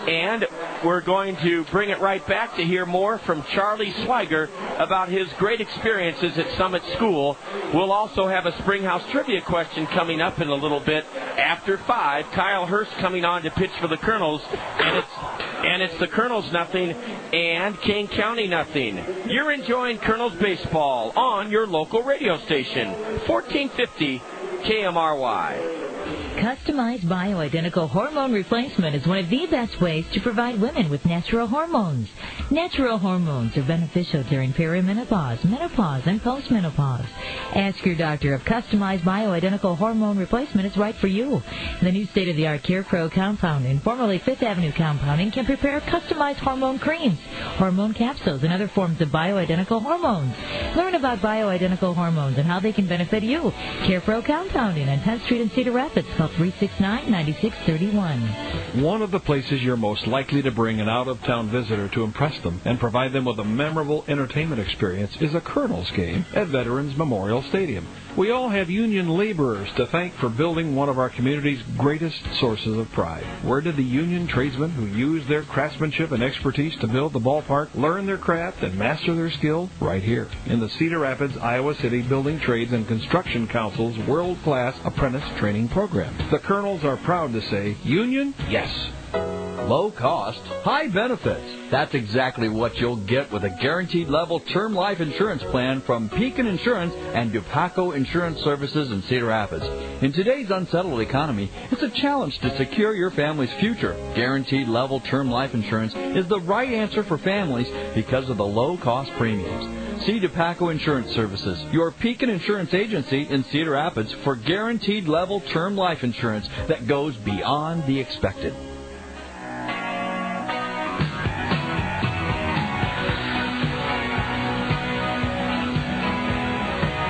F: And we're going to bring it right back to hear more from Charlie Swiger about his great experiences at Summit School. We'll also have a Springhouse trivia question coming up in a little bit after 5. Kyle Hurst coming on to pitch for the Kernels. And it's the Kernels nothing and Kane County nothing. You're enjoying Kernels baseball on your local radio station, 1450 KMRY.
J: Customized bioidentical hormone replacement is one of the best ways to provide women with natural hormones. Natural hormones are beneficial during perimenopause, menopause, and postmenopause. Ask your doctor if customized bioidentical hormone replacement is right for you. The new state-of-the-art CarePro Compounding, formerly Fifth Avenue Compounding, can prepare customized hormone creams, hormone capsules, and other forms of bioidentical hormones. Learn about bioidentical hormones and how they can benefit you. CarePro Compounding on 10th Street in Cedar Rapids. Call 369-9631.
A: One of the places you're most likely to bring an out-of-town visitor to impress them and provide them with a memorable entertainment experience is a Kernels game at Veterans Memorial Stadium. We all have union laborers to thank for building one of our community's greatest sources of pride. Where did the union tradesmen who used their craftsmanship and expertise to build the ballpark learn their craft and master their skill? Right here in the Cedar Rapids, Iowa City Building Trades and Construction Council's world-class apprentice training program. The Kernels are proud to say, union, yes.
H: Low cost, high benefits. That's exactly what you'll get with a guaranteed level term life insurance plan from Pekin Insurance and Dupaco Insurance Services in Cedar Rapids. In today's unsettled economy, it's a challenge to secure your family's future. Guaranteed level term life insurance is the right answer for families because of the low cost premiums. See Dupaco Insurance Services, your Pekin Insurance agency in Cedar Rapids, for guaranteed level term life insurance that goes beyond the expected.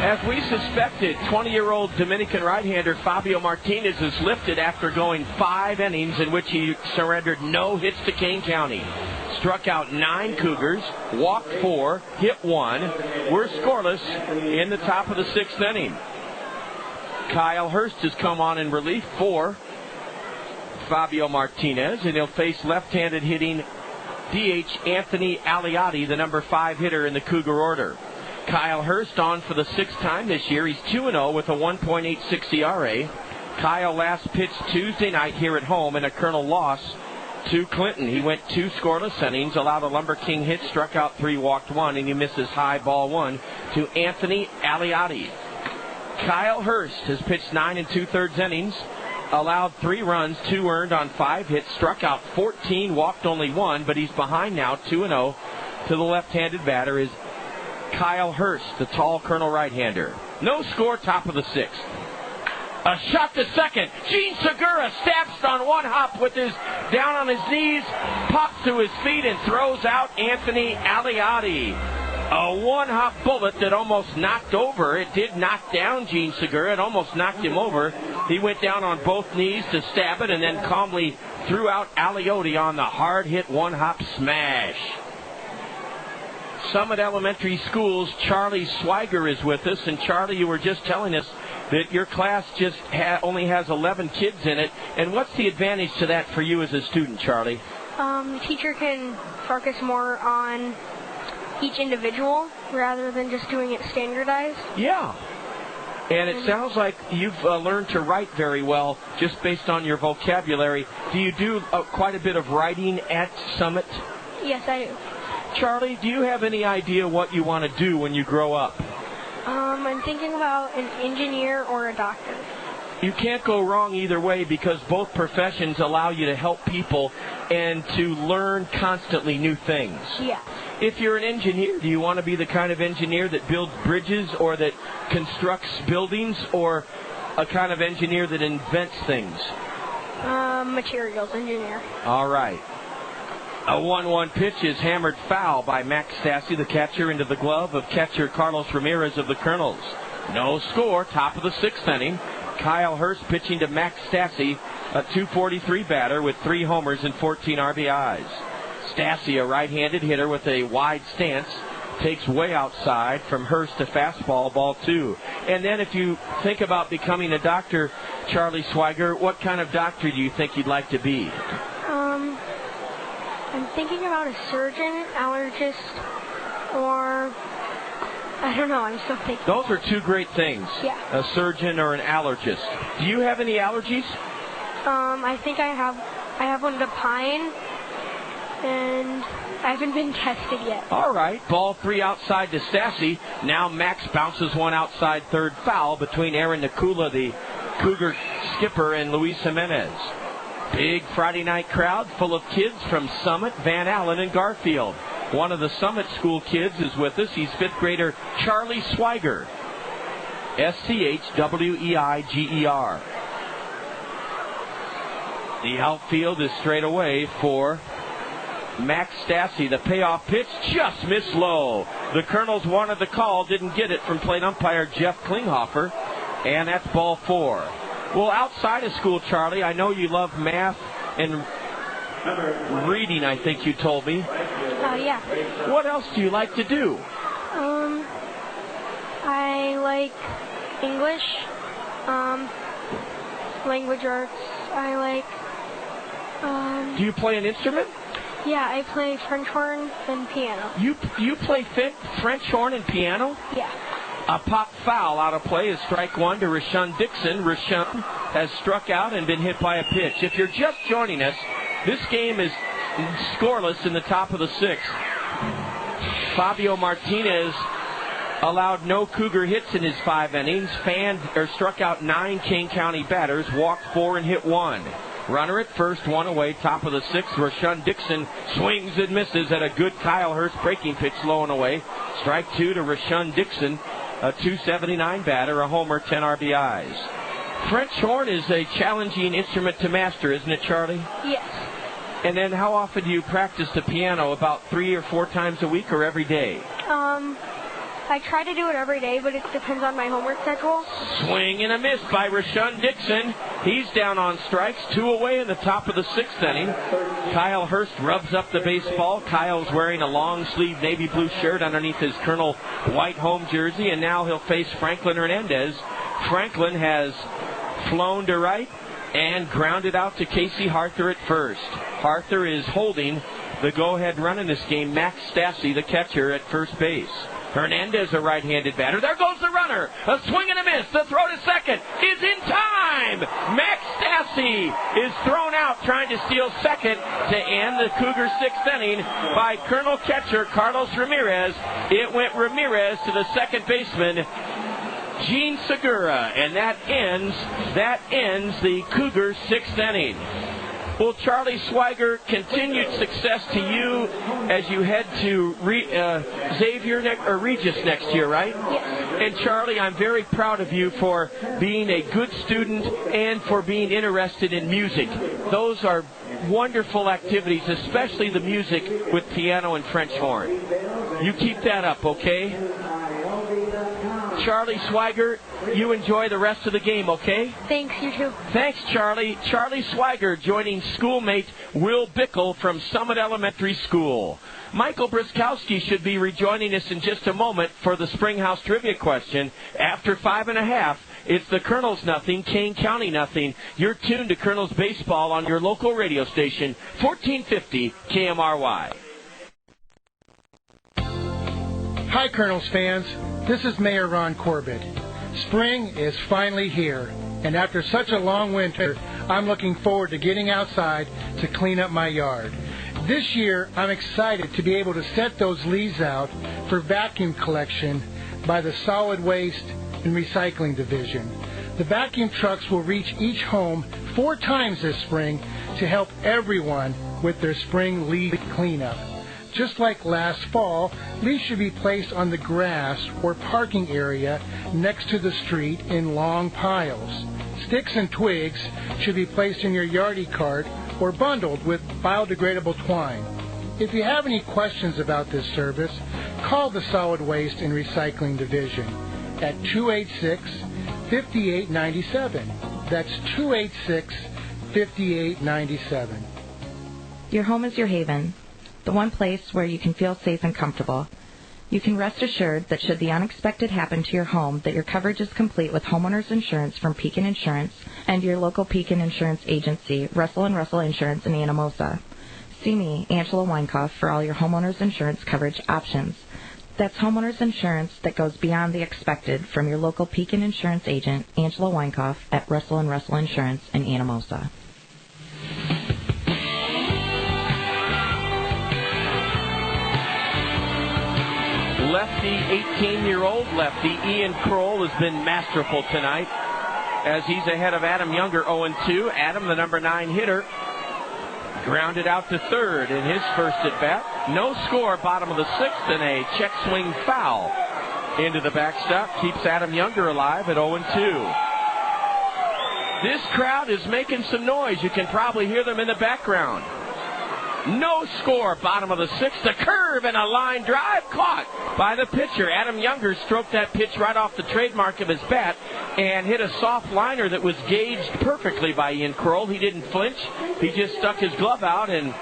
F: As we suspected, 20-year-old Dominican right-hander Fabio Martinez is lifted after going 5 innings in which he surrendered no hits to Kane County. Struck out 9 Cougars, walked 4, hit 1. We're scoreless in the top of the 6th inning. Kyle Hurst has come on in relief for Fabio Martinez, and he'll face left-handed hitting DH Anthony Aliotti, the number 5 hitter in the Cougar order. Kyle Hurst on for the 6th time this year. He's 2-0 with a 1.86 ERA. Kyle last pitched Tuesday night here at home in a Colonel loss to Clinton. He went 2 scoreless innings, allowed a Lumber King hit, struck out 3, walked 1, and he misses high ball 1 to Anthony Aliotti. Kyle Hurst has pitched 9 2/3 innings, allowed 3 runs, 2 earned on 5 hits, struck out 14, walked only 1, but he's behind now 2-0 to the left-handed batter is Kyle Hurst, the tall Colonel right-hander. No score, top of the 6th. A shot to second. Gene Segura stabs on one hop with his down on his knees, pops to his feet and throws out Anthony Aliotti. A one-hop bullet that almost knocked over. It did knock down Gene Segura. It almost knocked him over. He went down on both knees to stab it and then calmly threw out Aliotti on the hard-hit one-hop smash. Summit Elementary School's Charlie Swiger is with us. And Charlie, you were just telling us that your class just only has 11 kids in it. And what's the advantage to that for you as a student, Charlie?
B: The teacher can focus more on each individual rather than just doing it standardized.
F: Yeah. And it sounds like you've learned to write very well just based on your vocabulary. Do you do quite a bit of writing at Summit?
B: Yes, I do.
F: Charlie, do you have any idea what you want to do when you grow up?
B: I'm thinking about an engineer or a doctor.
F: You can't go wrong either way because both professions allow you to help people and to learn constantly new things.
B: Yeah.
F: If you're an engineer, do you want to be the kind of engineer that builds bridges or that constructs buildings or a kind of engineer that invents things?
B: Materials engineer.
F: All right. A 1-1 pitch is hammered foul by Max Stassi, the catcher, into the glove of catcher Carlos Ramirez of the Kernels. No score, top of the 6th inning. Kyle Hurst pitching to Max Stassi, a .243 batter with 3 homers and 14 RBIs. Stassi, a right-handed hitter with a wide stance, takes way outside from Hurst to fastball, ball 2. And then if you think about becoming a doctor, Charlie Swiger, what kind of doctor do you think you'd like to be?
B: I'm thinking about a surgeon, allergist, or I don't know. I'm still thinking.
F: Those are 2 great things.
B: Yeah.
F: A surgeon or an allergist. Do you have any allergies?
B: I think I have one to pine, and I haven't been tested yet.
F: All right, ball 3 outside to Stassi. Now Max bounces one outside, third foul between Aaron Nakula, the Cougar skipper, and Luis Jimenez. Big Friday night crowd full of kids from Summit, Van Allen, and Garfield. One of the Summit School kids is with us. He's 5th grader Charlie Schweiger. Schweiger. The outfield is straight away for Max Stassi. The payoff pitch just missed low. The Kernels wanted the call, didn't get it from plate umpire Jeff Klinghoffer, and that's ball 4. Well, outside of school, Charlie, I know you love math and reading, I think you told me.
B: Yeah.
F: What else do you like to do?
B: I like English, language arts. I like,
F: Do you play an instrument?
B: Yeah, I play French horn and piano.
F: You play French horn and piano?
B: Yeah.
F: A pop foul out of play is strike 1 to Rashawn Dixon. Rashawn has struck out and been hit by a pitch. If you're just joining us, this game is scoreless in the top of the 6th. Fabio Martinez allowed no Cougar hits in his 5 innings. Struck out 9 Kane County batters, walked 4 and hit 1. Runner at first, 1 away, top of the 6th. Rashawn Dixon swings and misses at a good Kyle Hurst breaking pitch, low and away. Strike 2 to Rashawn Dixon, a 279 batter, a homer, 10 RBIs. French horn is a challenging instrument to master, isn't it, Charlie?
B: Yes.
F: And then how often do you practice the piano? About 3 or 4 times a week or every day?
B: I try to do it every day, but it depends on my homework schedule.
F: Swing and a miss by Rashawn Dixon. He's down on strikes, 2 away in the top of the 6th inning. Kyle Hurst rubs up the baseball. Kyle's wearing a long-sleeve navy blue shirt underneath his Colonel white home jersey, and now he'll face Franklin Hernandez. Franklin has flown to right and grounded out to Casey Harther at first. Harther is holding the go-ahead run in this game. Max Stassi, the catcher, at first base. Hernandez, a right-handed batter. There goes the runner. A swing and a miss. The throw to second is in time. Max Stassi is thrown out trying to steal second to end the Cougar 6th inning by Colonel catcher Carlos Ramirez. It went Ramirez to the second baseman, Gene Segura, and that ends the Cougars 6th inning. Well, Charlie Schweiger, continued success to you as you head to Regis next year, right?
B: Yes.
F: And Charlie, I'm very proud of you for being a good student and for being interested in music. Those are wonderful activities, especially the music with piano and French horn. You keep that up, okay? Charlie Schweiger, you enjoy the rest of the game, okay?
B: Thanks, you too.
F: Thanks, Charlie. Charlie Schweiger joining schoolmate Will Bickle from Summit Elementary School. Michael Briskowski should be rejoining us in just a moment for the Springhouse Trivia question. After 5.5, it's the Kernels nothing, Kane County nothing. You're tuned to Kernels Baseball on your local radio station, 1450 KMRY.
E: Hi, Kernels fans. This is Mayor Ron Corbett. Spring is finally here, and after such a long winter, I'm looking forward to getting outside to clean up my yard. This year, I'm excited to be able to set those leaves out for vacuum collection by the Solid Waste and Recycling Division. The vacuum trucks will reach each home 4 times this spring to help everyone with their spring leaf cleanup. Just like last fall, leaves should be placed on the grass or parking area next to the street in long piles. Sticks and twigs should be placed in your yardie cart or bundled with biodegradable twine. If you have any questions about this service, call the Solid Waste and Recycling Division at 286-5897. That's 286-5897.
K: Your home is your haven. The one place where you can feel safe and comfortable. You can rest assured that should the unexpected happen to your home, that your coverage is complete with homeowners insurance from Pekin Insurance and your local Pekin Insurance agency, Russell & Russell Insurance in Anamosa. See me, Angela Weinkoff, for all your homeowners insurance coverage options. That's homeowners insurance that goes beyond the expected from your local Pekin Insurance agent, Angela Weinkoff, at Russell & Russell Insurance in Anamosa.
F: lefty, 18-year-old lefty, Ian Kroll, has been masterful tonight as he's ahead of Adam Younger, 0-2. Adam, the number 9 hitter, grounded out to third in his first at-bat. No score, bottom of the 6th, and a check swing foul into the backstop keeps Adam Younger alive at 0-2. This crowd is making some noise. You can probably hear them in the background. No score, bottom of the 6th. A curve and a line drive caught by the pitcher. Adam Younger stroked that pitch right off the trademark of his bat and hit a soft liner that was gauged perfectly by Ian Kroll. He didn't flinch. He just stuck his glove out, and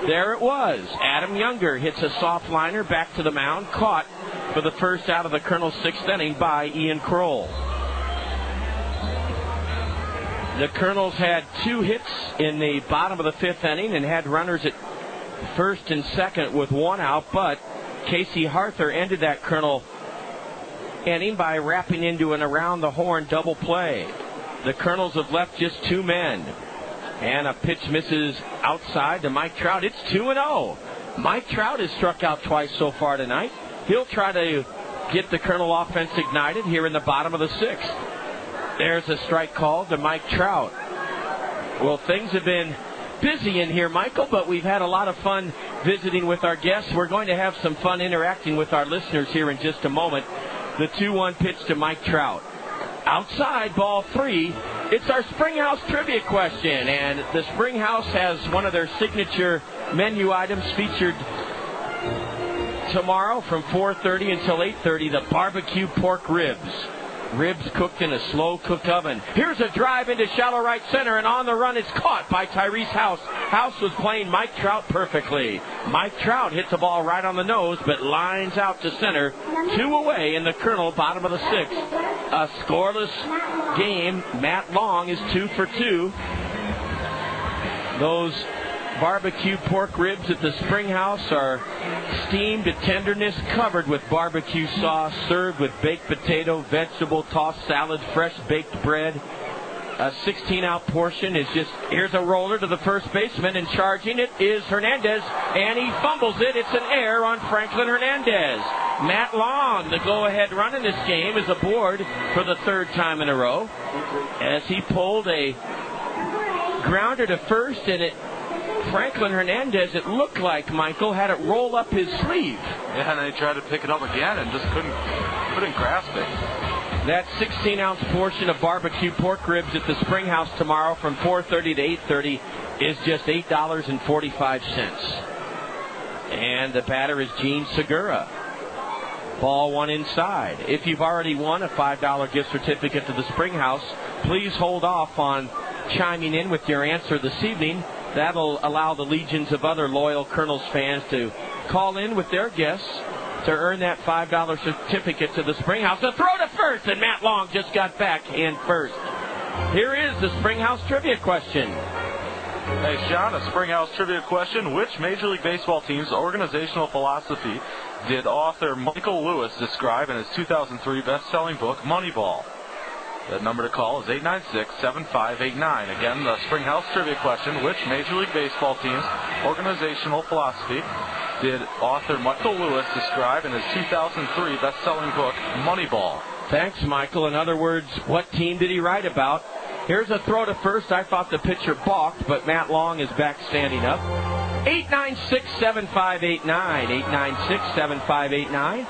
F: there it was. Adam Younger hits a soft liner back to the mound, caught for the first out of the Kernels' 6th inning by Ian Kroll. The Kernels had 2 hits in the bottom of the 5th inning and had runners at first and second with 1 out, but Casey Harther ended that Kernel inning by wrapping into an around-the-horn double play. The Kernels have left just 2 men, and a pitch misses outside to Mike Trout. It's 2-0. Mike Trout has struck out twice so far tonight. He'll try to get the Kernel offense ignited here in the bottom of the 6th. There's a strike called to Mike Trout. Well, things have been busy in here, Michael, but we've had a lot of fun visiting with our guests. We're going to have some fun interacting with our listeners here in just a moment. The 2-1 pitch to Mike Trout. Outside, ball 3. It's our Springhouse trivia question, and the Springhouse has one of their signature menu items featured tomorrow from 4:30 until 8:30, the barbecue pork ribs. Ribs cooked in a slow-cooked oven. Here's a drive into shallow right center, and on the run it's caught by Tyrese House. House was playing Mike Trout perfectly. Mike Trout hits the ball right on the nose, but lines out to center. 2 away in the Kernel, bottom of the 6th. A scoreless game. Matt Long is 2 for 2. Those barbecue pork ribs at the Springhouse are steamed to tenderness, covered with barbecue sauce, served with baked potato, vegetable, tossed salad, fresh baked bread. A 16-ounce portion is just, here's a roller to the first baseman, and charging it is Hernandez, and he fumbles it. It's an error on Franklin Hernandez. Matt Long, the go-ahead run in this game, is aboard for the 3rd time in a row as he pulled a grounder to first, and Franklin Hernandez, it looked like, Michael, had it roll up his sleeve.
G: Yeah, and then he tried to pick it up again and just couldn't grasp it.
F: That 16-ounce portion of barbecue pork ribs at the Springhouse tomorrow from 4:30 to 8:30 is just $8.45. And the batter is Gene Segura. Ball 1 inside. If you've already won a $5 gift certificate to the Springhouse, please hold off on chiming in with your answer this evening. That'll allow the legions of other loyal Kernels fans to call in with their guests to earn that $5 certificate to the Springhouse. A throw to first, and Matt Long just got back in first. Here is the Springhouse trivia question.
G: Hey, Sean, a Springhouse trivia question. Which Major League Baseball team's organizational philosophy did author Michael Lewis describe in his 2003 best-selling book, Moneyball? That number to call is 896-7589. Again, the Springhouse trivia question. Which Major League Baseball team's organizational philosophy did author Michael Lewis describe in his 2003 best-selling book, Moneyball?
F: Thanks, Michael. In other words, what team did he write about? Here's a throw to first. I thought the pitcher balked, but Matt Long is back standing up. 896-7589. 896-7589.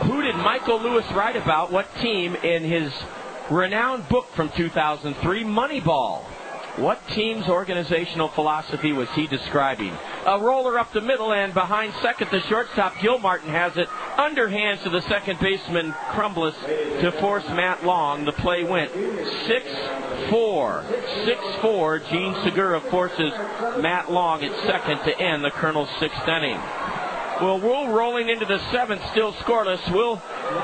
F: Who did Michael Lewis write about? What team in his renowned book from 2003, Moneyball? What team's organizational philosophy was he describing? A roller up the middle, and behind second, the shortstop, Gilmartin, has it. Underhands to the second baseman, Crumbles, to force Matt Long. The play went 6-4. 6-4. Gene Segura forces Matt Long at second to end the Kernels' 6th inning. Well, we're rolling into the 7th, still scoreless.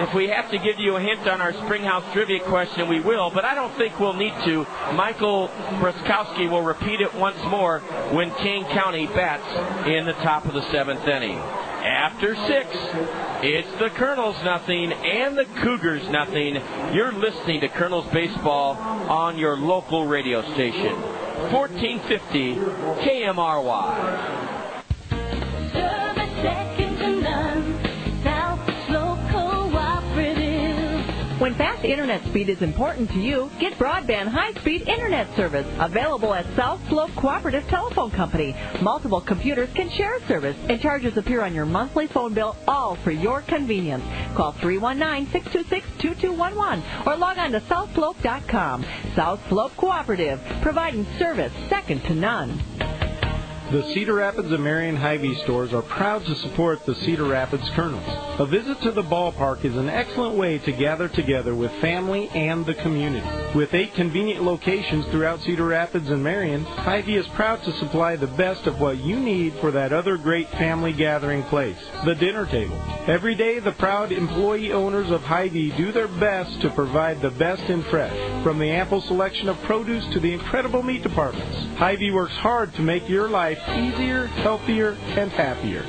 F: If we have to give you a hint on our Springhouse trivia question, we will, but I don't think we'll need to. Michael Bruskowski will repeat it once more when Kane County bats in the top of the 7th inning. After 6, it's the Kernels nothing and the Cougars nothing. You're listening to Kernels Baseball on your local radio station, 1450 KMRY.
N: Second to none. South
L: fast internet speed is important to you, get broadband high-speed internet service available at South Slope Cooperative Telephone Company. Multiple computers can share service, and charges appear on your monthly phone bill, all for your convenience. Call 319-626-2211 or log on to southslope.com. South Slope Cooperative, providing service second to none.
M: The Cedar Rapids and Marion Hy-Vee stores are proud to support the Cedar Rapids Kernels. A visit to the ballpark is an excellent way to gather together with family and the community. With 8 convenient locations throughout Cedar Rapids and Marion, Hy-Vee is proud to supply the best of what you need for that other great family gathering place, the dinner table. Every day, the proud employee owners of Hy-Vee do their best to provide the best in fresh, from the ample selection of produce to the incredible meat departments. Hy-Vee works hard to make your life easier, healthier, and happier.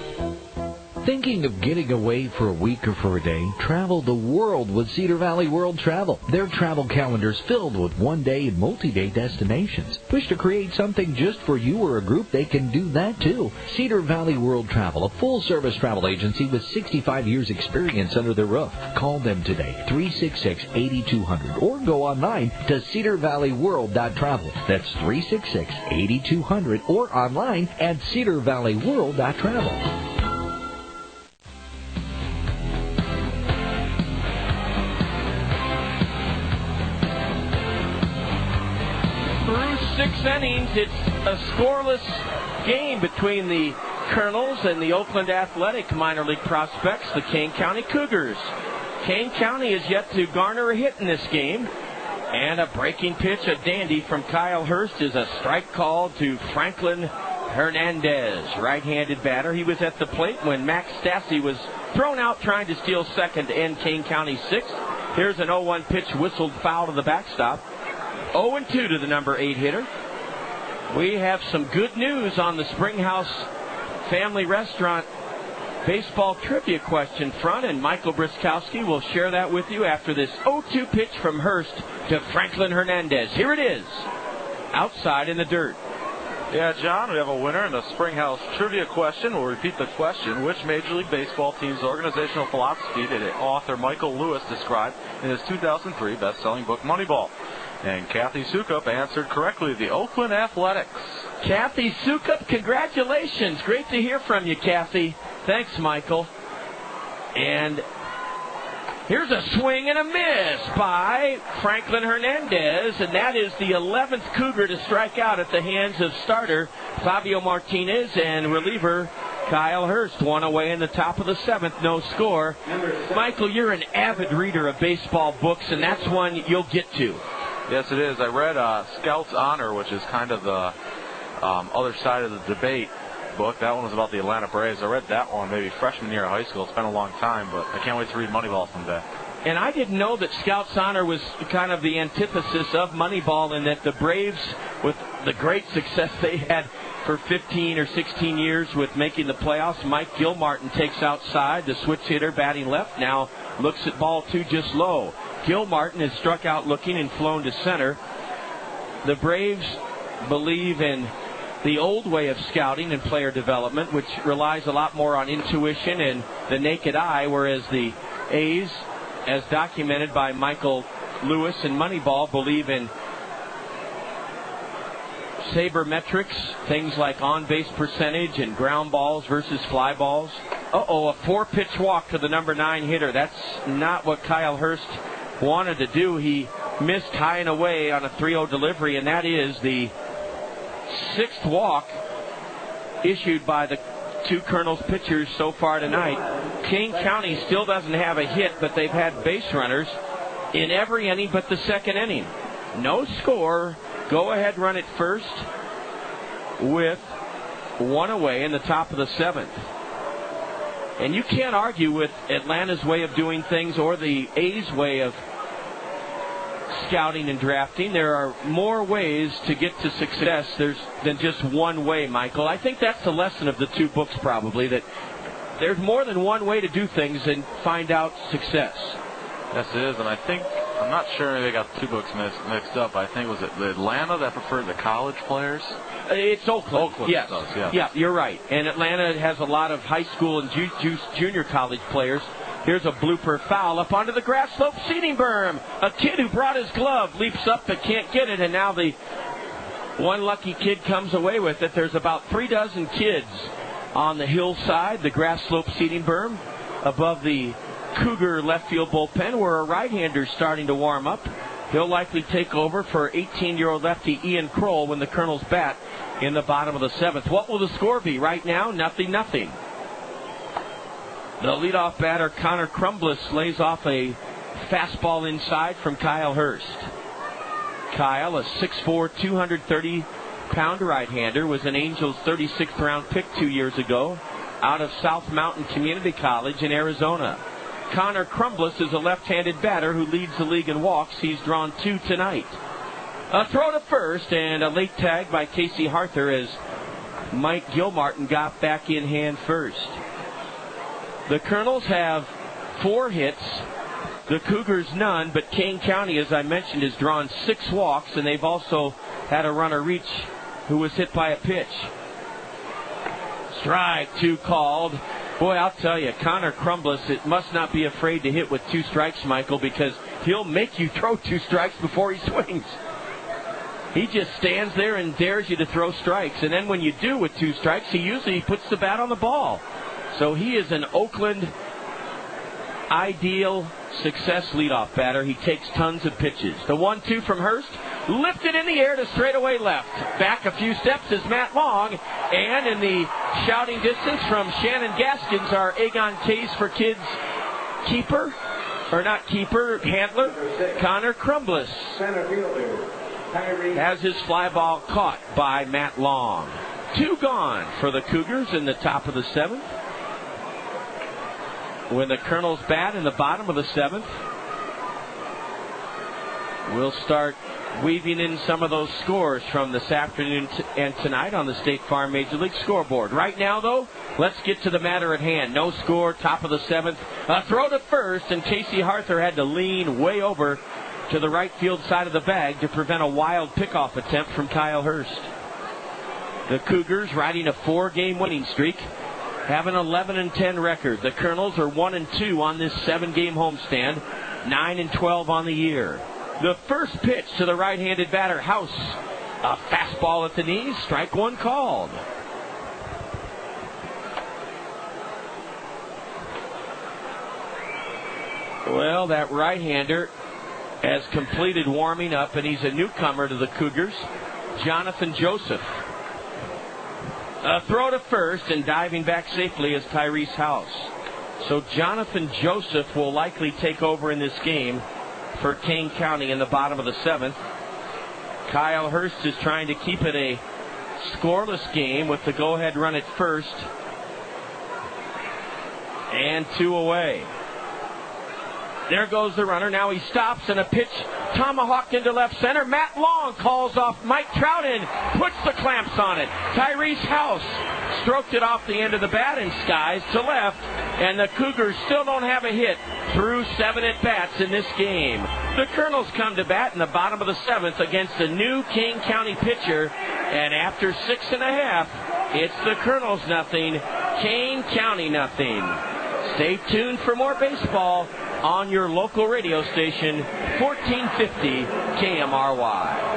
H: Thinking of getting away for a week or for a day? Travel the world with Cedar Valley World Travel. Their travel calendar's filled with one-day and multi-day destinations. Wish to create something just for you or a group? They can do that too. Cedar Valley World Travel, a full-service travel agency with 65 years experience under their roof. Call them today, 366-8200, or go online to cedarvalleyworld.travel. That's 366-8200, or online at cedarvalleyworld.travel.
F: Through 6 innings, it's a scoreless game between the Kernels and the Oakland Athletic minor league prospects, the Kane County Cougars. Kane County is yet to garner a hit in this game. And a breaking pitch, a dandy from Kyle Hurst, is a strike call to Franklin Hernandez, right-handed batter. He was at the plate when Max Stassi was thrown out trying to steal second to end Kane County's 6th. Here's an 0-1 pitch whistled foul to the backstop. 0-2 to the number 8 hitter. We have some good news on the Springhouse Family Restaurant baseball trivia question front, and Michael Briskowski will share that with you after this 0-2 pitch from Hurst to Franklin Hernandez. Here it is, outside in the dirt.
G: Yeah, John, we have a winner in the Springhouse trivia question. We'll repeat the question. Which Major League Baseball team's organizational philosophy did author Michael Lewis describe in his 2003 best-selling book, Moneyball? And Kathy Sukup answered correctly, the Oakland Athletics.
F: Kathy Sukup, congratulations. Great to hear from you, Kathy. Thanks, Michael. And here's a swing and a miss by Franklin Hernandez, and that is the 11th Cougar to strike out at the hands of starter Fabio Martinez and reliever Kyle Hurst. One away in the top of the 7th, no score. Michael, you're an avid reader of baseball books, and that's one you'll get to.
G: Yes, it is. I read Scout's Honor, which is kind of the other side of the debate book. That one was about the Atlanta Braves. I read that one maybe freshman year of high school. It's been a long time, but I can't wait to read Moneyball someday.
F: And I didn't know that Scout's Honor was kind of the antithesis of Moneyball, and that the Braves, with the great success they had for 15 or 16 years with making the playoffs, Mike Gilmartin takes outside. The switch hitter batting left now looks at ball 2 just low. Gilmartin has struck out looking and flown to center. The Braves believe in the old way of scouting and player development, which relies a lot more on intuition and the naked eye, whereas the A's, as documented by Michael Lewis and Moneyball, believe in sabermetrics, things like on-base percentage and ground balls versus fly balls. A 4-pitch walk to the number 9 hitter. That's not what Kyle Hurst wanted to do. He missed high and away on a 3-0 delivery, and that is the 6th walk issued by the 2 Kernels pitchers so far tonight. Kane County still doesn't have a hit, but they've had base runners in every inning but the 2nd inning. No score. Go ahead, run it first with 1 away in the top of the 7th. And you can't argue with Atlanta's way of doing things or the A's way of scouting and drafting. There are more ways to get to success than just one way, Michael. I think that's the lesson of the 2 books, probably, that there's more than one way to do things and find out success.
G: Yes, it is, and I think, I'm not sure they got the 2 books mixed up. I think, was it Atlanta that preferred the college players?
F: It's Oakland. Yes.
G: Does, yes.
F: Yeah, you're right. And Atlanta has a lot of high school and junior college players. Here's a blooper foul up onto the grass slope seating berm. A kid who brought his glove leaps up but can't get it, and now the one lucky kid comes away with it. There's about 36 kids on the hillside, the grass slope seating berm, above the Cougar left field bullpen, where a right-hander's starting to warm up. He'll likely take over for 18-year-old lefty Ian Kroll when the Kernels bat in the bottom of the 7th. What will the score be? Right now, 0-0. The leadoff batter, Connor Crumbles, lays off a fastball inside from Kyle Hurst. Kyle, a 6'4", 230-pound right-hander, was an Angels 36th-round pick 2 years ago out of South Mountain Community College in Arizona. Connor Crumbles is a left-handed batter who leads the league in walks. He's drawn 2 tonight. A throw to first and a late tag by Casey Arthur as Mike Gilmartin got back in hand first. The Kernels have 4 hits. The Cougars none, but Kane County, as I mentioned, has drawn 6 walks, and they've also had a runner reach who was hit by a pitch. Strike 2 called. Boy, I'll tell you, Connor Crumbles, it must not be afraid to hit with 2 strikes, Michael, because he'll make you throw 2 strikes before he swings. He just stands there and dares you to throw strikes, and then when you do with 2 strikes, he usually puts the bat on the ball. So he is an Oakland ideal success leadoff batter. He takes tons of pitches. The 1-2 from Hurst, lifted in the air to straightaway left. Back a few steps is Matt Long, and in the shouting distance from Shannon Gaskins, our Aegon Case for Kids keeper, or not keeper, handler, Connor Crumbles has his fly ball caught by Matt Long. 2 gone for the Cougars in the top of the 7th. When the Kernels bat in the bottom of the 7th, we'll start weaving in some of those scores from this afternoon and tonight on the State Farm Major League scoreboard. Right now, though, let's get to the matter at hand. No score, top of the 7th. A throw to first, and Casey Arthur had to lean way over to the right field side of the bag to prevent a wild pickoff attempt from Kyle Hurst. The Cougars, riding a 4-game winning streak, have an 11-10 record. The Kernels are 1-2 on this 7-game homestand, 9-12 on the year. The first pitch to the right-handed batter, House. A fastball at the knees, strike 1 called. Well, that right-hander has completed warming up, and he's a newcomer to the Cougars, Jonathan Joseph. A throw to first, and diving back safely is Tyrese House. So Jonathan Joseph will likely take over in this game for Kane County in the bottom of the 7th. Kyle Hurst is trying to keep it a scoreless game with the go-ahead run at first. And 2 away. There goes the runner. Now he stops, and a pitch tomahawked into left center. Matt Long calls off Mike Trout in, puts the clamps on it. Tyrese House stroked it off the end of the bat and skies to left, and the Cougars still don't have a hit through 7 at-bats in this game. The Kernels come to bat in the bottom of the 7th against a new Kane County pitcher, and after 6.5, it's the Kernels nothing, Kane County nothing. Stay tuned for more baseball on your local radio station, 1450 KMRY.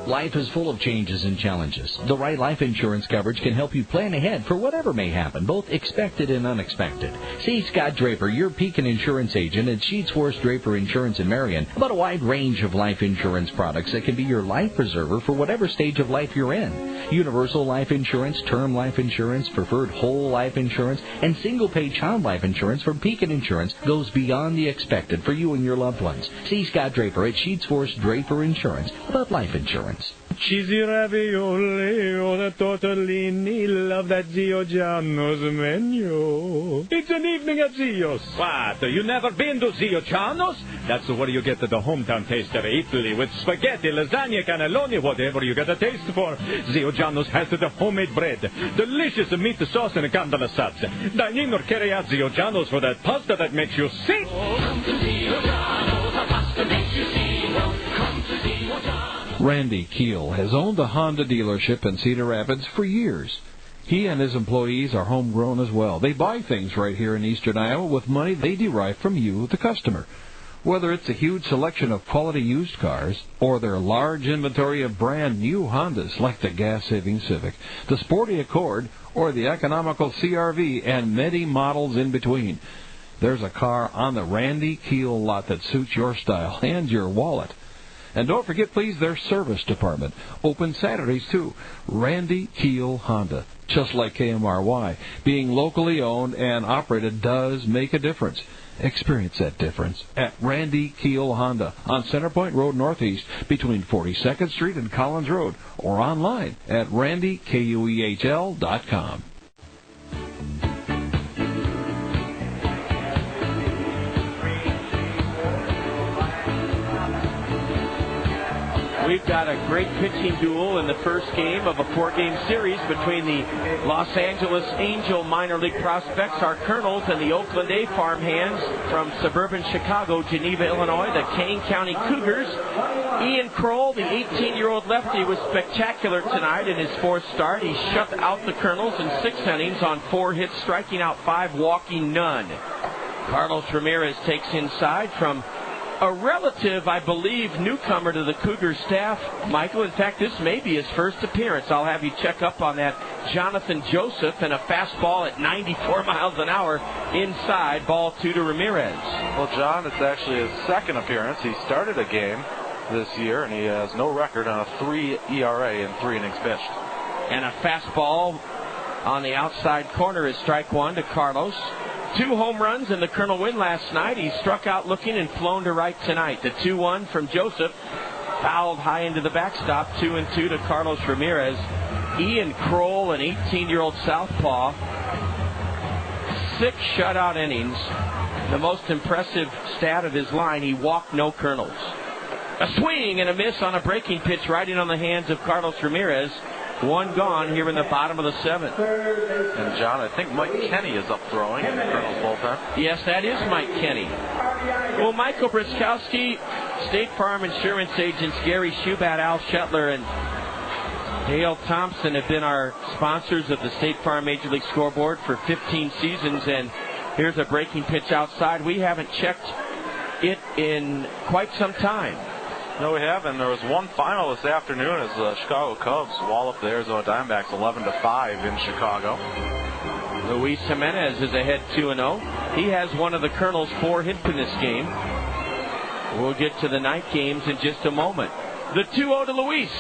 H: Life is full of changes and challenges. The right life insurance coverage can help you plan ahead for whatever may happen, both expected and unexpected. See Scott Draper, your Pekin insurance agent at Sheets Forest Draper Insurance in Marion, about a wide range of life insurance products that can be your life preserver for whatever stage of life you're in. Universal life insurance, term life insurance, preferred whole life insurance, and single-pay child life insurance from Pekin Insurance goes beyond the expected for you and your loved ones. See Scott Draper at Sheets Forest Draper Insurance about life insurance.
O: Cheesy ravioli on a tortellini, love that Zio Gianno's menu. It's an evening at Zio's. What, you never been to Zio Gianno's? That's where you get the hometown taste of Italy with spaghetti, lasagna, cannelloni, whatever you got a taste for. Zio Gianno's has the homemade bread, delicious meat sauce and candela salsa. Dine in or carry out Zio Gianno's for that pasta that makes you sick. Come to Zio Gianno's, a pasta makes you sick. Come to Zio Gianno's.
A: Randy Keel has owned a Honda dealership in Cedar Rapids for years. He and his employees are homegrown as well. They buy things right here in eastern Iowa with money they derive from you, the customer. Whether it's a huge selection of quality used cars or their large inventory of brand new Hondas like the gas-saving Civic, the sporty Accord, or the economical CR-V and many models in between, there's a car on the Randy Keel lot that suits your style and your wallet. And don't forget, please, their service department. Open Saturdays, too. Randy Keel Honda. Just like KMRY, being locally owned and operated does make a difference. Experience that difference at Randy Keel Honda on Centerpoint Road Northeast between 42nd Street and Collins Road, or online at randykuehl.com.
F: We've got a great pitching duel in the first game of a 4-game series between the Los Angeles Angel minor league prospects, our Kernels, and the Oakland A farmhands from suburban Chicago, Geneva, Illinois, the Kane County Cougars. Ian Kroll, the 18-year-old lefty, was spectacular tonight in his fourth start. He shut out the Kernels in 6 innings on 4 hits, striking out 5, walking none. Carlos Ramirez takes inside from a relative, I believe, newcomer to the Cougar staff, Michael. In fact, this may be his first appearance. I'll have you check up on that. Jonathan Joseph, and a fastball at 94 miles an hour inside, ball 2 to Ramirez.
G: Well, John, it's actually his second appearance. He started a game this year, and he has no record on a 3 ERA in 3 innings pitched.
F: And a fastball on the outside corner is strike 1 to Carlos. 2 home runs in the Colonel win last night. He struck out looking and flown to right tonight. The 2-1 from Joseph, fouled high into the backstop. 2-2 to Carlos Ramirez. Ian Kroll, an 18-year-old southpaw, 6 shutout innings. The most impressive stat of his line, he walked no Kernels. A swing and a miss on a breaking pitch right in on the hands of Carlos Ramirez. 1 gone here in the bottom of the 7th.
G: And, John, I think Mike Kenny is up throwing in the Colonel's bullpen.
F: Yes, that is Mike Kenny. Well, Michael Briskowski, State Farm Insurance agents Gary Schubat, Al Shetler, and Dale Thompson have been our sponsors of the State Farm Major League Scoreboard for 15 seasons. And here's a breaking pitch outside. We haven't checked it in quite some time.
G: No, we haven't. There was one final this afternoon as the Chicago Cubs walloped the Arizona Diamondbacks 11-5 in Chicago.
F: Luis Jimenez is ahead 2-0. He has one of the Colonel's 4 hits in this game. We'll get to the night games in just a moment. The 2-0 to Luis.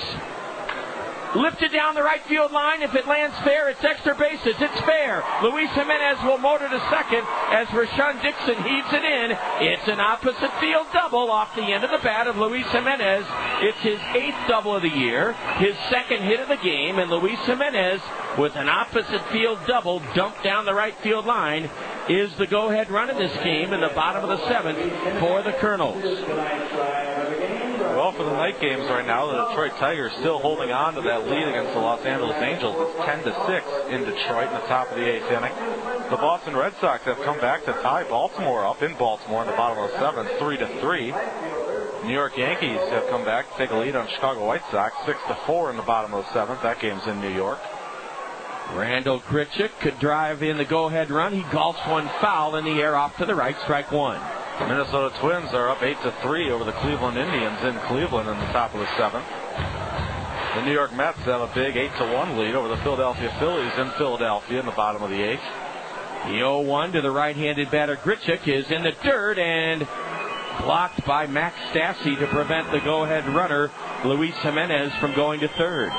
F: Lifted down the right field line. If it lands fair, it's extra bases. It's fair. Luis Jimenez will motor to second as Rashawn Dixon heaves it in. It's an opposite field double off the end of the bat of Luis Jimenez. It's his 8th double of the year, his 2nd hit of the game, and Luis Jimenez, with an opposite field double dumped down the right field line, is the go-ahead run in this game in the bottom of the 7th for the Kernels.
G: Well, for the night games right now, the Detroit Tigers still holding on to that lead against the Los Angeles Angels. It's 10-6 in Detroit in the top of the 8th inning. The Boston Red Sox have come back to tie Baltimore up in Baltimore in the bottom of the 7th, 3-3. New York Yankees have come back to take a lead on Chicago White Sox, 6-4 in the bottom of the 7th. That game's in New York.
F: Randall Grichuk could drive in the go-ahead run. He golfs one foul in the air off to the right, strike 1.
G: The Minnesota Twins are up 8-3 over the Cleveland Indians in Cleveland in the top of the 7th. The New York Mets have a big 8-1 lead over the Philadelphia Phillies in Philadelphia in the bottom of the 8th.
F: The 0-1 to the right-handed batter Grichuk is in the dirt and blocked by Max Stassi to prevent the go-ahead runner Luis Jimenez from going to third.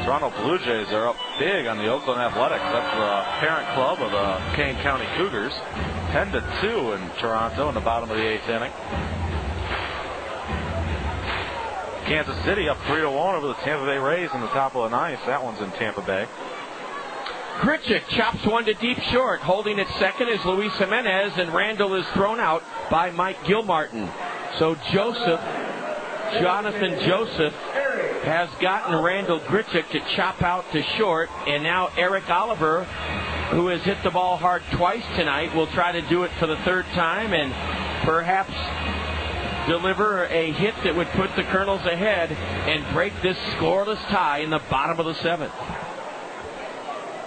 G: Toronto Blue Jays are up big on the Oakland Athletics. That's the parent club of the Kane County Cougars. 10-2 in Toronto in the bottom of the 8th inning. Kansas City up 3-1 over the Tampa Bay Rays in the top of the 9th. That one's in Tampa Bay.
F: Grichuk chops one to deep short. Holding at second is Luis Jimenez, and Randall is thrown out by Mike Gilmartin. So Jonathan Joseph has gotten Randall Grichuk to chop out to short, and now Eric Oliver, who has hit the ball hard twice tonight, will try to do it for the 3rd time and perhaps deliver a hit that would put the Kernels ahead and break this scoreless tie in the bottom of the 7th.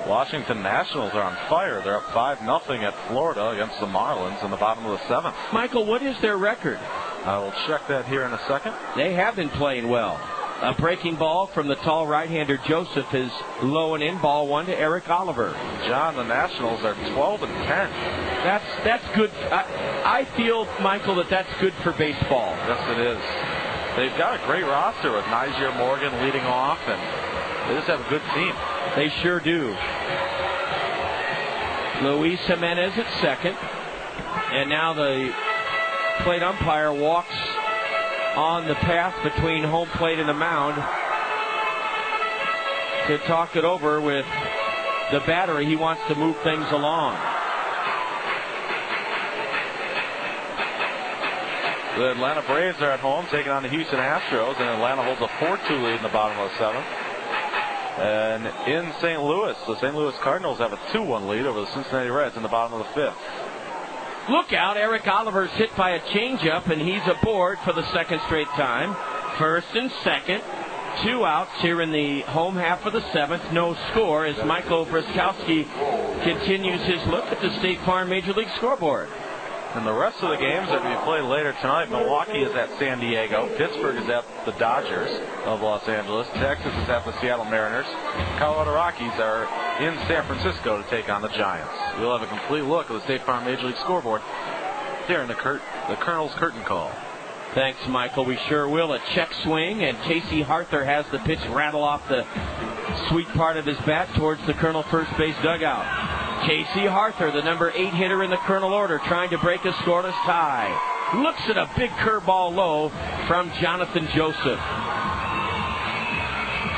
G: Washington Nationals are on fire. They're up 5-0 at Florida against the Marlins in the bottom of the 7th.
F: Michael, what is their record?
G: I will check that here in a second.
F: They have been playing well. A breaking ball from the tall right-hander Joseph is low and in. Ball 1 to Eric Oliver.
G: John, the Nationals are 12-10.
F: That's good. I feel, Michael, that's good for baseball.
G: Yes, it is. They've got a great roster with Nysier Morgan leading off, and they just have a good team.
F: They sure do. Luis Jimenez at second. And now the plate umpire walks on the path between home plate and the mound to talk it over with the battery. He wants to move things along.
G: The Atlanta Braves are at home taking on the Houston Astros, and Atlanta holds a 4-2 lead in the bottom of the 7th. And in St. Louis, the St. Louis Cardinals have a 2-1 lead over the Cincinnati Reds in the bottom of the 5th.
F: Look out, Eric Oliver's hit by a changeup, and he's aboard for the second straight time. First and second, 2 outs here in the home half of the 7th. No score as Michael Briskowski continues his look at the State Farm Major League scoreboard.
G: And the rest of the games that we play later tonight, Milwaukee is at San Diego. Pittsburgh is at the Dodgers of Los Angeles. Texas is at the Seattle Mariners. Colorado Rockies are in San Francisco to take on the Giants. We'll have a complete look at the State Farm Major League scoreboard here in the Kernels Curtain Call.
F: Thanks, Michael. We sure will. A check swing, and Casey Harther has the pitch rattle off the sweet part of his bat towards the Kernel first base dugout. Casey Harther, the number 8 hitter in the Kernel order, trying to break a scoreless tie. Looks at a big curveball low from Jonathan Joseph.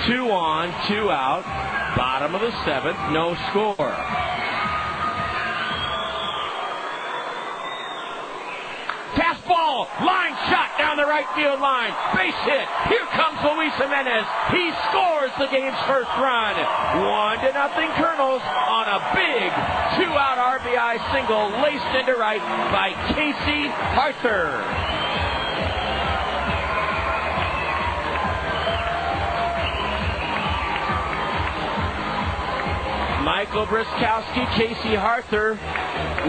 F: 2 on, 2 out. Bottom of the 7th, no score. Fastball, line shot down the right field line. Base hit. Here comes Luis Jimenez. He scores the game's first run. 1-0 Kernels on a big 2-out RBI single laced into right by Casey Harther. Michael Briskowski, Casey Harther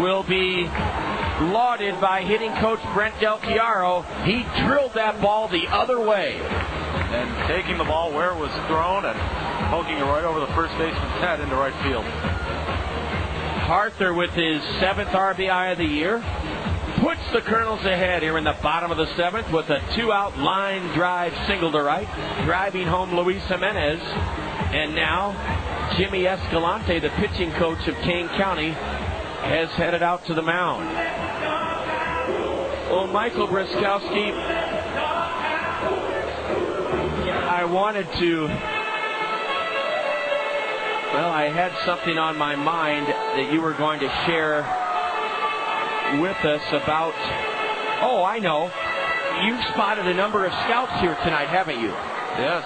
F: will be lauded by hitting coach Brent Del Chiaro. He drilled that ball the other way.
G: And taking the ball where it was thrown and poking it right over the first baseman's head into right field.
F: Harther with his 7th RBI of the year puts the Kernels ahead here in the bottom of the 7th with a 2-out line drive single to right, driving home Luis Jimenez. And now Jimmy Escalante, the pitching coach of Kane County, has headed out to the mound. Well, Michael Briskowski, I had something on my mind that you were going to share with us about, I know. You've spotted a number of scouts here tonight, haven't you?
G: Yes,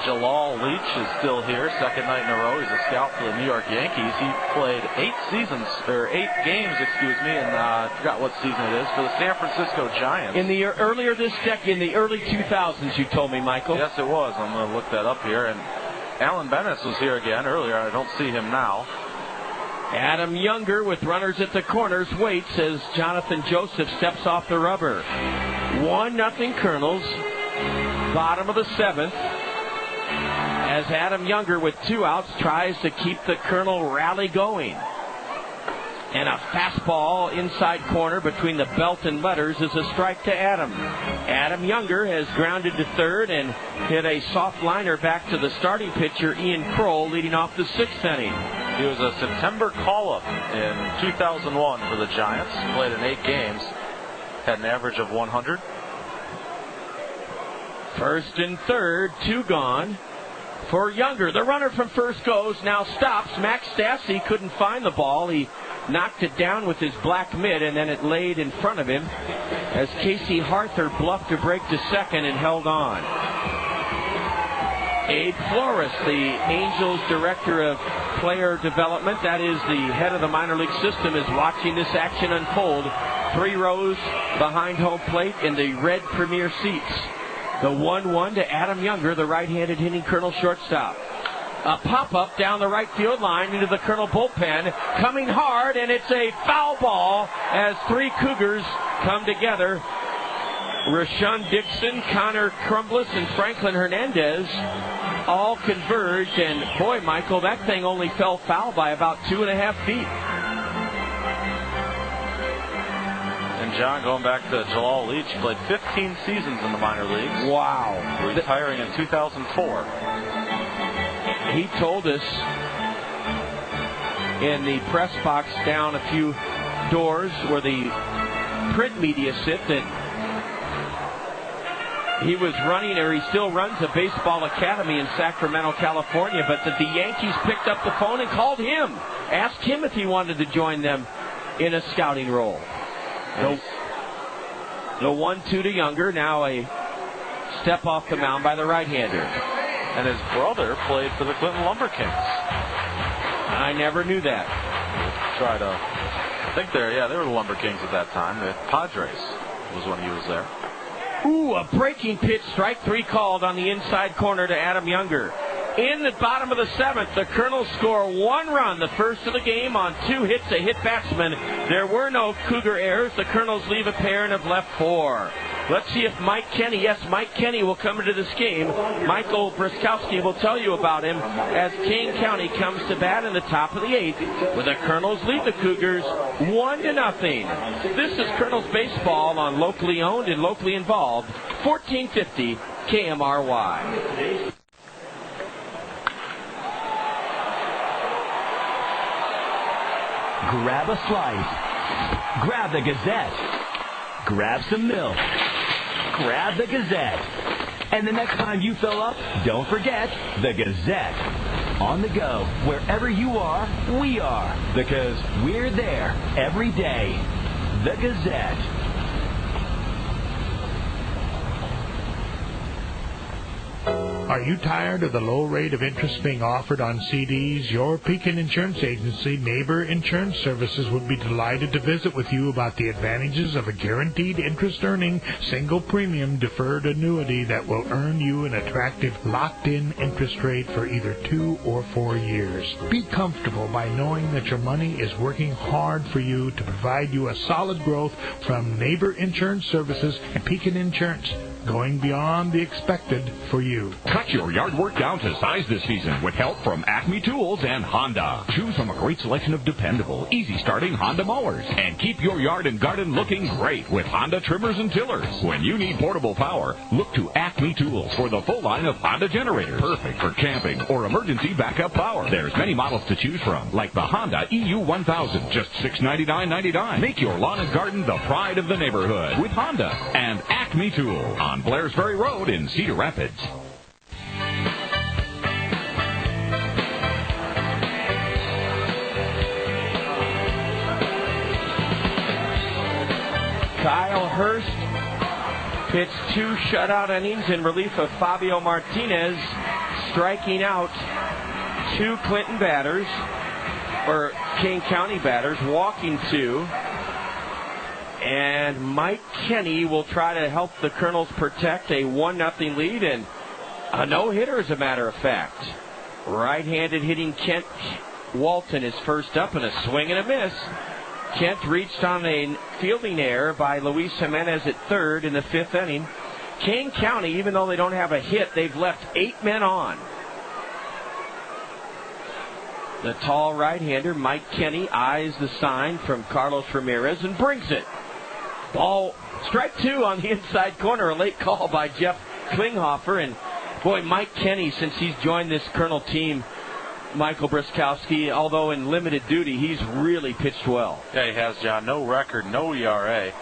G: Jalal Leach is still here, second night in a row. He's a scout for the New York Yankees. He played 8 games, and I forgot what season it is, for the San Francisco Giants.
F: In the early 2000s, you told me, Michael.
G: Yes, it was. I'm going to look that up here. And Alan Bennis was here again earlier. I don't see him now.
F: Adam Younger with runners at the corners waits as Jonathan Joseph steps off the rubber. 1-0 Kernels, bottom of the 7th. As Adam Younger with 2 outs tries to keep the Kernel rally going. And a fastball inside corner between the belt and letters is a strike to Adam. Adam Younger has grounded to third and hit a soft liner back to the starting pitcher Ian Kroll leading off the 6th inning.
G: He was a September call-up in 2001 for the Giants. Played in 8 games. Had an average of 100.
F: First and third, 2 gone. For Younger, the runner from first goes, now stops. Max Stassi couldn't find the ball. He knocked it down with his black mitt, and then it laid in front of him as Casey Harther bluffed to break to second and held on. Abe Flores, the Angels director of player development, that is the head of the minor league system, is watching this action unfold. 3 rows behind home plate in the red premier seats. The 1-1 to Adam Younger, the right-handed hitting Kernel shortstop. A pop-up down the right field line into the Colonel bullpen. Coming hard, and it's a foul ball as three Cougars come together. Rashawn Dixon, Connor Crumbles, and Franklin Hernandez all converged. And, boy, Michael, that thing only fell foul by about 2.5 feet.
G: And, John, going back to Jalal Leach, played 15 seasons in the minor leagues.
F: Wow.
G: Retiring in 2004.
F: He told us in the press box down a few doors where the print media sit that he was running, or he still runs, a baseball academy in Sacramento, California, but that the Yankees picked up the phone and called him, asked him if he wanted to join them in a scouting role. The 1-2 to Younger, now a step off the mound by the right-hander.
G: And his brother played for the Clinton Lumber Kings.
F: I never knew that.
G: I think they were the Lumber Kings at that time. The Padres was when he was there.
F: Ooh, a breaking pitch, strike 3 called on the inside corner to Adam Younger. In the bottom of the 7th, the Kernels score 1 run, the first of the game, on 2 hits, a hit batsman. There were no Cougar errors. The Kernels leave a pair and have left 4. Let's see if Mike Kenny will come into this game. Michael Briskowski will tell you about him as Kane County comes to bat in the top of the 8th, where the Kernels lead the Cougars 1-0. This is Kernels baseball on locally owned and locally involved, 1450 KMRY.
P: Grab a slice. Grab the Gazette. Grab some milk. Grab the Gazette. And the next time you fill up, don't forget the Gazette. On the go, wherever you are, we are. Because we're there every day. The Gazette.
Q: Are you tired of the low rate of interest being offered on CDs? Your Pekin Insurance Agency, Neighbor Insurance Services, would be delighted to visit with you about the advantages of a guaranteed interest-earning, single-premium deferred annuity that will earn you an attractive, locked-in interest rate for either 2 or 4 years. Be comfortable by knowing that your money is working hard for you to provide you a solid growth from Neighbor Insurance Services and Pekin Insurance, going beyond the expected for you.
T: Cut your yard work down to size this season with help from Acme Tools and Honda. Choose from a great selection of dependable, easy-starting Honda mowers. And keep your yard and garden looking great with Honda trimmers and tillers. When you need portable power, look to Acme Tools for the full line of Honda generators. Perfect for camping or emergency backup power. There's many models to choose from, like the Honda EU1000, just $699.99. Make your lawn and garden the pride of the neighborhood with Honda and Acme Tools on Blairsbury Road in Cedar Rapids.
F: Kyle Hurst pitched 2 shutout innings in relief of Fabio Martinez, striking out 2 Clinton batters, or Kane County batters, walking 2. And Mike Kenny will try to help the Kernels protect a 1-0 lead, and a no-hitter, as a matter of fact. Right-handed hitting Kent Walton is first up, and a swing and a miss. Kent reached on a fielding error by Luis Jimenez at third in the 5th inning. Kane County, even though they don't have a hit, they've left 8 men on. The tall right-hander, Mike Kenny, eyes the sign from Carlos Ramirez and brings it. Ball, strike 2 on the inside corner, a late call by Jeff Klinghoffer. And, boy, Mike Kenny, since he's joined this Kernel team, Michael Briskowski, although in limited duty, he's really pitched well.
G: Yeah, he has, John. No record, no ERA.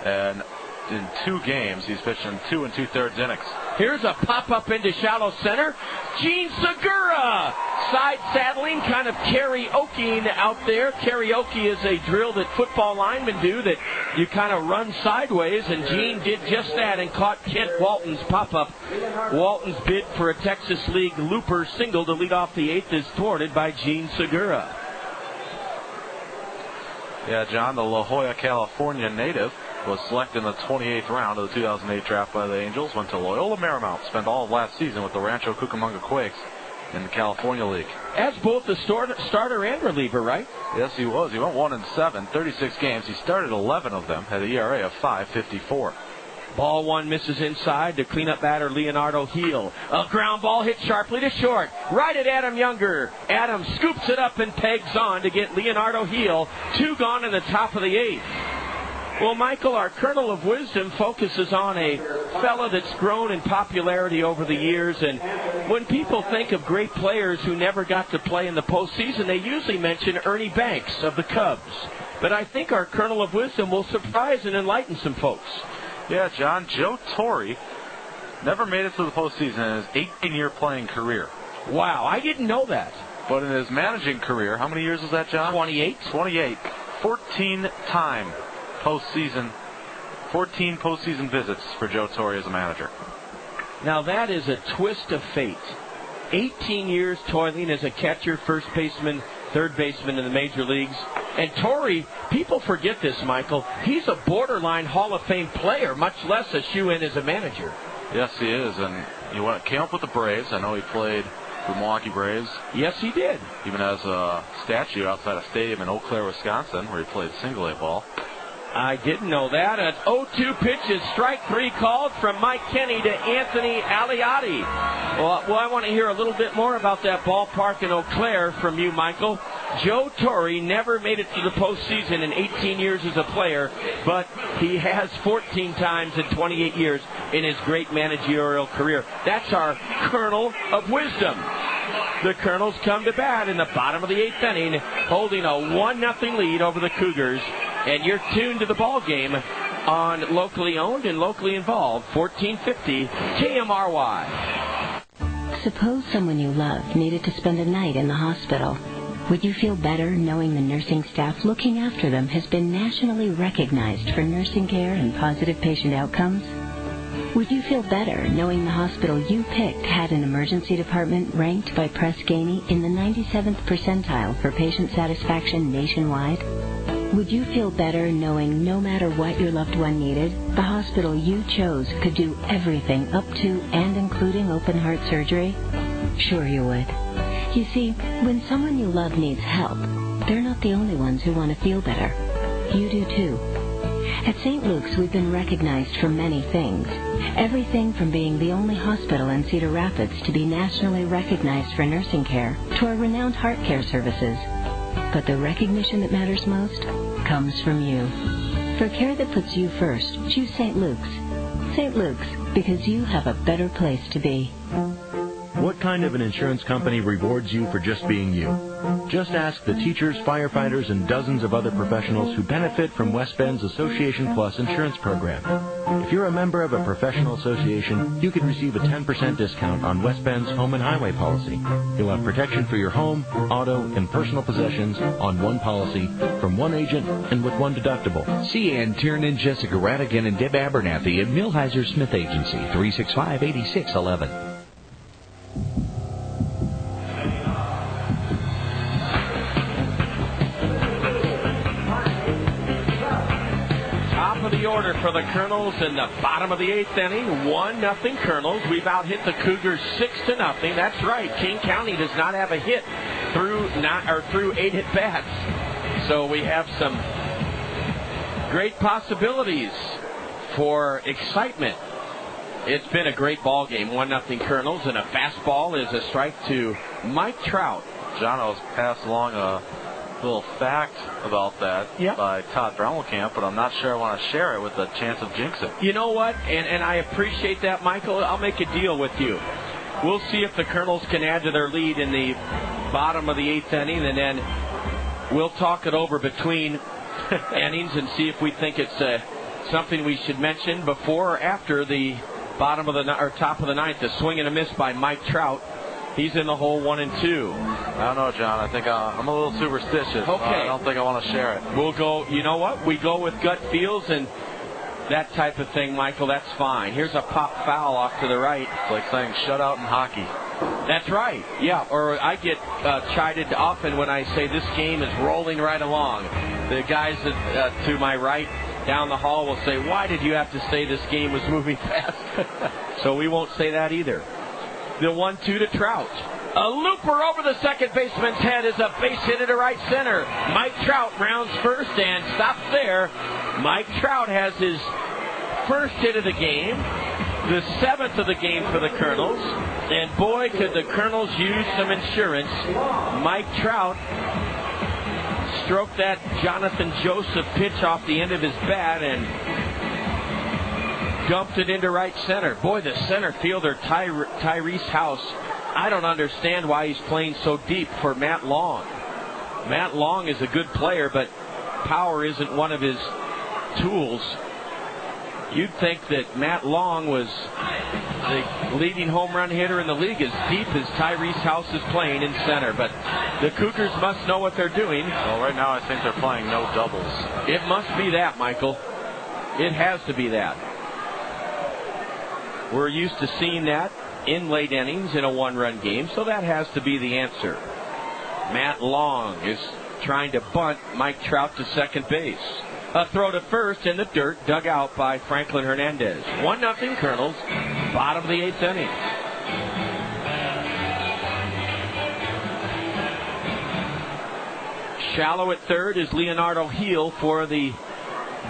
G: And in 2 games, he's pitched in 2 2/3 innings.
F: Here's a pop-up into shallow center. Gene Segura side saddling, kind of karaokeing out there. Karaoke is a drill that football linemen do that you kind of run sideways, and Gene did just that and caught Kent Walton's pop-up. Walton's bid for a Texas League looper single to lead off the 8th is thwarted by Gene Segura.
G: Yeah, John, the La Jolla, California native, was selected in the 28th round of the 2008 draft by the Angels, went to Loyola Marymount, spent all of last season with the Rancho Cucamonga Quakes, in the California League.
F: As both the starter and reliever, right?
G: Yes, he was. He went 1-7, 36 games. He started 11 of them, had an ERA of 5.54.
F: Ball one misses inside to cleanup batter Leonardo Heel. A ground ball hit sharply to short. Right at Adam Younger. Adam scoops it up and pegs on to get Leonardo Heel. 2 gone in the top of the 8th. Well, Michael, our Kernel of Wisdom focuses on a fella that's grown in popularity over the years. And when people think of great players who never got to play in the postseason, they usually mention Ernie Banks of the Cubs. But I think our Kernel of Wisdom will surprise and enlighten some folks.
G: Yeah, John, Joe Torre never made it to the postseason in his 18-year playing career.
F: Wow, I didn't know that.
G: But in his managing career, how many years was that, John?
F: 28.
G: 14-time postseason, 14 postseason visits for Joe Torre as a manager.
F: Now that is a twist of fate. 18 years toiling as a catcher, first baseman, third baseman in the major leagues. And Torre, people forget this, Michael, he's a borderline Hall of Fame player, much less a shoe-in as a manager.
G: Yes, he is, and he came up with the Braves. I know he played for the Milwaukee Braves.
F: Yes, he did.
G: Even has a statue outside a stadium in Eau Claire, Wisconsin, where he played single-A ball.
F: I didn't know that. An 0-2 pitch is strike 3 called from Mike Kenny to Anthony Aliotti. Well, I want to hear a little bit more about that ballpark in Eau Claire from you, Michael. Joe Torre never made it to the postseason in 18 years as a player, but he has 14 times in 28 years in his great managerial career. That's our Kernel of Wisdom. The Kernels come to bat in the bottom of the 8th inning, holding a 1-0 lead over the Cougars. And you're tuned to the ball game on locally owned and locally involved 1450 KMRY.
C: Suppose someone you love needed to spend a night in the hospital. Would you feel better knowing the nursing staff looking after them has been nationally recognized for nursing care and positive patient outcomes? Would you feel better knowing the hospital you picked had an emergency department ranked by Press Ganey in the 97th percentile for patient satisfaction nationwide? Would you feel better knowing no matter what your loved one needed, the hospital you chose could do everything up to and including open heart surgery? Sure you would. You see, when someone you love needs help, they're not the only ones who want to feel better. You do too. At St. Luke's, we've been recognized for many things. Everything from being the only hospital in Cedar Rapids to be nationally recognized for nursing care to our renowned heart care services. But the recognition that matters most comes from you. For care that puts you first, choose St. Luke's. St. Luke's, because you have a better place to be.
R: What kind of an insurance company rewards you for just being you? Just ask the teachers, firefighters, and dozens of other professionals who benefit from West Bend's Association Plus insurance program. If you're a member of a professional association, you can receive a 10% discount on West Bend's home and highway policy. You'll have protection for your home, auto, and personal possessions on one policy from one agent and with one deductible.
H: See Ann Tiernan, Jessica Radigan, and Deb Abernathy at Millheiser Smith Agency, 365-8611.
F: The order for the Kernels in the bottom of the 8th inning, 1-0 Kernels. We've out-hit the Cougars 6-0. That's right. King County does not have a hit through 8 at-bats. So we have some great possibilities for excitement. It's been a great ball game. 1-0 Kernels, and a fastball is a strike to Mike Trout.
G: John, I was passed along a little fact about that by Todd Brownkamp, but I'm not sure I want to share it with a chance of jinxing.
F: You know what? And I appreciate that, Michael. I'll make a deal with you. We'll see if the Kernels can add to their lead in the bottom of the 8th inning, and then we'll talk it over between innings and see if we think it's something we should mention before or after the bottom of the top of the 9th. A swing and a miss by Mike Trout. He's in the hole 1-2.
G: I don't know, John. I think I'm a little superstitious.
F: Okay.
G: I don't think I want to share it.
F: We'll go, you know what? We go with gut feels and that type of thing, Michael. That's fine. Here's a pop foul off to the right.
G: It's like saying shutout in hockey.
F: That's right. Yeah, or I get chided often when I say this game is rolling right along. The guys to my right down the hall will say, why did you have to say this game was moving fast? So we won't say that either. The 1-2 to Trout. A looper over the second baseman's head is a base hit into right center. Mike Trout rounds first and stops there. Mike Trout has his first hit of the game, the 7th of the game for the Kernels. And boy, could the Kernels use some insurance. Mike Trout stroked that Jonathan Joseph pitch off the end of his bat and dumped it into right center. Boy, the center fielder, Tyrese House, I don't understand why he's playing so deep for Matt Long. Matt Long is a good player, but power isn't one of his tools. You'd think that Matt Long was the leading home run hitter in the league as deep as Tyrese House is playing in center. But the Cougars must know what they're doing.
G: Well, right now I think they're playing no doubles.
F: It must be that, Michael. It has to be that. We're used to seeing that in late innings in a one-run game, so that has to be the answer. Matt Long is trying to bunt Mike Trout to second base. A throw to first in the dirt, dug out by Franklin Hernandez. 1-0 Kernels, bottom of the 8th inning. Shallow at third is Leonardo Heel for the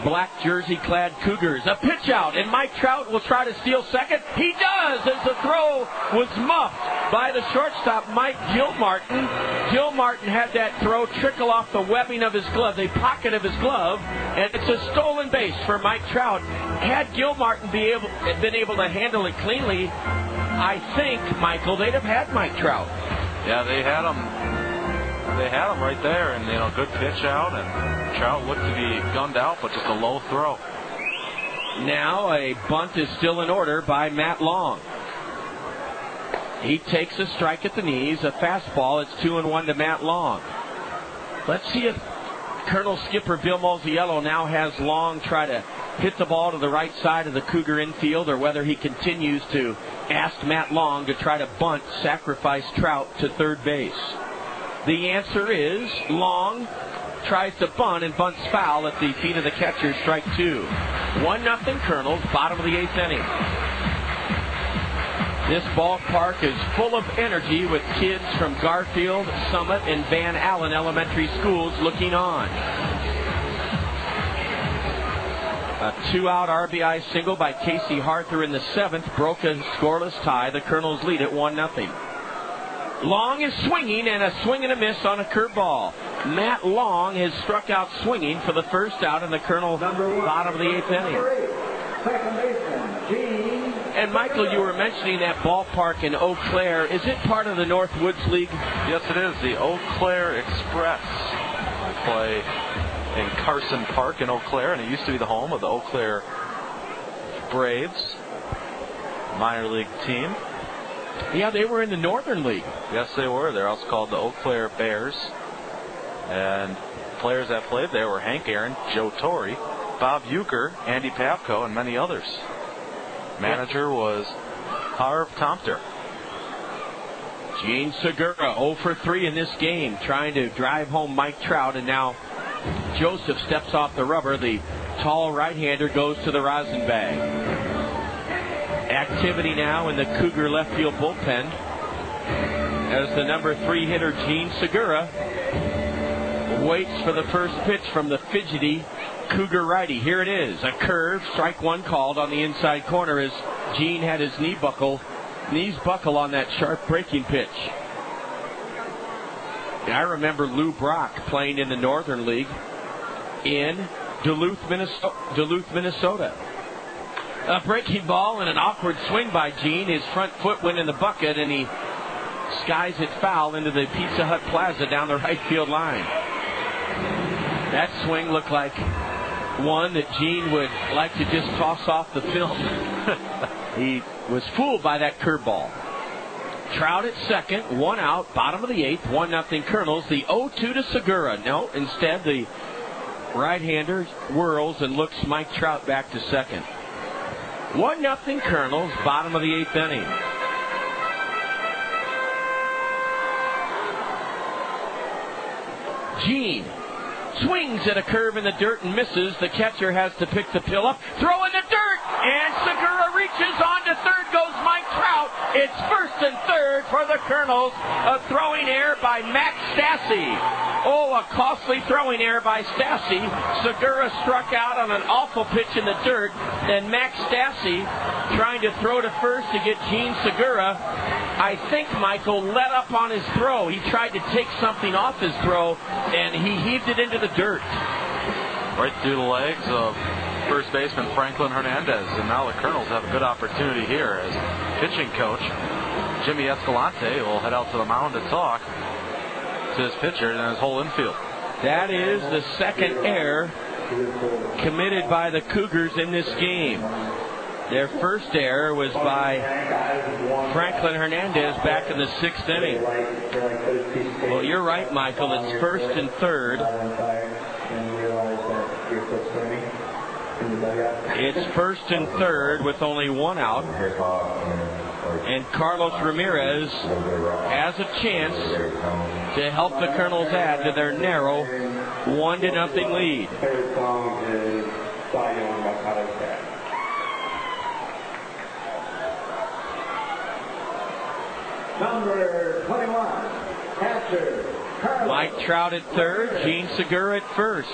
F: black jersey-clad Cougars. A pitch out, and Mike Trout will try to steal second. He does, as the throw was muffed by the shortstop, Mike Gilmartin. Gilmartin had that throw trickle off the webbing of his glove, the pocket of his glove, and it's a stolen base for Mike Trout. Had Gilmartin been able to handle it cleanly, I think, Michael, they'd have had Mike Trout.
G: Yeah, they had him. They had him right there, and good pitch out, and Trout looked to be gunned out, but just a low throw.
F: Now a bunt is still in order by Matt Long. He takes a strike at the knees, a fastball. It's 2-1 to Matt Long. Let's see if Colonel skipper Bill Mosiello now has Long try to hit the ball to the right side of the Cougar infield, or whether he continues to ask Matt Long to try to bunt, sacrifice Trout to third base. The answer is Long tries to bunt and bunts foul at the feet of the catcher, strike 2. 1-0 Kernels, bottom of the 8th inning. This ballpark is full of energy with kids from Garfield, Summit, and Van Allen elementary schools looking on. A 2-out RBI single by Casey Harther in the 7th broke a scoreless tie. The Kernels lead at 1-0. Long is swinging, and a swing and a miss on a curveball. Matt Long has struck out swinging for the first out in the Colonel bottom of the 8th inning.
N: Second baseman, Gene.
F: And Michael, you were mentioning that ballpark in Eau Claire. Is it part of the Northwoods League?
G: Yes, it is. The Eau Claire Express. They play in Carson Park in Eau Claire, and it used to be the home of the Eau Claire Braves minor league team.
F: Yeah, they were in the Northern League.
G: Yes, they were. They're also called the Eau Claire Bears. And players that played there were Hank Aaron, Joe Torre, Bob Euchre, Andy Pavko, and many others. Manager was Harv Tomter.
F: Gene Segura 0 for 3 in this game, trying to drive home Mike Trout, and now Joseph steps off the rubber. The tall right-hander goes to the rosin bag. Activity now in the Cougar left field bullpen as the number 3 hitter Gene Segura waits for the first pitch from the fidgety Cougar righty. Here it is, a curve, strike 1 called on the inside corner as Gene had his knees buckle on that sharp breaking pitch. I remember Lou Brock playing in the Northern League in Duluth, Minnesota. A breaking ball and an awkward swing by Gene. His front foot went in the bucket, and he skies it foul into the Pizza Hut Plaza down the right field line. That swing looked like one that Gene would like to just toss off the film. He was fooled by that curveball. Trout at second, 1 out, bottom of the 8th, 1-0 Kernels. The 0-2 to Segura. No, instead the right-hander whirls and looks Mike Trout back to second. 1-0 Kernels, bottom of the 8th inning. Gene swings at a curve in the dirt and misses. The catcher has to pick the pill up. Throw in the dirt, and Segura reaches on to third. Goes Mike Trout. It's first and third for the Kernels. A throwing error by Max Stassi. Oh, a costly throwing error by Stassi. Segura struck out on an awful pitch in the dirt. And Max Stassi, trying to throw to first to get Gene Segura, I think Michael let up on his throw. He tried to take something off his throw, and he heaved it into the dirt.
G: Right through the legs of first baseman Franklin Hernandez. And now the Kernels have a good opportunity here as pitching coach Jimmy Escalante will head out to the mound to talk to his pitcher and his whole infield.
F: That is the second error committed by the Cougars in this game. Their first error was by Franklin Hernandez back in the 6th inning. Well, you're right, Michael. It's first and third. It's first and third with only one out. And Carlos Ramirez has a chance to help the Kernels add to their narrow 1-0 lead.
N: Number 21, catcher,
F: Mike Trout at third, Gene Segura at first.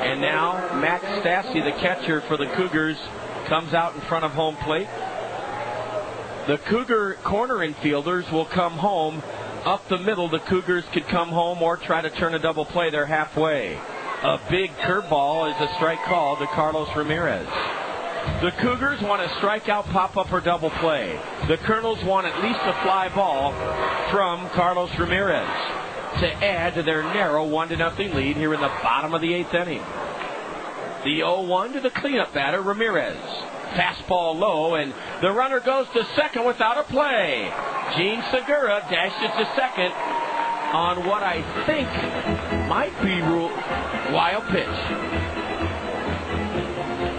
F: And now Max Stassi, the catcher for the Cougars, comes out in front of home plate. The Cougar corner infielders will come home. Up the middle, the Cougars could come home or try to turn a double play. They're halfway. A big curveball is a strike call to Carlos Ramirez. The Cougars want a strikeout, pop-up, or double play. The Kernels want at least a fly ball from Carlos Ramirez to add to their narrow 1-0 lead here in the bottom of the 8th inning. The 0-1 to the cleanup batter, Ramirez. Fastball low, and the runner goes to second without a play. Gene Segura dashes to second on what I think might be wild pitch.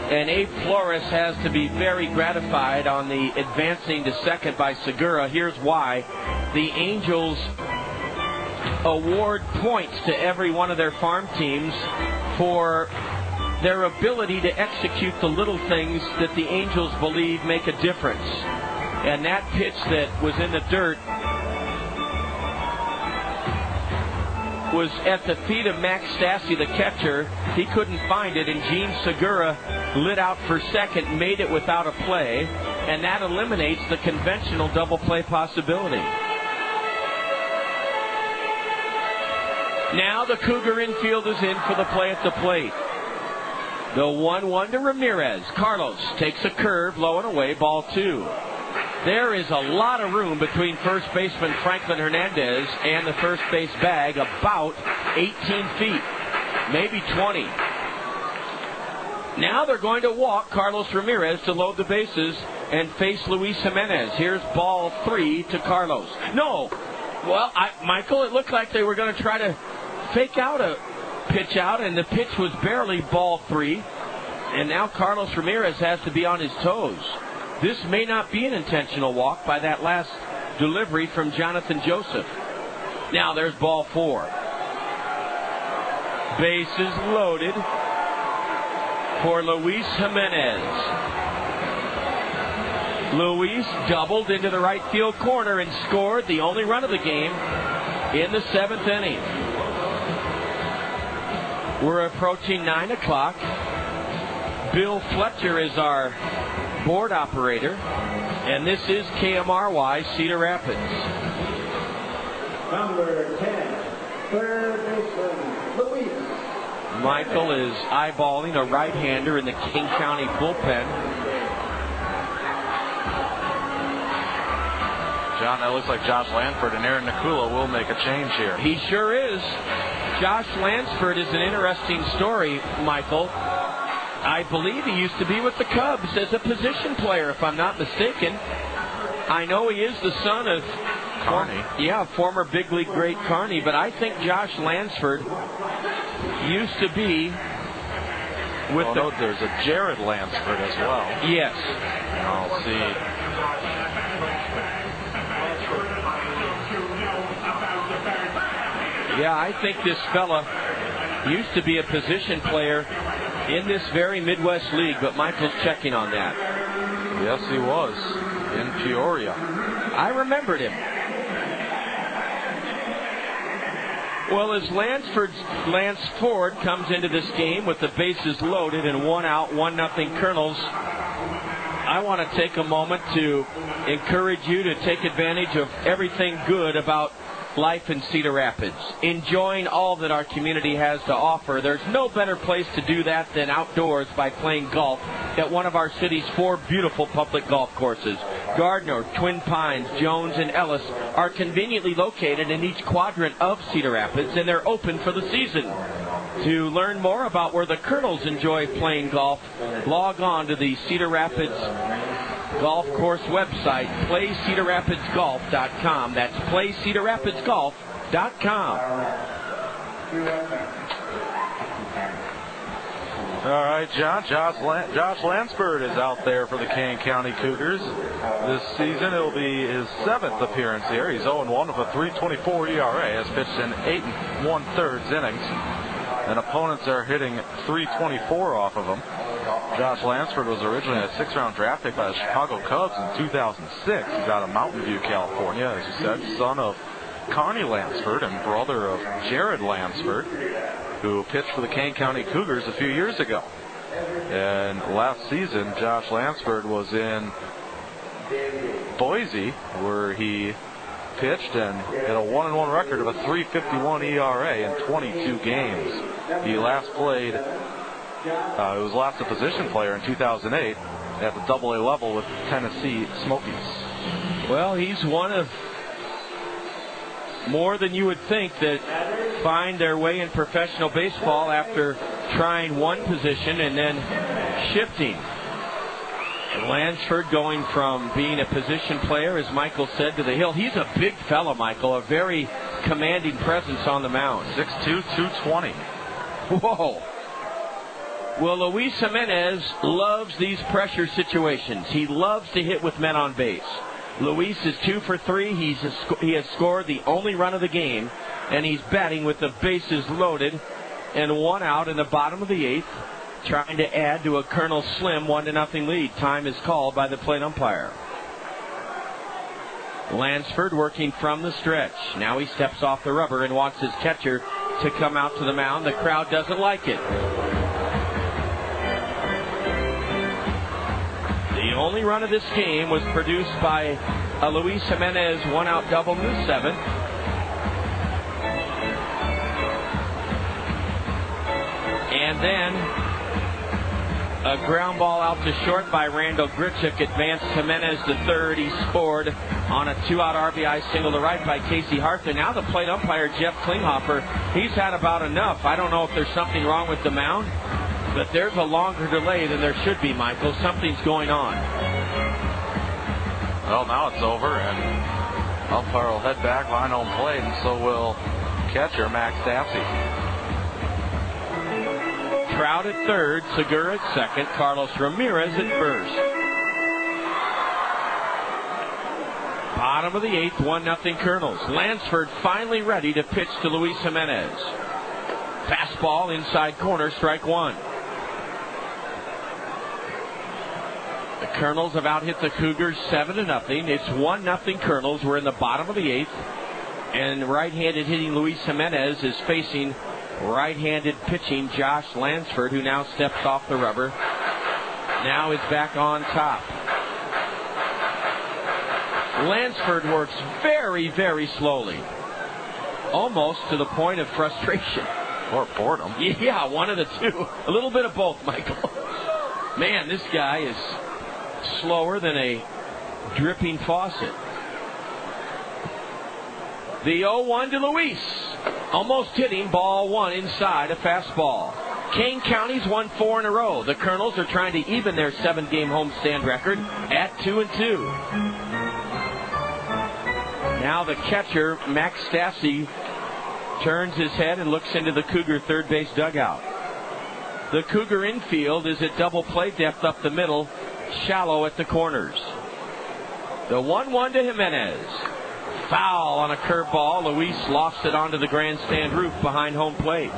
F: And Abe Flores has to be very gratified on the advancing to second by Segura. Here's why. The Angels award points to every one of their farm teams for their ability to execute the little things that the Angels believe make a difference. And that pitch that was in the dirt was at the feet of Max Stassi, the catcher. He couldn't find it, and Gene Segura lit out for second, made it without a play, and that eliminates the conventional double play possibility. Now the Cougar infield is in for the play at the plate. The 1-1 to Ramirez. Carlos takes a curve, low and away, ball 2. There is a lot of room between first baseman Franklin Hernandez and the first base bag, about 18 feet, maybe 20. Now they're going to walk Carlos Ramirez to load the bases and face Luis Jimenez. Here's ball 3 to Carlos. No. Well, Michael, it looked like they were going to try to fake out a pitch out, and the pitch was barely ball 3. And now Carlos Ramirez has to be on his toes. This may not be an intentional walk by that last delivery from Jonathan Joseph. Now there's ball 4. Bases loaded for Luis Jimenez. Luis doubled into the right field corner and scored the only run of the game in the 7th inning. We're approaching 9 o'clock. Bill Fletcher is our board operator, and this is KMRY Cedar Rapids.
N: Number 10, third baseman, Luis.
F: Michael is eyeballing a right-hander in the King County bullpen.
G: John, that looks like Josh Lanford, and Aaron Nakula will make a change here.
F: He sure is. Josh Lansford is an interesting story, Michael. I believe he used to be with the Cubs as a position player, if I'm not mistaken. I know he is the son of
G: Carney.
F: Former big league great Carney, but I think Josh Lansford used to be with
G: there's a Jared Lansford as well.
F: Yes.
G: I'll see.
F: Yeah, I think this fella used to be a position player in this very Midwest League, but Michael's checking on that.
G: Yes, he was. in Peoria.
F: I remembered him. Well, as Lance Ford comes into this game with the bases loaded and 1 out, 1-0 Kernels, I want to take a moment to encourage you to take advantage of everything good about life in Cedar Rapids, enjoying all that our community has to offer. There's no better place to do that than outdoors by playing golf at one of our city's 4 beautiful public golf courses. Gardner, Twin Pines, Jones, and Ellis are conveniently located in each quadrant of Cedar Rapids, and they're open for the season. To learn more about where the Kernels enjoy playing golf, log on to the Cedar Rapids Golf Course website, playcedarrapidsgolf.com. That's playcedarrapidsgolf.com.
G: All right, John. Josh Lansford is out there for the Kane County Cougars. This season, it'll be his 7th appearance here. He's 0-1 with a 3.24 ERA. Has pitched in 8 1/3 innings. And opponents are hitting 3.24 off of him. Josh Lansford was originally a 6th-round draft pick by the Chicago Cubs in 2006. He's out of Mountain View, California, as you said, son of Connie Lansford and brother of Jared Lansford, who pitched for the Kane County Cougars a few years ago. And last season, Josh Lansford was in Boise, where he pitched and had a 1-1 record of a 3.51 ERA in 22 games. He last played, he was last a position player in 2008 at the AA level with Tennessee Smokies.
F: Well, he's one of more than you would think that find their way in professional baseball after trying one position and then shifting. Lansford going from being a position player, as Michael said, to the hill. He's a big fellow, Michael, a very commanding presence on the mound.
G: 6'2", 220.
F: Whoa. Well, Luis Jimenez loves these pressure situations. He loves to hit with men on base. Luis is 2 for 3. He has scored the only run of the game, and he's batting with the bases loaded and 1 out in the bottom of the 8th, trying to add to a Kernel slim 1-0 lead. Time is called by the plate umpire. Lansford working from the stretch. Now he steps off the rubber and wants his catcher to come out to the mound. The crowd doesn't like it. The only run of this game was produced by a Luis Jimenez 1-out double in the 7th. And then a ground ball out to short by Randall Gritchick advanced Jimenez to third. He scored on a 2-out RBI single to right by Casey Harther. Now the plate umpire, Jeff Klinghoffer, he's had about enough. I don't know if there's something wrong with the mound, but there's a longer delay than there should be, Michael. Something's going on.
G: Well, now it's over, and umpire will head back behind home plate, and so will catcher Max Stassi.
F: Trout at third, Segura at second, Carlos Ramirez at first. Bottom of the 8th, 1-0 Kernels. Lansford finally ready to pitch to Luis Jimenez. Fastball inside corner, strike 1. The Kernels have out-hit the Cougars 7-0. It's 1-0 Kernels. We're in the bottom of the 8th. And right-handed hitting Luis Jimenez is facing right-handed pitching Josh Lansford, who now steps off the rubber. Now is back on top. Lansford works very, very slowly. Almost to the point of frustration.
G: Or boredom.
F: Yeah, one of the two. A little bit of both, Michael. Man, this guy is slower than a dripping faucet. The 0-1 to Luis. Almost hitting ball 1 inside a fastball. Kane County's won 4 in a row. The Kernels are trying to even their 7-game homestand record at 2-2. Now the catcher, Max Stassi, turns his head and looks into the Cougar third base dugout. The Cougar infield is at double play depth up the middle, shallow at the corners. The 1-1 to Jimenez. Foul on a curveball. Luis lofts it onto the grandstand roof behind home plate.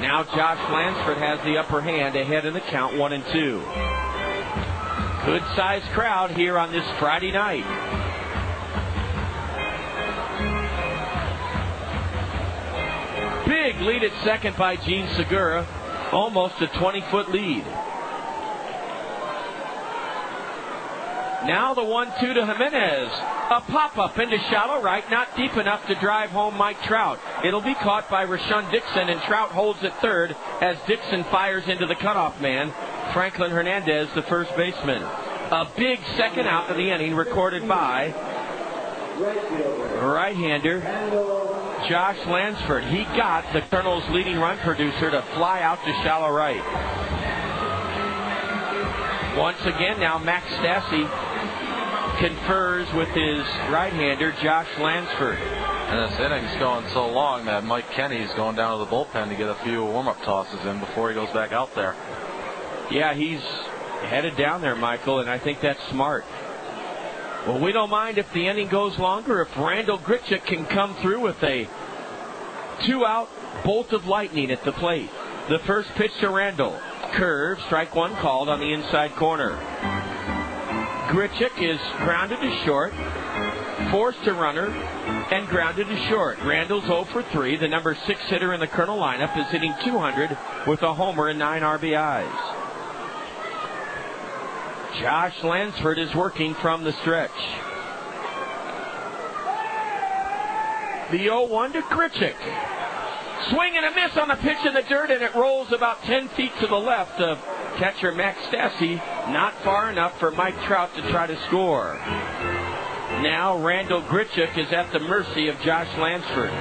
F: Now Josh Lansford has the upper hand ahead in the count, 1-2. Good-sized crowd here on this Friday night. Big lead at second by Gene Segura. Almost a 20-foot lead. Now the 1-2 to Jimenez. A pop-up into shallow right, not deep enough to drive home Mike Trout. It'll be caught by Rashawn Dixon, and Trout holds at third as Dixon fires into the cutoff man, Franklin Hernandez, the first baseman. A big second out of the inning recorded by right-hander Josh Lansford. He got the Kernels' leading run producer to fly out to shallow right. Once again now Max Stassi confers with his right-hander Josh Lansford.
G: And this inning's going so long that Mike Kenny's going down to the bullpen to get a few warm-up tosses in before he goes back out there.
F: Yeah, he's headed down there, Michael, and I think that's smart. Well, we don't mind if the inning goes longer if Randall Grichuk can come through with a 2-out bolt of lightning at the plate. The first pitch to Randall. Curve, strike one called on the inside corner. Grichuk is grounded to short, forced a runner, and grounded to short. Randall's 0 for 3. The number 6 hitter in the Kernel lineup is hitting .200 with a homer and 9 RBIs. Josh Lansford is working from the stretch. The 0-1 to Grichuk. Swing and a miss on the pitch in the dirt, and it rolls about 10 feet to the left of catcher Max Stassi. Not far enough for Mike Trout to try to score. Now Randall Grichuk is at the mercy of Josh Lansford.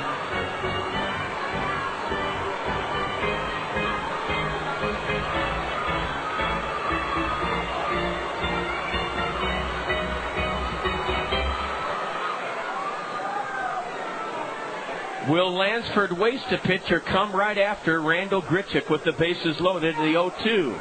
F: Will Lansford waste a pitch or come right after Randall Grichuk with the bases loaded in the 0-2?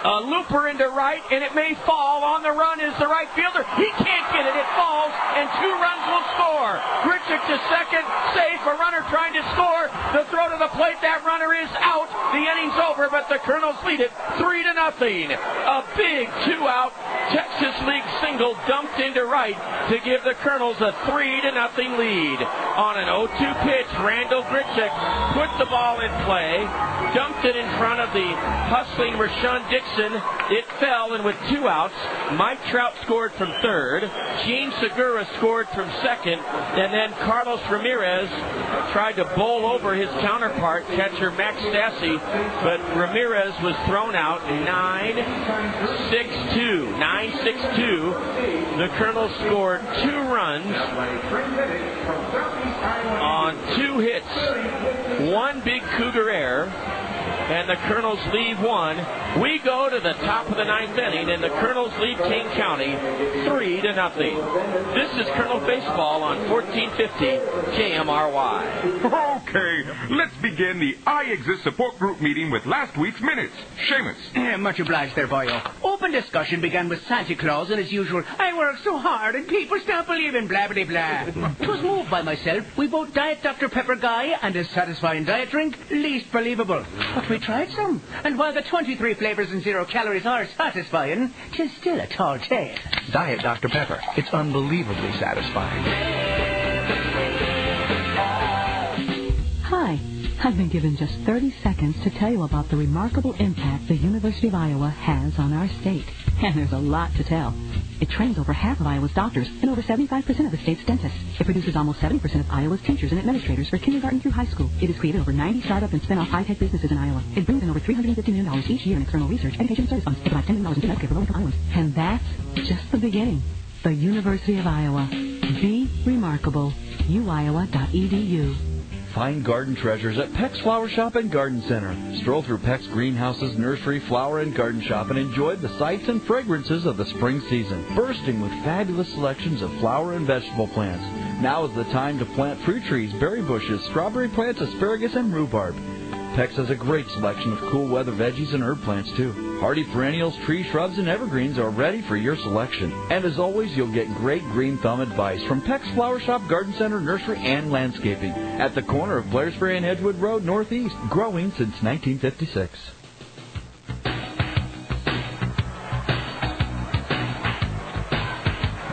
F: A looper into right, and it may fall. On the run is the right fielder. He can't get it. It falls, and 2 runs will score. Grichuk to second, safe. A runner trying to score. The throw to the plate. That runner is out. The inning's over, but the Kernels lead it 3-0. A big 2-out Texas League single dumped into right to give the Kernels a 3-0 lead. On an 0-2 pitch, Randall Grichuk put the ball in play, dumped it in front of the hustling Rashawn Dixon. It fell, and with 2 outs, Mike Trout scored from third, Gene Segura scored from second, and then Carlos Ramirez tried to bowl over his counterpart, catcher Max Stassi, but Ramirez was thrown out. 9-6-2. 9-6-2. The Kernels scored 2 runs on 2 hits, 1 big Cougar error, and the Kernels leave 1. We go to the top of the 9th inning, and the Kernels lead Kane County 3-0. This is Kernel Baseball on 1450 KMRY.
D: Okay, let's begin the I Exist support group meeting with last week's minutes. Seamus.
I: Much obliged there, boyo. Open discussion began with Santa Claus and, as usual, I work so hard and people stop believing, blah, blah, blah. 'Twas moved by myself. We vote Diet Dr. Pepper Guy and a satisfying diet drink, least believable. But we tried some, and while the 23 flavors and 0 calories are satisfying, 'tis still a tall tale.
W: Diet Dr. Pepper. It's unbelievably satisfying.
X: Hi. I've been given just 30 seconds to tell you about the remarkable impact the University of Iowa has on our state. And there's a lot to tell. It trains over half of Iowa's doctors and over 75% of the state's dentists. It produces almost 70% of Iowa's teachers and administrators for kindergarten through high school. It has created over 90 startup and spin-off high-tech businesses in Iowa. It brings in over $350 million each year in external research, education, and service funds. It provides $10 million in student healthcare for low-income Iowans. And that's just the beginning. The University of Iowa. Be remarkable. uiowa.edu.
H: Find garden treasures at Peck's Flower Shop and Garden Center. Stroll through Peck's greenhouses, nursery, flower, and garden shop and enjoy the sights and fragrances of the spring season, bursting with fabulous selections of flower and vegetable plants. Now is the time to plant fruit trees, berry bushes, strawberry plants, asparagus, and rhubarb. Peck's has a great selection of cool weather veggies and herb plants, too. Hardy perennials, tree shrubs, and evergreens are ready for your selection. And as always, you'll get great green thumb advice from Peck's Flower Shop, Garden Center, Nursery, and Landscaping at the corner of Blairsbury and Edgewood Road Northeast, growing since 1956.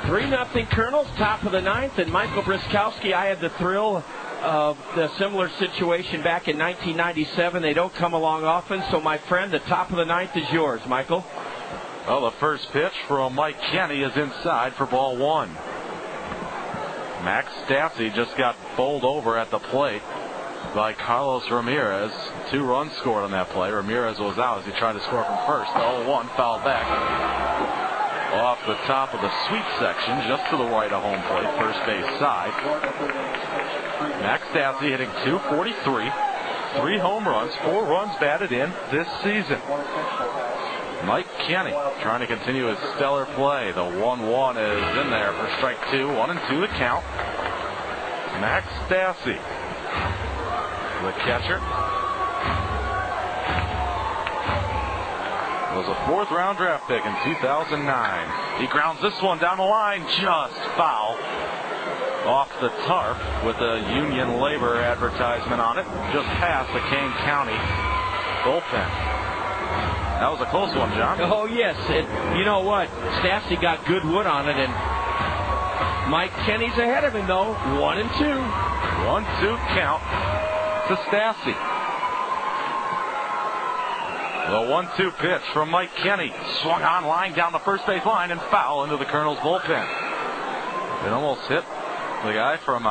F: 3-0 Kernels, top of the ninth, and Michael Briskowski, I had the thrill of the similar situation back in 1997. They don't come along often, so my friend, the top of the ninth is yours, Michael.
G: Well, the first pitch from Mike Kenny is inside for ball one. Max Stassi just got bowled over at the plate by Carlos Ramirez. 2 runs scored on that play. Ramirez was out as he tried to score from first. The 0-1 fouled back off the top of the sweep section, just to the right of home plate, first base side. Max Stassi hitting .243, 3 home runs, 4 runs batted in this season. Mike Kenny trying to continue his stellar play. The 1-1 is in there for strike 2. 1-2 the count. Max Stassi, the catcher, was a 4th round draft pick in 2009. He grounds this one down the line, just foul. Off the tarp with a Union Labor advertisement on it, just past the Kane County bullpen. That was a close one, John.
F: Oh, yes. You know what? Stassi got good wood on it, and Mike Kenny's ahead of him, though. 1-2.
G: 1-2 count to Stassi. The 1-2 pitch from Mike Kenny. Swung on line down the first base line and foul into the Kernels bullpen. It almost hit the guy from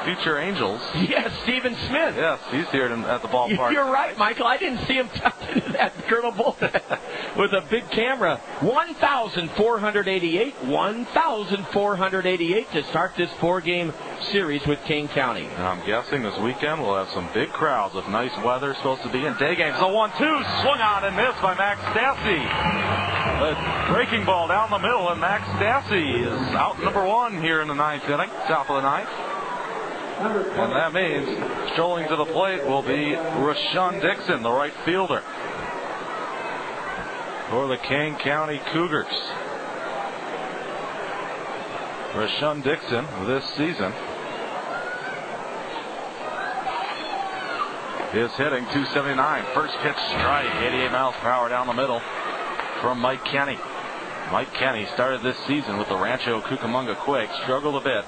G: future Angels.
F: Yes, Stephen Smith.
G: Yes, he's here at the ballpark.
F: You're right, Michael. I didn't see him tucked into that Colonel bullpen with a big camera. 1,488 to start this 4-game series with Kane County.
G: And I'm guessing this weekend we'll have some big crowds with nice weather supposed to be in day games. The 1-2 swung on and missed by Max Stassi. A breaking ball down the middle, and Max Stassi is out number 1 here in the 9th inning, top of the 9th. And that means strolling to the plate will be Rashawn Dixon, the right fielder, for the Kane County Cougars. Rashawn Dixon this season is hitting .279. First pitch strike, 88 miles per hour down the middle from Mike Kenny. Mike Kenny started this season with the Rancho Cucamonga Quakes, struggled a bit,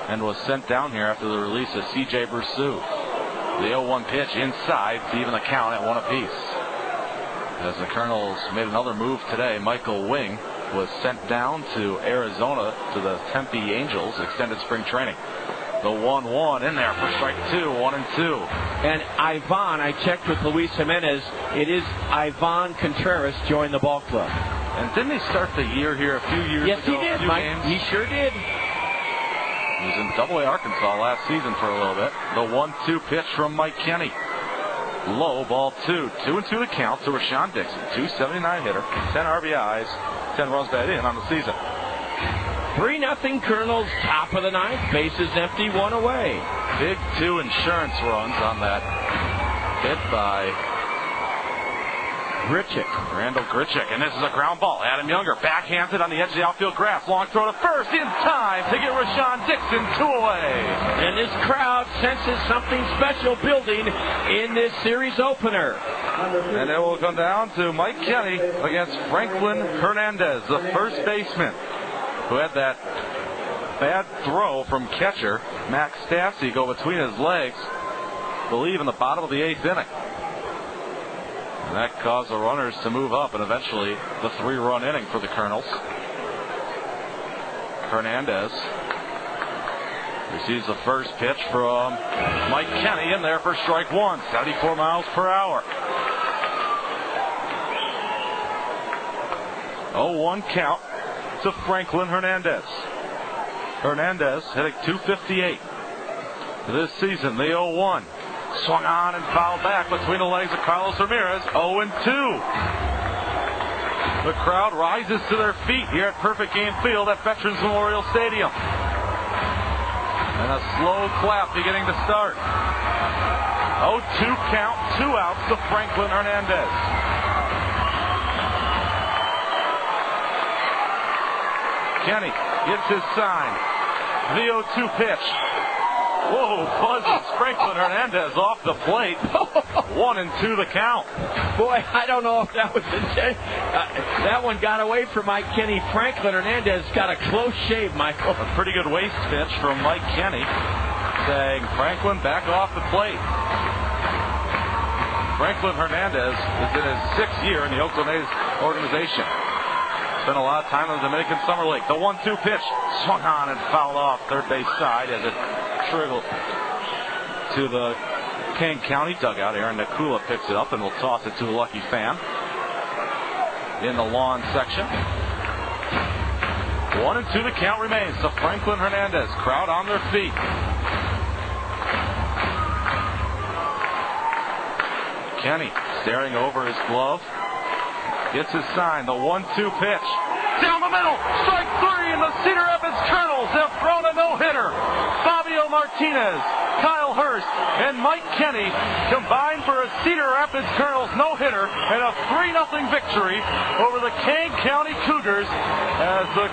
G: and was sent down here after the release of C.J. Brusu. The 0-1 pitch inside to even the count at 1 apiece. As the Kernels made another move today, Michael Wing was sent down to Arizona to the Tempe Angels, extended spring training. The 1-1 in there for strike 2, 1-2.
F: And Ivan, I checked with Luis Jimenez, it is Ivan Contreras joined the ball club.
G: And didn't he start the year here a few years ago?
F: Yes, he did, Mike.
G: Games?
F: He sure did.
G: He was in Double-A Arkansas last season for a little bit. The 1-2 pitch from Mike Kenny. Low, ball 2. 2-2 the count to Rashawn Dixon. .279 hitter, 10 RBIs, 10 runs batted in on the season.
F: 3-0 Kernels, top of the 9th. Bases empty, 1 away.
G: Big 2 insurance runs on that hit by Randall Grichuk, and this is a ground ball. Adam Younger backhands it on the edge of the outfield grass. Long throw to first in time to get Rashawn Dixon 2 away.
F: And this crowd senses something special building in this series opener.
G: And it will come down to Mike Kenny against Franklin Hernandez, the first baseman, who had that bad throw from catcher Max Stassi go between his legs, I believe in the bottom of the 8th inning. And that caused the runners to move up, and eventually the 3-run inning for the Kernels. Hernandez receives the first pitch from Mike Kenny in there for strike 1, 74 miles per hour. 0-1 count to Franklin Hernandez. Hernandez hitting .258 this season. The 0-1 swung on and fouled back between the legs of Carlos Ramirez. 0-2. The crowd rises to their feet here at Perfect Game Field at Veterans Memorial Stadium. And a slow clap beginning to start. 0-2 count, 2 outs to Franklin Hernandez. Kenny gets his sign. The 0-2 pitch. Whoa, buzzes Franklin Hernandez off the plate. 1-2 the count.
F: Boy, I don't know if that was intended. That one got away from Mike Kenny. Franklin Hernandez got a close shave, Michael.
G: A pretty good waist pitch from Mike Kenny, saying, Franklin, back off the plate. Franklin Hernandez is in his 6th year in the Oakland A's organization. Spent a lot of time in the Dominican Summer League. The 1-2 pitch swung on and fouled off third base side as it trickled to the Kane County dugout. Aaron Nakula picks it up and will toss it to a lucky fan in the lawn section. 1-2 the count remains to Franklin Hernandez. Crowd on their feet. Kenny staring over his glove. Gets his sign. The 1-2 pitch. Down the middle. Strike 3, and the Cedar Rapids Kernels have thrown a no-hitter. Fabio Martinez, Kyle Hurst, and Mike Kenny combined for a Cedar Rapids Kernels no-hitter and a 3-0 victory over the Kane County Cougars as the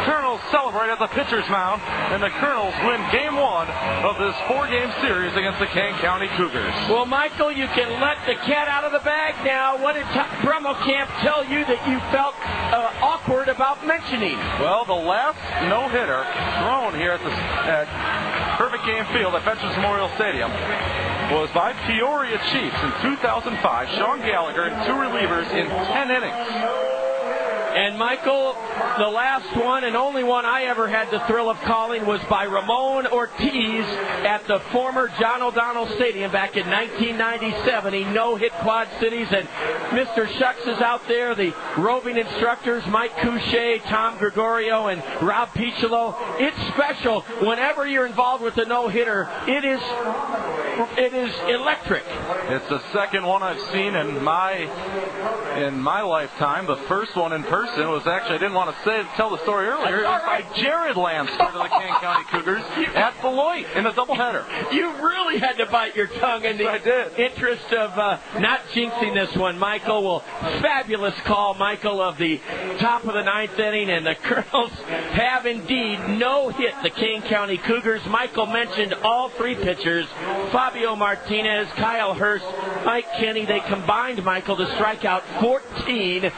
G: Kernels celebrate at the pitcher's mound, and the Kernels win Game 1 of this 4-game series against the Kane County Cougars.
F: Well, Michael, you can let the cat out of the bag now. What did Brummelkamp tell you that you felt awkward about mentioning?
G: Well, the last no-hitter thrown here at Perfect Game Field at Veterans Memorial Stadium was by Peoria Chiefs in 2005. Sean Gallagher and 2 relievers in 10 innings.
F: And, Michael, the last one and only one I ever had the thrill of calling was by Ramon Ortiz at the former John O'Donnell Stadium back in 1997. He no-hit Quad Cities, and Mr. Shucks is out there, the roving instructors, Mike Couchet, Tom Gregorio, and Rob Piccolo. It's special whenever you're involved with a no-hitter. It is electric.
G: It's the second one I've seen in my lifetime. The first one in person was actually, I didn't want to tell the story earlier. It was by Jared Lanster to the Kane County Cougars at Beloit in a doubleheader.
F: You really had to bite your tongue in the interest of not jinxing this one, Michael. Well, fabulous call, Michael, of the top of the 9th inning, and the Kernels have indeed no-hit the Kane County Cougars. Michael mentioned all 3 pitchers, Fabio Martinez, Kyle Hurst, Mike Kenny. They combined, Michael, to strike out 14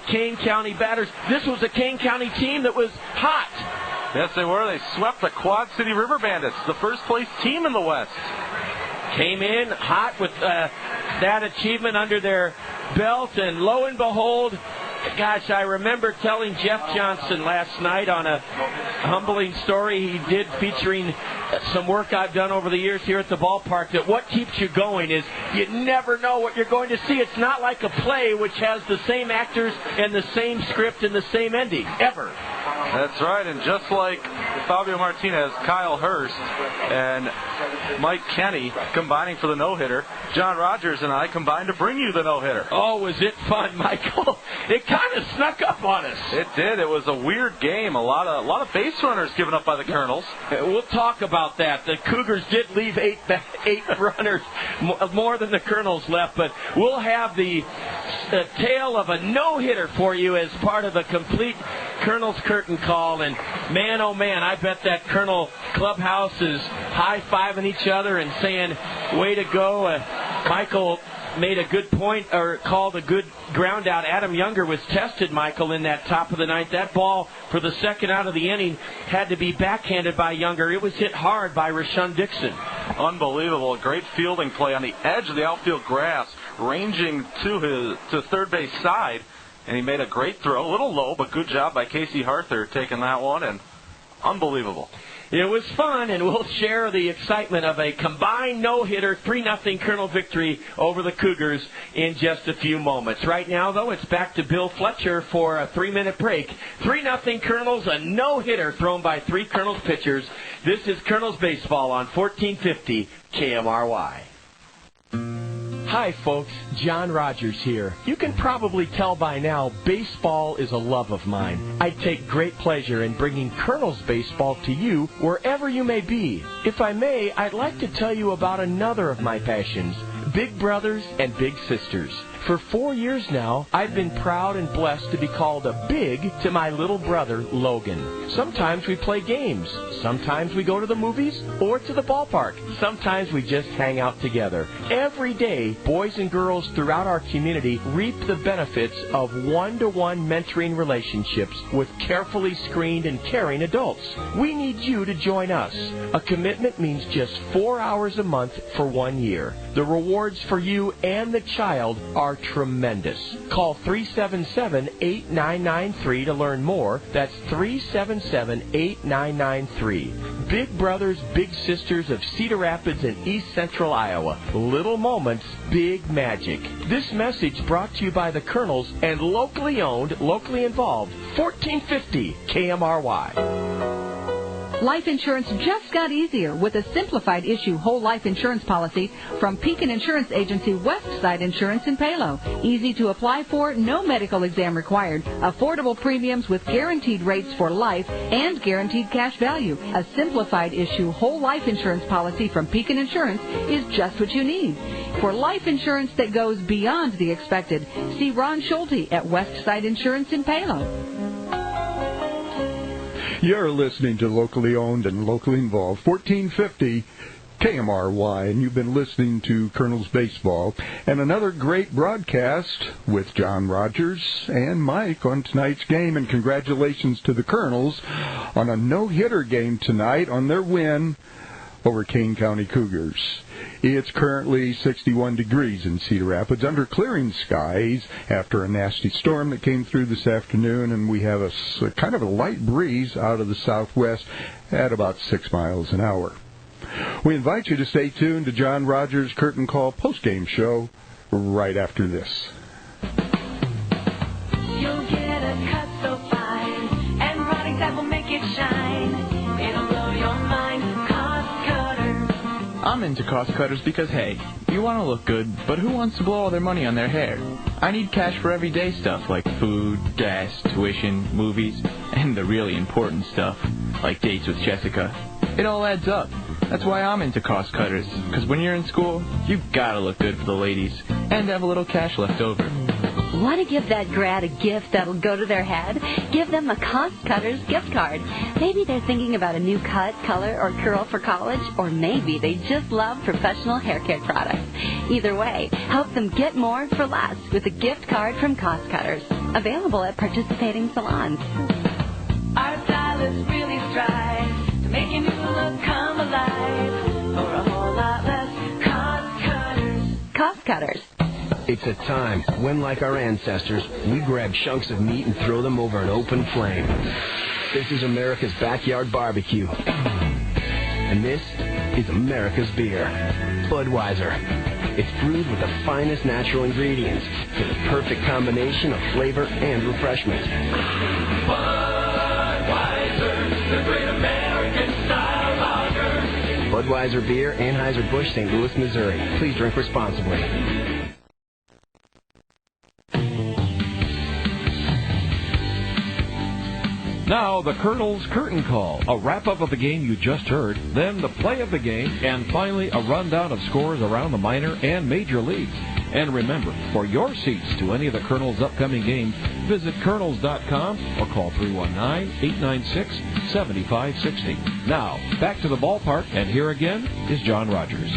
F: Kane County batters. This was a Kane County team that was hot.
G: Yes, they were. They swept the Quad City River Bandits, the first-place team in the West.
F: Came in hot with that achievement under their belt, and lo and behold, gosh, I remember telling Jeff Johnson last night on a humbling story he did featuring some work I've done over the years here at the ballpark, that what keeps you going is you never know what you're going to see. It's not like a play which has the same actors and the same script and the same ending, ever.
G: That's right, and just like Fabio Martinez, Kyle Hurst, and Mike Kenny combining for the no-hitter, John Rogers and I combined to bring you the no-hitter.
F: Oh, was it fun, Michael? It kind of snuck up on us.
G: It did. It was a weird game. A lot of base runners given up by the Kernels.
F: We'll talk about that. The Cougars did leave eight runners, more than the Kernels left, but we'll have the tale of a no-hitter for you as part of a complete Kernels curtain call. And man, oh man, I bet that Kernel clubhouse is high-fiving each other and saying, way to go. Michael made a good point, or called a good ground out. Adam Younger was tested, Michael, in that top of the 9th. That ball for the second out of the inning had to be backhanded by Younger. It was hit hard by Rashawn Dixon.
G: Unbelievable. A great fielding play on the edge of the outfield grass, ranging to third base side, and he made a great throw. A little low, but good job by Casey Harther taking that one, and unbelievable.
F: It was fun, and we'll share the excitement of a combined no-hitter, 3-0 Kernel victory over the Cougars in just a few moments. Right now, though, it's back to Bill Fletcher for a 3-minute break. 3-0 Kernels, a no-hitter thrown by 3 Kernels pitchers. This is Kernels Baseball on 1450 KMRY.
J: Hi, folks. John Rogers here. You can probably tell by now baseball is a love of mine. I take great pleasure in bringing Kernels baseball to you wherever you may be. If I may, I'd like to tell you about another of my passions, big brothers and big sisters. For 4 years now, I've been proud and blessed to be called a big to my little brother, Logan. Sometimes we play games. Sometimes we go to the movies or to the ballpark. Sometimes we just hang out together. Every day, boys and girls throughout our community reap the benefits of one-to-one mentoring relationships with carefully screened and caring adults. We need you to join us. A commitment means just 4 hours a month for 1 year. The rewards for you and the child are tremendous. Call 377-8993 to learn more. That's 377-8993. Big brothers, big sisters of Cedar Rapids and East Central Iowa. Little moments, big magic. This message brought to you by the Kernels and locally owned, locally involved, 1450 KMRY.
L: Life insurance just got easier with a simplified issue whole life insurance policy from Pekin Insurance Agency Westside Insurance in Palo. Easy to apply for, no medical exam required. Affordable premiums with guaranteed rates for life and guaranteed cash value. A simplified issue whole life insurance policy from Pekin Insurance is just what you need. For life insurance that goes beyond the expected, see Ron Schulte at Westside Insurance in Palo.
B: You're listening to locally owned and locally involved 1450 KMRY, and you've been listening to Kernels Baseball. And another great broadcast with John Rogers and Mike on tonight's game. And congratulations to the Kernels on a no-hitter game tonight on their win over Kane County Cougars. It's currently 61 degrees in Cedar Rapids under clearing skies after a nasty storm that came through this afternoon, and we have a kind of a light breeze out of the southwest at about 6 miles an hour. We invite you to stay tuned to John Rogers' Curtain Call postgame show right after this.
N: You'll get a cut so fine, and rotting that will make it shine. It'll blow your mind.
S: I'm into cost cutters because, hey, you want to look good, but who wants to blow all their money on their hair? I need cash for everyday stuff like food, gas, tuition, movies, and the really important stuff like dates with Jessica. It all adds up. That's why I'm into cost cutters, because when you're in school, you've got to look good for the ladies and have a little cash left over.
C: Want to give that grad a gift that'll go to their head? Give them a Cost Cutters gift card. Maybe they're thinking about a new cut, color, or curl for college, or maybe they just love professional hair care products. Either way, help them get more for less with a gift card from Cost Cutters. Available at participating salons.
N: Our stylists really strive to make your new look come alive. For a whole lot less, Cost Cutters.
C: Cost Cutters.
U: It's a time when, like our ancestors, we grab chunks of meat and throw them over an open flame. This is America's backyard barbecue. And this is America's beer, Budweiser. It's brewed with the finest natural ingredients for the perfect combination of flavor and refreshment.
N: Budweiser, the great American style lager.
U: Budweiser beer, Anheuser-Busch, St. Louis, Missouri. Please drink responsibly.
A: Now, the Kernels Curtain Call, a wrap-up of the game you just heard, then the play of the game, and finally a rundown of scores around the minor and major leagues. And remember, for your seats to any of the Kernels' upcoming games, visit Kernels.com or call 319-896-7560. Now, back to the ballpark, and here again is John Rogers.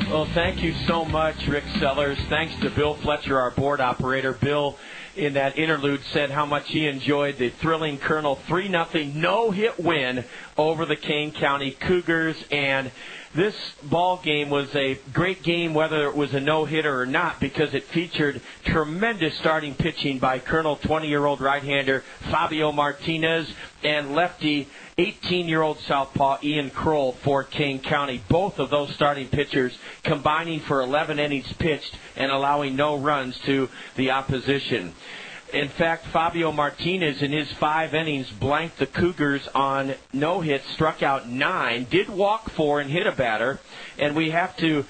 F: Well, thank you so much, Rick Sellers. Thanks to Bill Fletcher, our board operator. Bill, in that interlude, said how much he enjoyed the thrilling Kernel 3-0 no-hit win over the Kane County Cougars. And this ball game was a great game, whether it was a no-hitter or not, because it featured tremendous starting pitching by Kernel 20-year-old right-hander Fabio Martinez and lefty 18-year-old southpaw Ian Kroll for Kane County. Both of those starting pitchers combining for 11 innings pitched and allowing no runs to the opposition. In fact, Fabio Martinez in his 5 innings blanked the Cougars on no hits, struck out 9, did walk 4 and hit a batter. And we have to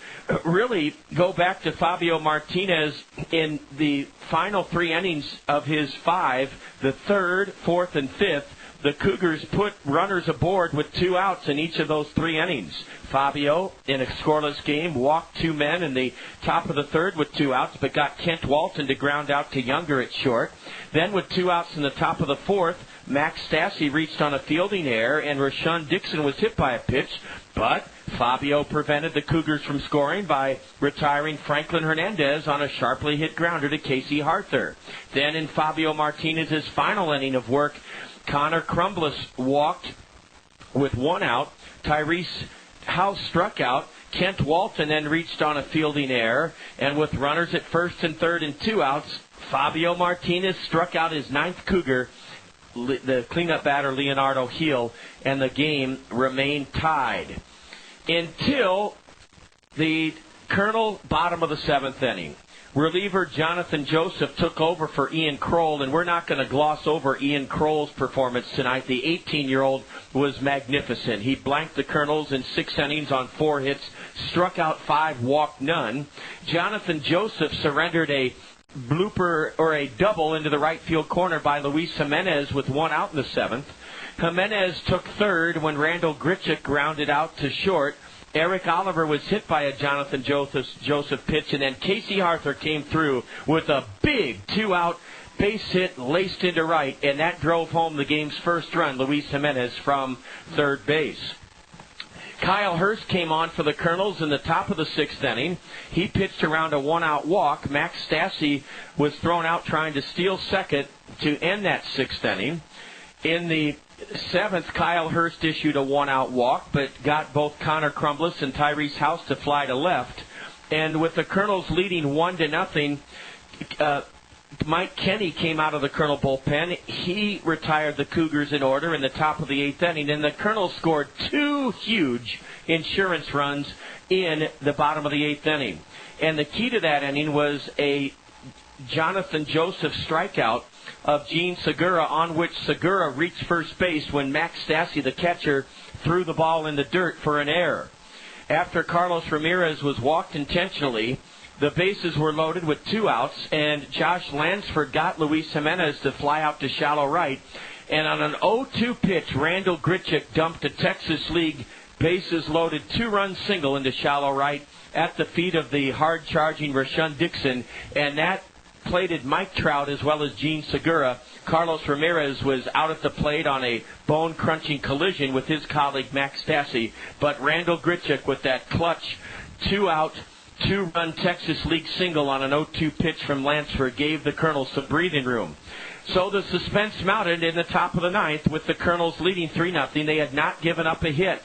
F: really go back to Fabio Martinez in the final 3 innings of his 5, the 3rd, 4th, and 5th. the Cougars put runners aboard with 2 outs in each of those 3 innings. Fabio, in a scoreless game, walked 2 men in the top of the 3rd with 2 outs, but got Kent Walton to ground out to Younger at short. Then with 2 outs in the top of the 4th, Max Stassi reached on a fielding error, and Rashawn Dixon was hit by a pitch, but Fabio prevented the Cougars from scoring by retiring Franklin Hernandez on a sharply hit grounder to Casey Harther. Then in Fabio Martinez's final inning of work, Connor Crumbles walked with 1 out. Tyrese House struck out. Kent Walton then reached on a fielding error, and with runners at 1st and 3rd and 2 outs, Fabio Martinez struck out his 9th Cougar, the cleanup batter Leonardo Heel, and the game remained tied until the Kernel bottom of the 7th inning. Reliever Jonathan Joseph took over for Ian Kroll, and we're not going to gloss over Ian Kroll's performance tonight. The 18-year-old was magnificent. He blanked the Kernels in 6 innings on 4 hits, struck out 5, walked none. Jonathan Joseph surrendered a blooper or a double into the right field corner by Luis Jimenez with 1 out in the 7th. Jimenez took 3rd when Randall Gritchick grounded out to short. Eric Oliver was hit by a Jonathan Joseph pitch, and then Casey Harther came through with a big 2-out base hit laced into right, and that drove home the game's first run, Luis Jimenez from 3rd base. Kyle Hurst came on for the Kernels in the top of the 6th inning. He pitched around a 1-out walk. Max Stassi was thrown out trying to steal second to end that 6th inning. In the 7th, Kyle Hurst issued a 1-out walk, but got both Connor Crumbles and Tyrese House to fly to left. And with the Kernels leading 1-0, Mike Kenny came out of the Kernel bullpen. He retired the Cougars in order in the top of the 8th inning, and the Kernels scored 2 huge insurance runs in the bottom of the 8th inning. And the key to that inning was a Jonathan Joseph strikeout of Gene Segura, on which Segura reached first base when Max Stassi, the catcher, threw the ball in the dirt for an error. After Carlos Ramirez was walked intentionally, the bases were loaded with 2 outs, and Josh Lansford got Luis Jimenez to fly out to shallow right. And on an 0-2 pitch, Randall Gritchick dumped a Texas League bases-loaded 2-run single into shallow right at the feet of the hard-charging Rashawn Dixon, and that plated Mike Trout as well as Gene Segura. Carlos Ramirez was out at the plate on a bone-crunching collision with his colleague Max Stassi, but Randall Gritchick with that clutch 2-out, 2-run Texas League single on an 0-2 pitch from Lansford gave the Kernels some breathing room. So the suspense mounted in the top of the 9th with the Kernels leading 3-0. They had not given up a hit.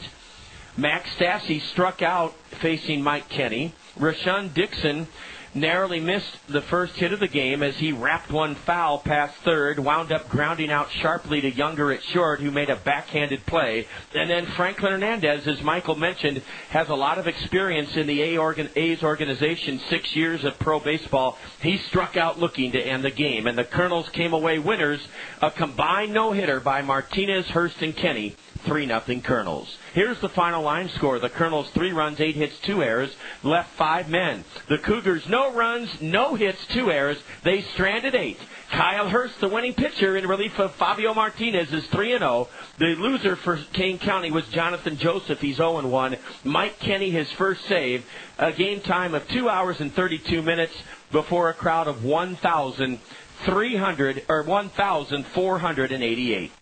F: Max Stassi struck out facing Mike Kenny. Rashawn Dixon narrowly missed the first hit of the game as he wrapped one foul past 3rd, wound up grounding out sharply to Younger at short, who made a backhanded play. And then Franklin Hernandez, as Michael mentioned, has a lot of experience in the A's organization, 6 years of pro baseball. He struck out looking to end the game, and the Kernels came away winners, a combined no-hitter by Martinez, Hurst, and Kenny. 3-0 Kernels. Here's the final line score. The Kernels 3 runs, 8 hits, 2 errors, left 5 men. The Cougars no runs, no hits, 2 errors. They stranded 8. Kyle Hurst, the winning pitcher in relief of Fabio Martinez, is 3-0. The loser for Kane County was Jonathan Joseph. He's 0-1. Mike Kenny, his first save. A game time of 2 hours and 32 minutes before a crowd of 1,488.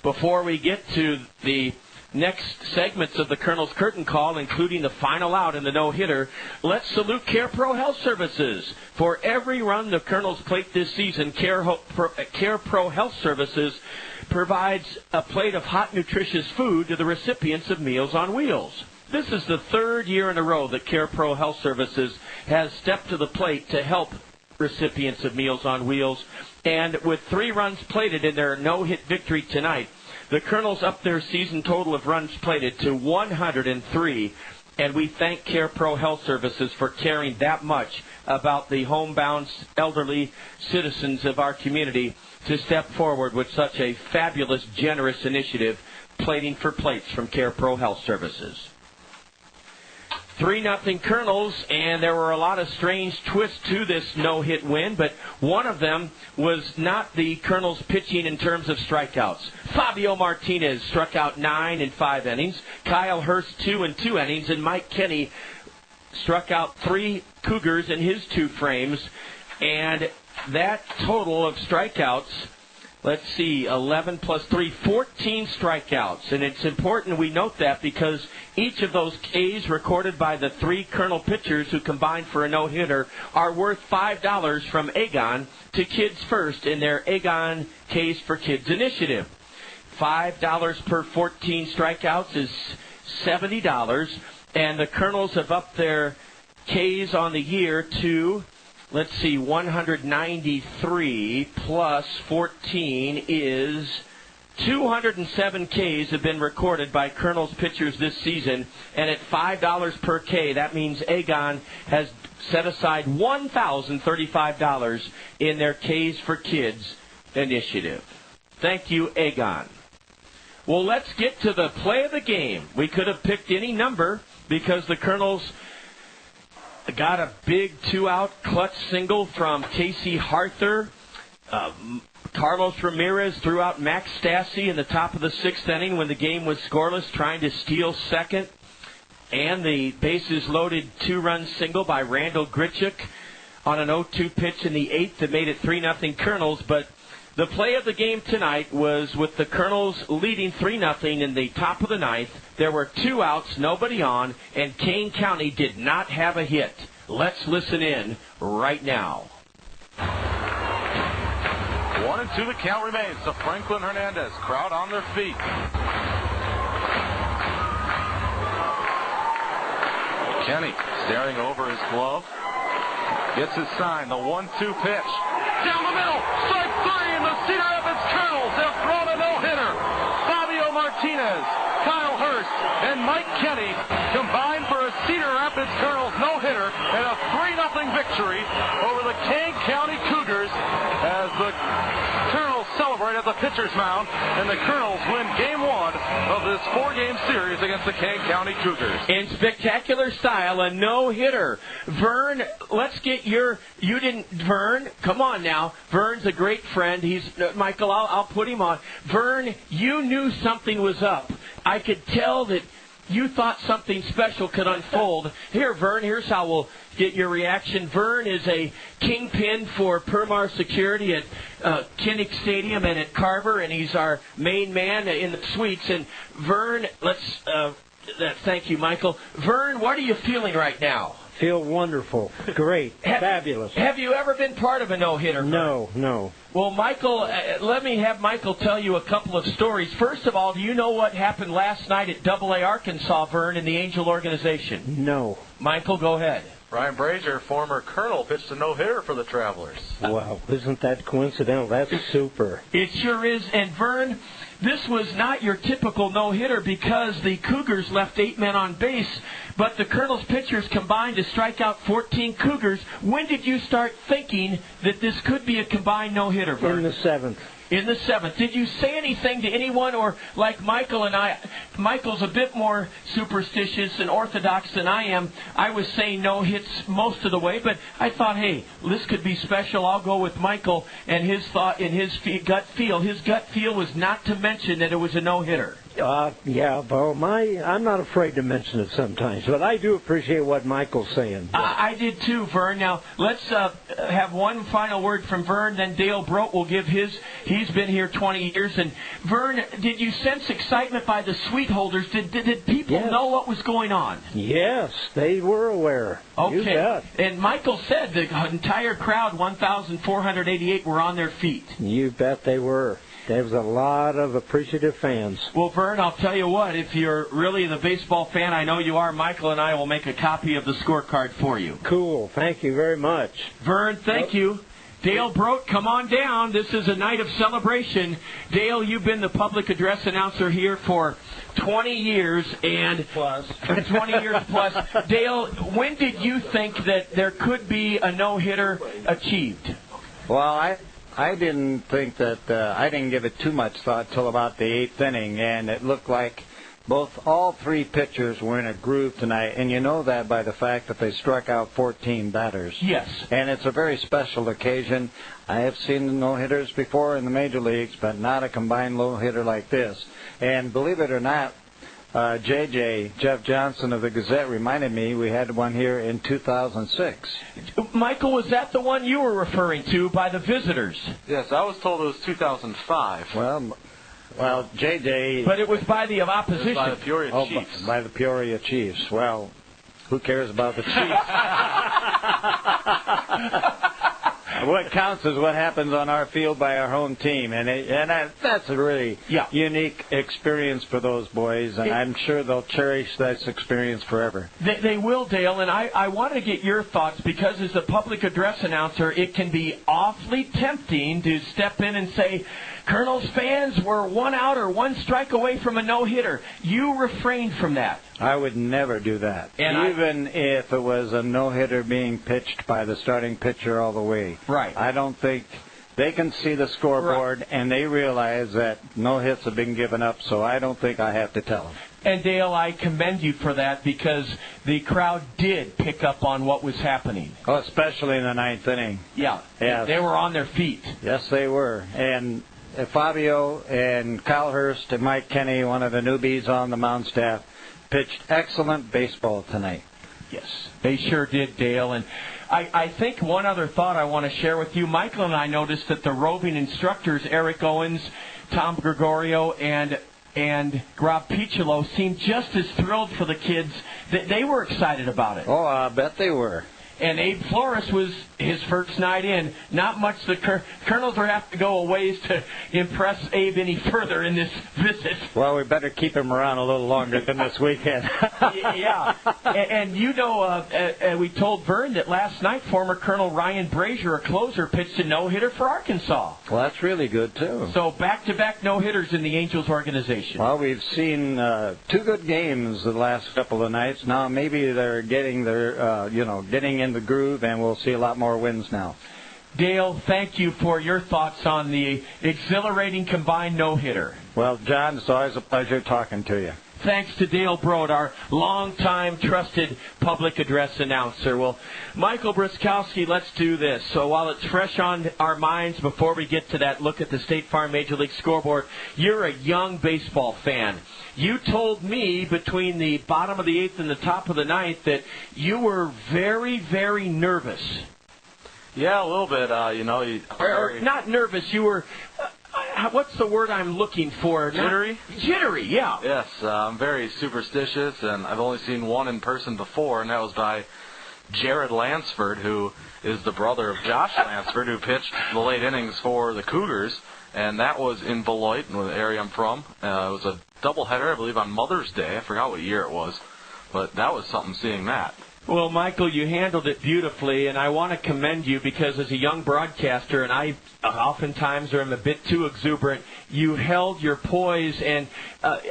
F: Before we get to the next segments of the Kernels Curtain Call, including the final out and the no-hitter, let's salute Care Pro Health Services. For every run the Kernels plate this season, Care Pro Health Services provides a plate of hot, nutritious food to the recipients of Meals on Wheels. This is the 3rd year in a row that Care Pro Health Services has stepped to the plate to help recipients of Meals on Wheels. And with 3 runs plated in their no-hit victory tonight, the Kernels upped their season total of runs plated to 103. And we thank Care Pro Health Services for caring that much about the homebound elderly citizens of our community to step forward with such a fabulous, generous initiative, Plating for Plates from Care Pro Health Services. 3-0 Kernels, and there were a lot of strange twists to this no-hit win, but one of them was not the Kernels pitching in terms of strikeouts. Fabio Martinez struck out 9 in 5 innings, Kyle Hurst 2 in 2 innings, and Mike Kenny struck out 3 Cougars in his 2 frames, and that total of strikeouts, let's see, 11 plus 3, 14 strikeouts. And it's important we note that because each of those Ks recorded by the 3 Kernel pitchers who combined for a no-hitter are worth $5 from Aegon to Kids First in their Aegon Ks for Kids initiative. $5 per 14 strikeouts is $70, and the Kernels have upped their Ks on the year to, let's see, 193 plus 14 is 207 Ks have been recorded by Kernels pitchers this season, and at $5 per K, that means Aegon has set aside $1,035 in their Ks for Kids initiative. Thank you, Aegon. Well, let's get to the play of the game. We could have picked any number because the Kernels got a big 2-out clutch single from Casey Harther. Carlos Ramirez threw out Max Stassi in the top of the 6th inning when the game was scoreless, trying to steal second. And the bases loaded 2-run single by Randall Grichuk on an 0-2 pitch in the 8th that made it 3-0 Kernels. But the play of the game tonight was with the Kernels leading 3-0 in the top of the 9th. There were 2 outs, nobody on, and Kane County did not have a hit. Let's listen in right now.
G: 1-2 the count remains to Franklin Hernandez. Crowd on their feet. Kenny staring over his glove. Gets his sign. The 1-2 pitch. Down the middle. Strike 3, and the Cedar Rapids Kernels have thrown a no-hitter. Fabio Martinez, Kyle Hurst, and Mike Kenny combined for a Cedar Rapids Kernels no-hitter and a 3-0 victory over the Kane County Cougars as the Kernels celebrate at the pitcher's mound, and the Kernels win Game 1 of this 4-game series against the Kane County Cougars.
F: In spectacular style, a no-hitter. Vern, let's get Vern, come on now. Vern's a great friend. Michael, I'll put him on. Vern, you knew something was up. I could tell that you thought something special could unfold. Here, Vern, here's how we'll get your reaction. Vern is a kingpin for Permar Security at Kinnick Stadium and at Carver, and he's our main man in the suites. And Vern, thank you, Michael. Vern, what are you feeling right now?
E: Feel wonderful. Great. Fabulous.
F: Have you ever been part of a no-hitter?
E: No.
F: Well, Michael, let me have Michael tell you a couple of stories. First of all, do you know what happened last night at AA Arkansas, Vern, in the Angel organization?
E: No.
F: Michael, go ahead.
G: Ryan Brazier, former Colonel, pitched a no-hitter for the Travelers.
E: Wow, isn't that coincidental? That's super.
F: It sure is. And, Vern, this was not your typical no-hitter because the Cougars left 8 men on base, but the Kernels pitchers combined to strike out 14 Cougars. When did you start thinking that this could be a combined no-hitter, Vern?
E: In the 7th.
F: In the 7th. Did you say anything to anyone, or like Michael and I? Michael's a bit more superstitious and orthodox than I am. I was saying no hits most of the way, but I thought, hey, this could be special. I'll go with Michael and his thought and his gut feel. His gut feel was not to mention that it was a no-hitter.
E: Yeah, well, I'm not afraid to mention it sometimes, but I do appreciate what Michael's saying.
F: I did too, Vern. Now, let's have one final word from Vern, then Dale Brote will give his. He's been here 20 years. And, Vern, did you sense excitement by the suite holders? Did people know what was going on?
E: Yes, they were aware.
F: Okay.
E: You bet.
F: And Michael said the entire crowd, 1,488, were on their feet.
E: You bet they were. There was a lot of appreciative fans.
F: Well, Vern, I'll tell you what, if you're really the baseball fan, I know you are, Michael and I will make a copy of the scorecard for you.
E: Cool. Thank you very much.
F: Vern, thank you. Dale Brote, come on down. This is a night of celebration. Dale, you've been the public address announcer here for 20 years and
E: plus.
F: 20 years plus. Dale, when did you think that there could be a no-hitter achieved?
K: Well, I didn't think that I didn't give it too much thought till about the 8th inning, and it looked like All three pitchers were in a groove tonight, and you know that by the fact that they struck out 14 batters.
F: Yes.
K: And it's a very special occasion. I have seen no-hitters before in the major leagues, but not a combined no-hitter like this. And believe it or not, Jeff Johnson of the Gazette reminded me we had one here in 2006.
F: Michael, was that the one you were referring to by the visitors?
G: Yes, I was told it was 2005.
K: Well, JJ...
F: But it was by the opposition.
G: It was by the Peoria Chiefs.
K: By the Peoria Chiefs. Well, who cares about the Chiefs? What counts is what happens on our field by our home team, and that's a really unique experience for those boys, and I'm sure they'll cherish this experience forever.
F: They will, Dale, and I want to get your thoughts, because as a public address announcer, it can be awfully tempting to step in and say, Kernels fans were one out or one strike away from a no-hitter. You refrained from that.
K: I would never do that, even if it was a no-hitter being pitched by the starting pitcher all the way.
F: Right.
K: I don't think they can see the scoreboard, and they realize that no hits have been given up, so I don't think I have to tell them.
F: And, Dale, I commend you for that, because the crowd did pick up on what was happening.
K: Oh, especially in the ninth inning.
F: Yeah.
K: Yes.
F: They were on their feet.
K: Yes, they were. And Fabio and Kyle Hurst and Mike Kenny, one of the newbies on the mound staff, pitched excellent baseball tonight.
F: Yes, they sure did, Dale. And I think one other thought I want to share with you. Michael and I noticed that the roving instructors, Eric Owens, Tom Gregorio, and Rob Piccolo, seemed just as thrilled for the kids. That they were excited about it.
K: Oh, I bet they were.
F: And Abe Flores was his first night in. Not much the Kernels will have to go a ways to impress Abe any further in this visit.
K: Well, we better keep him around a little longer than this weekend.
F: Yeah. And you know, we told Vern that last night former Colonel Ryan Brazier, a closer, pitched a no-hitter for Arkansas.
K: Well, that's really good, too.
F: So back-to-back no-hitters in the Angels organization.
K: Well, we've seen two good games the last couple of nights. Now maybe they're getting their, getting in the groove, and we'll see a lot more wins now.
F: Dale, thank you for your thoughts on the exhilarating combined no-hitter.
K: Well, John, it's always a pleasure talking to you.
F: Thanks to Dale Broad, our longtime trusted public address announcer. Well, Michael Briskowski, let's do this. So while it's fresh on our minds, before we get to that look at the State Farm Major League scoreboard, you're a young baseball fan. You told me between the bottom of the eighth and the top of the ninth that you were very, very nervous.
G: Yeah, a little bit.
F: Or not nervous. You were. What's the word I'm looking for?
G: Jittery?
F: Jittery, yeah.
G: Yes, I'm very superstitious, and I've only seen one in person before, and that was by Jared Lansford, who is the brother of Josh Lansford, who pitched the late innings for the Cougars, and that was in Beloit, the area I'm from. It was a doubleheader, I believe, on Mother's Day. I forgot what year it was, but that was something seeing that.
F: Well, Michael, you handled it beautifully, and I want to commend you because as a young broadcaster, and I oftentimes am a bit too exuberant, you held your poise, and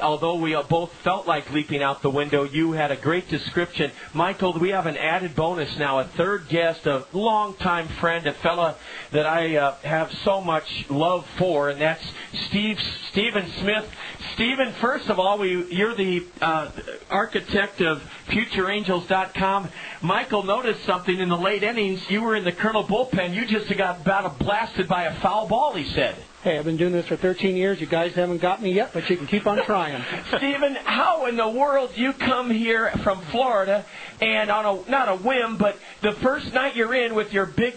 F: although we both felt like leaping out the window, you had a great description. Michael, we have an added bonus now, a third guest, a longtime friend, a fella that I have so much love for, and that's Stephen Smith. Stephen, first of all, you're the architect of FutureAngels.com. Michael noticed something in the late innings. You were in the Colonel bullpen. You just got about blasted by a foul ball, he said.
M: Hey, I've been doing this for 13 years. You guys haven't got me yet, but you can keep on trying.
F: Stephen, how in the world you come here from Florida and on not a whim, but the first night you're in with your big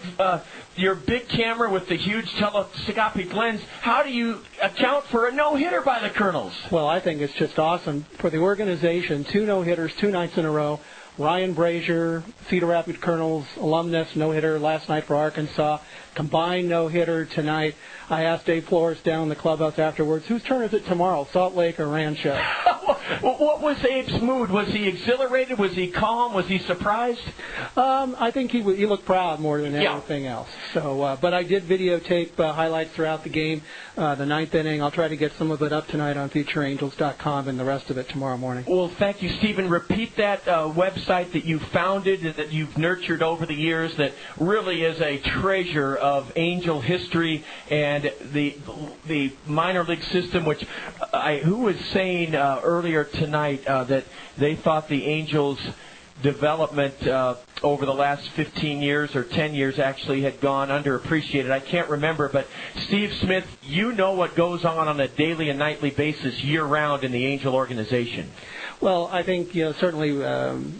F: camera with the huge telescopic lens, how do you account for a no-hitter by the Kernels?
M: Well, I think it's just awesome for the organization. 2 no-hitters, 2 nights in a row. Ryan Brazier, Cedar Rapids Kernels alumnus, no-hitter last night for Arkansas. Combined no-hitter tonight. I asked Dave Flores down in the clubhouse afterwards, whose turn is it tomorrow, Salt Lake or Rancho?
F: What was Abe's mood? Was he exhilarated? Was he calm? Was he surprised?
M: I think he looked proud more than anything else. So, but I did videotape highlights throughout the game, the ninth inning. I'll try to get some of it up tonight on FutureAngels.com and the rest of it tomorrow morning.
F: Well, thank you, Stephen. Repeat that website website that you founded and that you've nurtured over the years that really is a treasure of Angel history and the minor league system, which who was saying earlier tonight that they thought the Angels' development over the last 15 years or 10 years actually had gone underappreciated. I can't remember, but Steve Smith, you know what goes on a daily and nightly basis year-round in the Angel organization.
M: Well, I think, certainly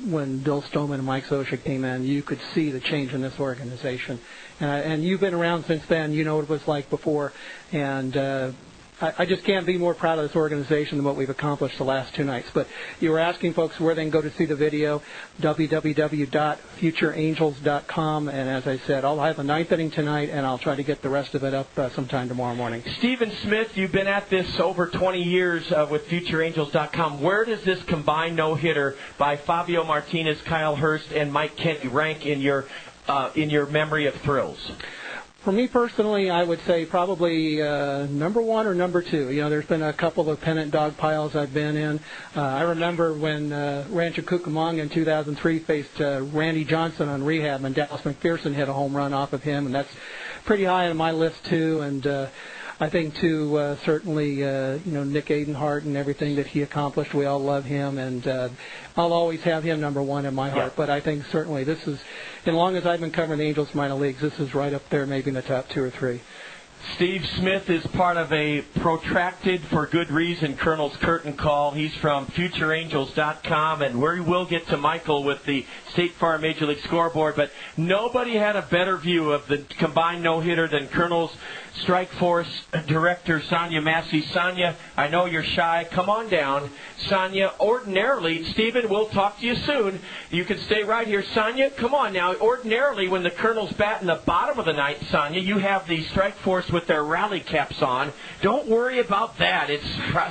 M: when Bill Stoneman and Mike Zosha came in, you could see the change in this organization. And you've been around since then. You know what it was like before. And I just can't be more proud of this organization than what we've accomplished the last two nights. But you were asking folks where they can go to see the video, www.futureangels.com. And as I said, I'll have the ninth inning tonight, and I'll try to get the rest of it up sometime tomorrow morning.
F: Stephen Smith, you've been at this over 20 years with FutureAngels.com. Where does this combined no-hitter by Fabio Martinez, Kyle Hurst, and Mike Kenny rank in your memory of thrills?
M: For me personally, I would say probably number one or number two. There's been a couple of pennant dog piles I've been in. I remember when Rancho Cucamonga in 2003 faced Randy Johnson on rehab, and Dallas McPherson hit a home run off of him, and that's pretty high on my list too. And I think too, certainly, Nick Adenhart and everything that he accomplished. We all love him, and I'll always have him number one in my heart. Yeah. But I think certainly this is, as long as I've been covering the Angels minor leagues, this is right up there, maybe in the top two or three.
F: Steve Smith is part of a protracted, for good reason, Kernels curtain call. He's from FutureAngels.com, and we will get to Michael with the State Farm Major League scoreboard, but nobody had a better view of the combined no-hitter than Kernels Strike Force Director Sonia Massey. Sonia, I know you're shy. Come on down. Sonia, ordinarily, Stephen, we'll talk to you soon. You can stay right here. Sonia, come on now. Ordinarily, when the Kernels bat in the bottom of the ninth, Sonia, you have the Strike Force with their rally caps on. Don't worry about that. It's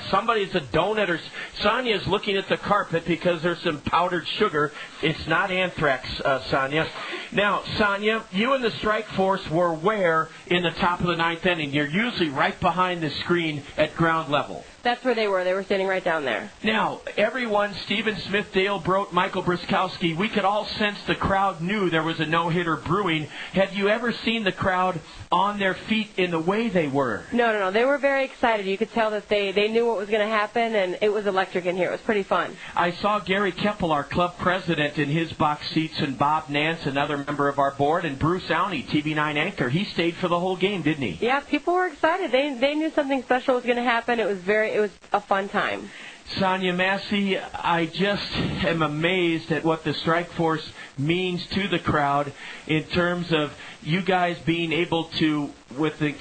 F: somebody's a donut, or Sonia's looking at the carpet because there's some powdered sugar. It's not anthrax, Sonia. Now, Sonia, you and the Strike Force were where in the top of the ninth inning? You're usually right behind the screen at ground level.
O: That's where they were. They were standing right down there.
F: Now, everyone, Stephen Smith, Dale Brote, Michael Briskowski, we could all sense the crowd knew there was a no-hitter brewing. Have you ever seen the crowd on their feet in the way they were?
O: No. They were very excited. You could tell that they knew what was going to happen, and it was electric in here. It was pretty fun.
F: I saw Gary Keppel, our club president, in his box seats, and Bob Nance, another member of our board, and Bruce Owney, TV9 anchor. He stayed for the whole game, didn't he?
O: Yeah, people were excited. They knew something special was going to happen. It was a fun time.
F: Sonia Massey, I just am amazed at what the Strike Force means to the crowd in terms of you guys being able to,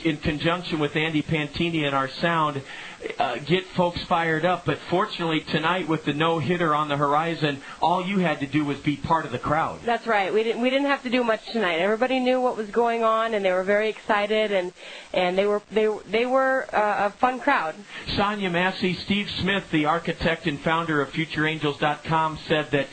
F: in conjunction with Andy Pantini and our sound, get folks fired up. But fortunately tonight, with the no-hitter on the horizon, all you had to do was be part of the crowd.
O: That's right. We didn't have to do much tonight. Everybody knew what was going on, and they were very excited, and they were a fun crowd.
F: Sonia Massey, Steve Smith, the architect and founder of FutureAngels.com, said that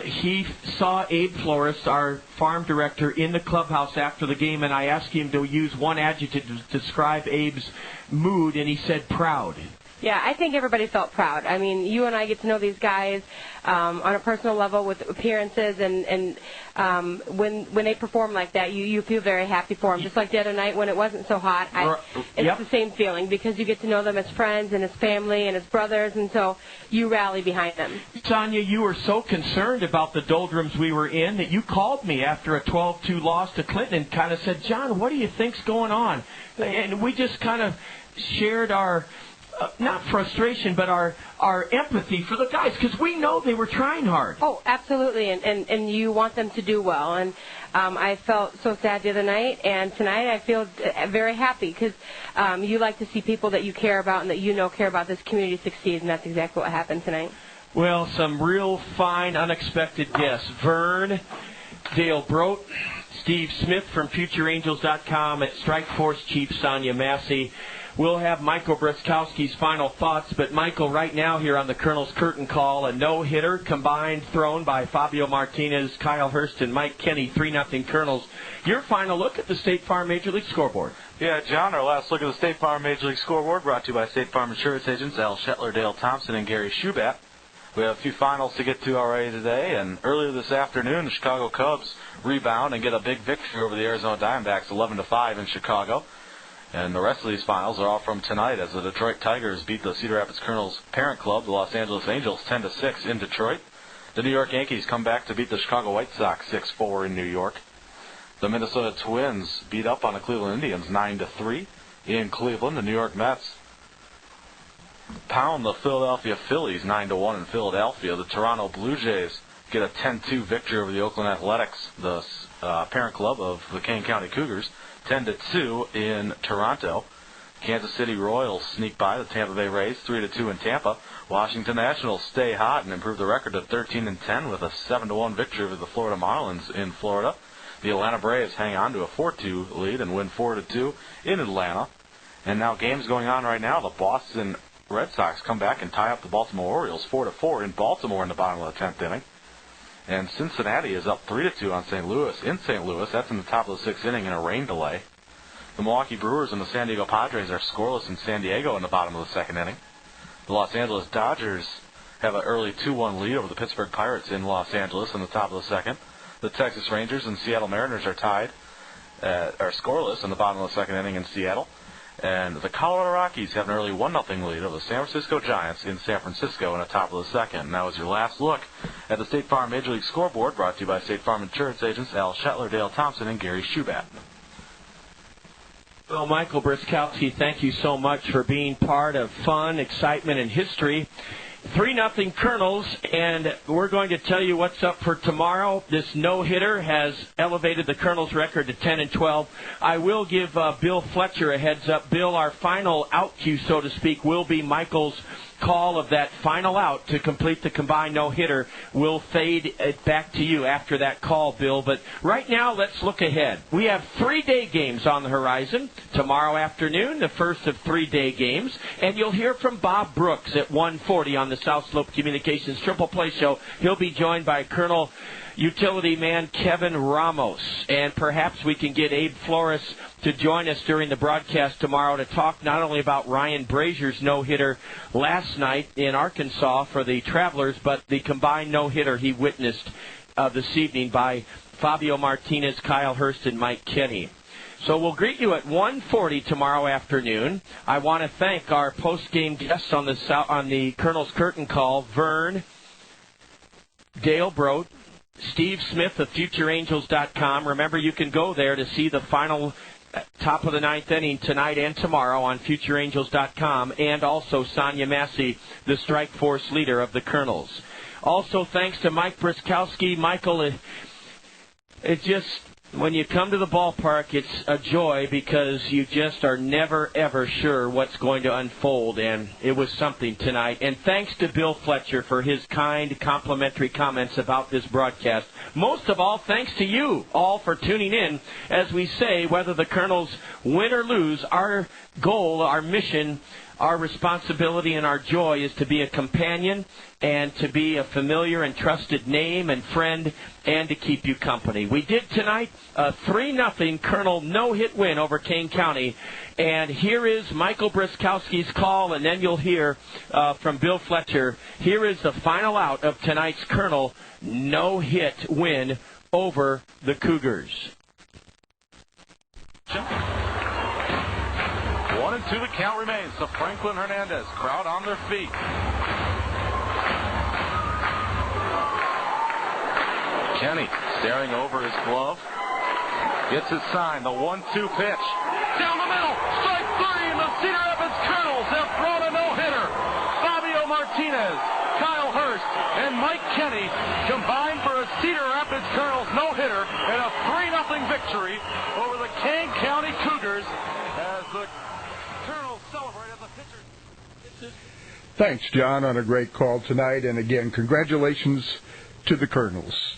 F: he saw Abe Flores, our farm director, in the clubhouse after the game, and I asked him to use one adjective to describe Abe's mood, and he said proud.
O: Yeah, I think everybody felt proud. I mean, you and I get to know these guys on a personal level with appearances, and when they perform like that, you feel very happy for them. Just like the other night when it wasn't so hot, it's the same feeling because you get to know them as friends and as family and as brothers, and so you rally behind them.
F: Sonia, you were so concerned about the doldrums we were in that you called me after a 12-2 loss to Clinton and kind of said, John, what do you think's going on? And we just kind of shared our not frustration, but our empathy for the guys, because we know they were trying hard.
O: Oh, absolutely, and you want them to do well. And I felt so sad the other night, and tonight I feel very happy because you like to see people that you care about and that you know care about this community succeed, and that's exactly what happened tonight.
F: Well, some real fine, unexpected guests. Vern, Dale Brote, Steve Smith from FutureAngels.com, at Strike Force Chief Sonia Massey. We'll have Michael Briskowski's final thoughts, but Michael, right now here on the Kernels Curtain Call, a no-hitter combined thrown by Fabio Martinez, Kyle Hurst, and Mike Kenny, 3-0 Kernels. Your final look at the State Farm Major League scoreboard.
G: Yeah, John, our last look at the State Farm Major League scoreboard brought to you by State Farm Insurance Agents Al Shetler, Dale Thompson, and Gary Schubat. We have a few finals to get to already today, and earlier this afternoon, the Chicago Cubs rebound and get a big victory over the Arizona Diamondbacks, 11-5 in Chicago. And the rest of these finals are all from tonight, as the Detroit Tigers beat the Cedar Rapids Kernels parent club, the Los Angeles Angels, 10-6 in Detroit. The New York Yankees come back to beat the Chicago White Sox 6-4 in New York. The Minnesota Twins beat up on the Cleveland Indians 9-3 in Cleveland. The New York Mets pound the Philadelphia Phillies 9-1 in Philadelphia. The Toronto Blue Jays get a 10-2 victory over the Oakland Athletics, the parent club of the Kane County Cougars, 10-2 in Toronto. Kansas City Royals sneak by the Tampa Bay Rays 3-2 in Tampa. Washington Nationals stay hot and improve the record to 13-10 with a 7-1 victory over the Florida Marlins in Florida. The Atlanta Braves hang on to a 4-2 lead and win 4-2 in Atlanta. And now games going on right now. The Boston Red Sox come back and tie up the Baltimore Orioles 4-4 in Baltimore in the bottom of the 10th inning. And Cincinnati is up 3-2 on St. Louis in St. Louis. That's in the top of the 6th inning in a rain delay. The Milwaukee Brewers and the San Diego Padres are scoreless in San Diego in the bottom of the 2nd inning. The Los Angeles Dodgers have an early 2-1 lead over the Pittsburgh Pirates in Los Angeles in the top of the 2nd. The Texas Rangers and Seattle Mariners are tied, are scoreless in the bottom of the 2nd inning in Seattle. And the Colorado Rockies have an early 1-0 lead over the San Francisco Giants in San Francisco in the top of the 2nd. And that was your last look at the State Farm Major League Scoreboard, brought to you by State Farm Insurance agents Al Shetler, Dale Thompson, and Gary Schubat.
F: Well, Michael Briskowski, thank you so much for being part of fun, excitement, and history. 3-0 Kernels, and we're going to tell you what's up for tomorrow. This no-hitter has elevated the Kernels record to 10-12. I will give Bill Fletcher a heads up. Bill, our final out cue, so to speak, will be Michael's call of that final out to complete the combined no-hitter. We'll fade it back to you after that call, Bill. But right now, let's look ahead. We have 3-day games on the horizon. Tomorrow afternoon, the first of 3-day games. And you'll hear from Bob Brooks at 1:40 on the South Slope Communications Triple Play Show. He'll be joined by Colonel utility man Kevin Ramos. And perhaps we can get Abe Flores to join us during the broadcast tomorrow to talk not only about Ryan Brazier's no-hitter last night in Arkansas for the Travelers, but the combined no-hitter he witnessed this evening by Fabio Martinez, Kyle Hurst, and Mike Kenny. So we'll greet you at 1:40 tomorrow afternoon. I want to thank our post-game guests on the Colonel's Curtain Call, Vern, Dale Brodt, Steve Smith of FutureAngels.com. Remember, you can go there to see the final top of the 9th inning tonight and tomorrow on FutureAngels.com, and also Sonia Massey, the strike force leader of the Kernels. Also, thanks to Mike Briskowski. Michael, it just, when you come to the ballpark, it's a joy because you just are never, ever sure what's going to unfold, and it was something tonight. And thanks to Bill Fletcher for his kind, complimentary comments about this broadcast. Most of all, thanks to you all for tuning in. As we say, whether the Kernels win or lose, our goal, our mission, our responsibility and our joy is to be a companion and to be a familiar and trusted name and friend and to keep you company. We did tonight a 3-0 Colonel no-hit win over Kane County. And here is Michael Briskowski's call, and then you'll hear from Bill Fletcher. Here is the final out of tonight's Colonel no-hit win over the Cougars.
G: 1-2 the count remains. So Franklin Hernandez, crowd on their feet. Kenny staring over his glove. Gets his sign. The 1-2 pitch. Down the middle. Strike 3. And the Cedar Rapids Kernels have thrown a no-hitter. Fabio Martinez, Kyle Hurst, and Mike Kenny combined for a Cedar Rapids Kernels no-hitter and a 3-0 victory over the Kane County Cougars as the Colonels celebrate as the pitchers.
B: Thanks, John, on a great call tonight. And again, congratulations to the Kernels.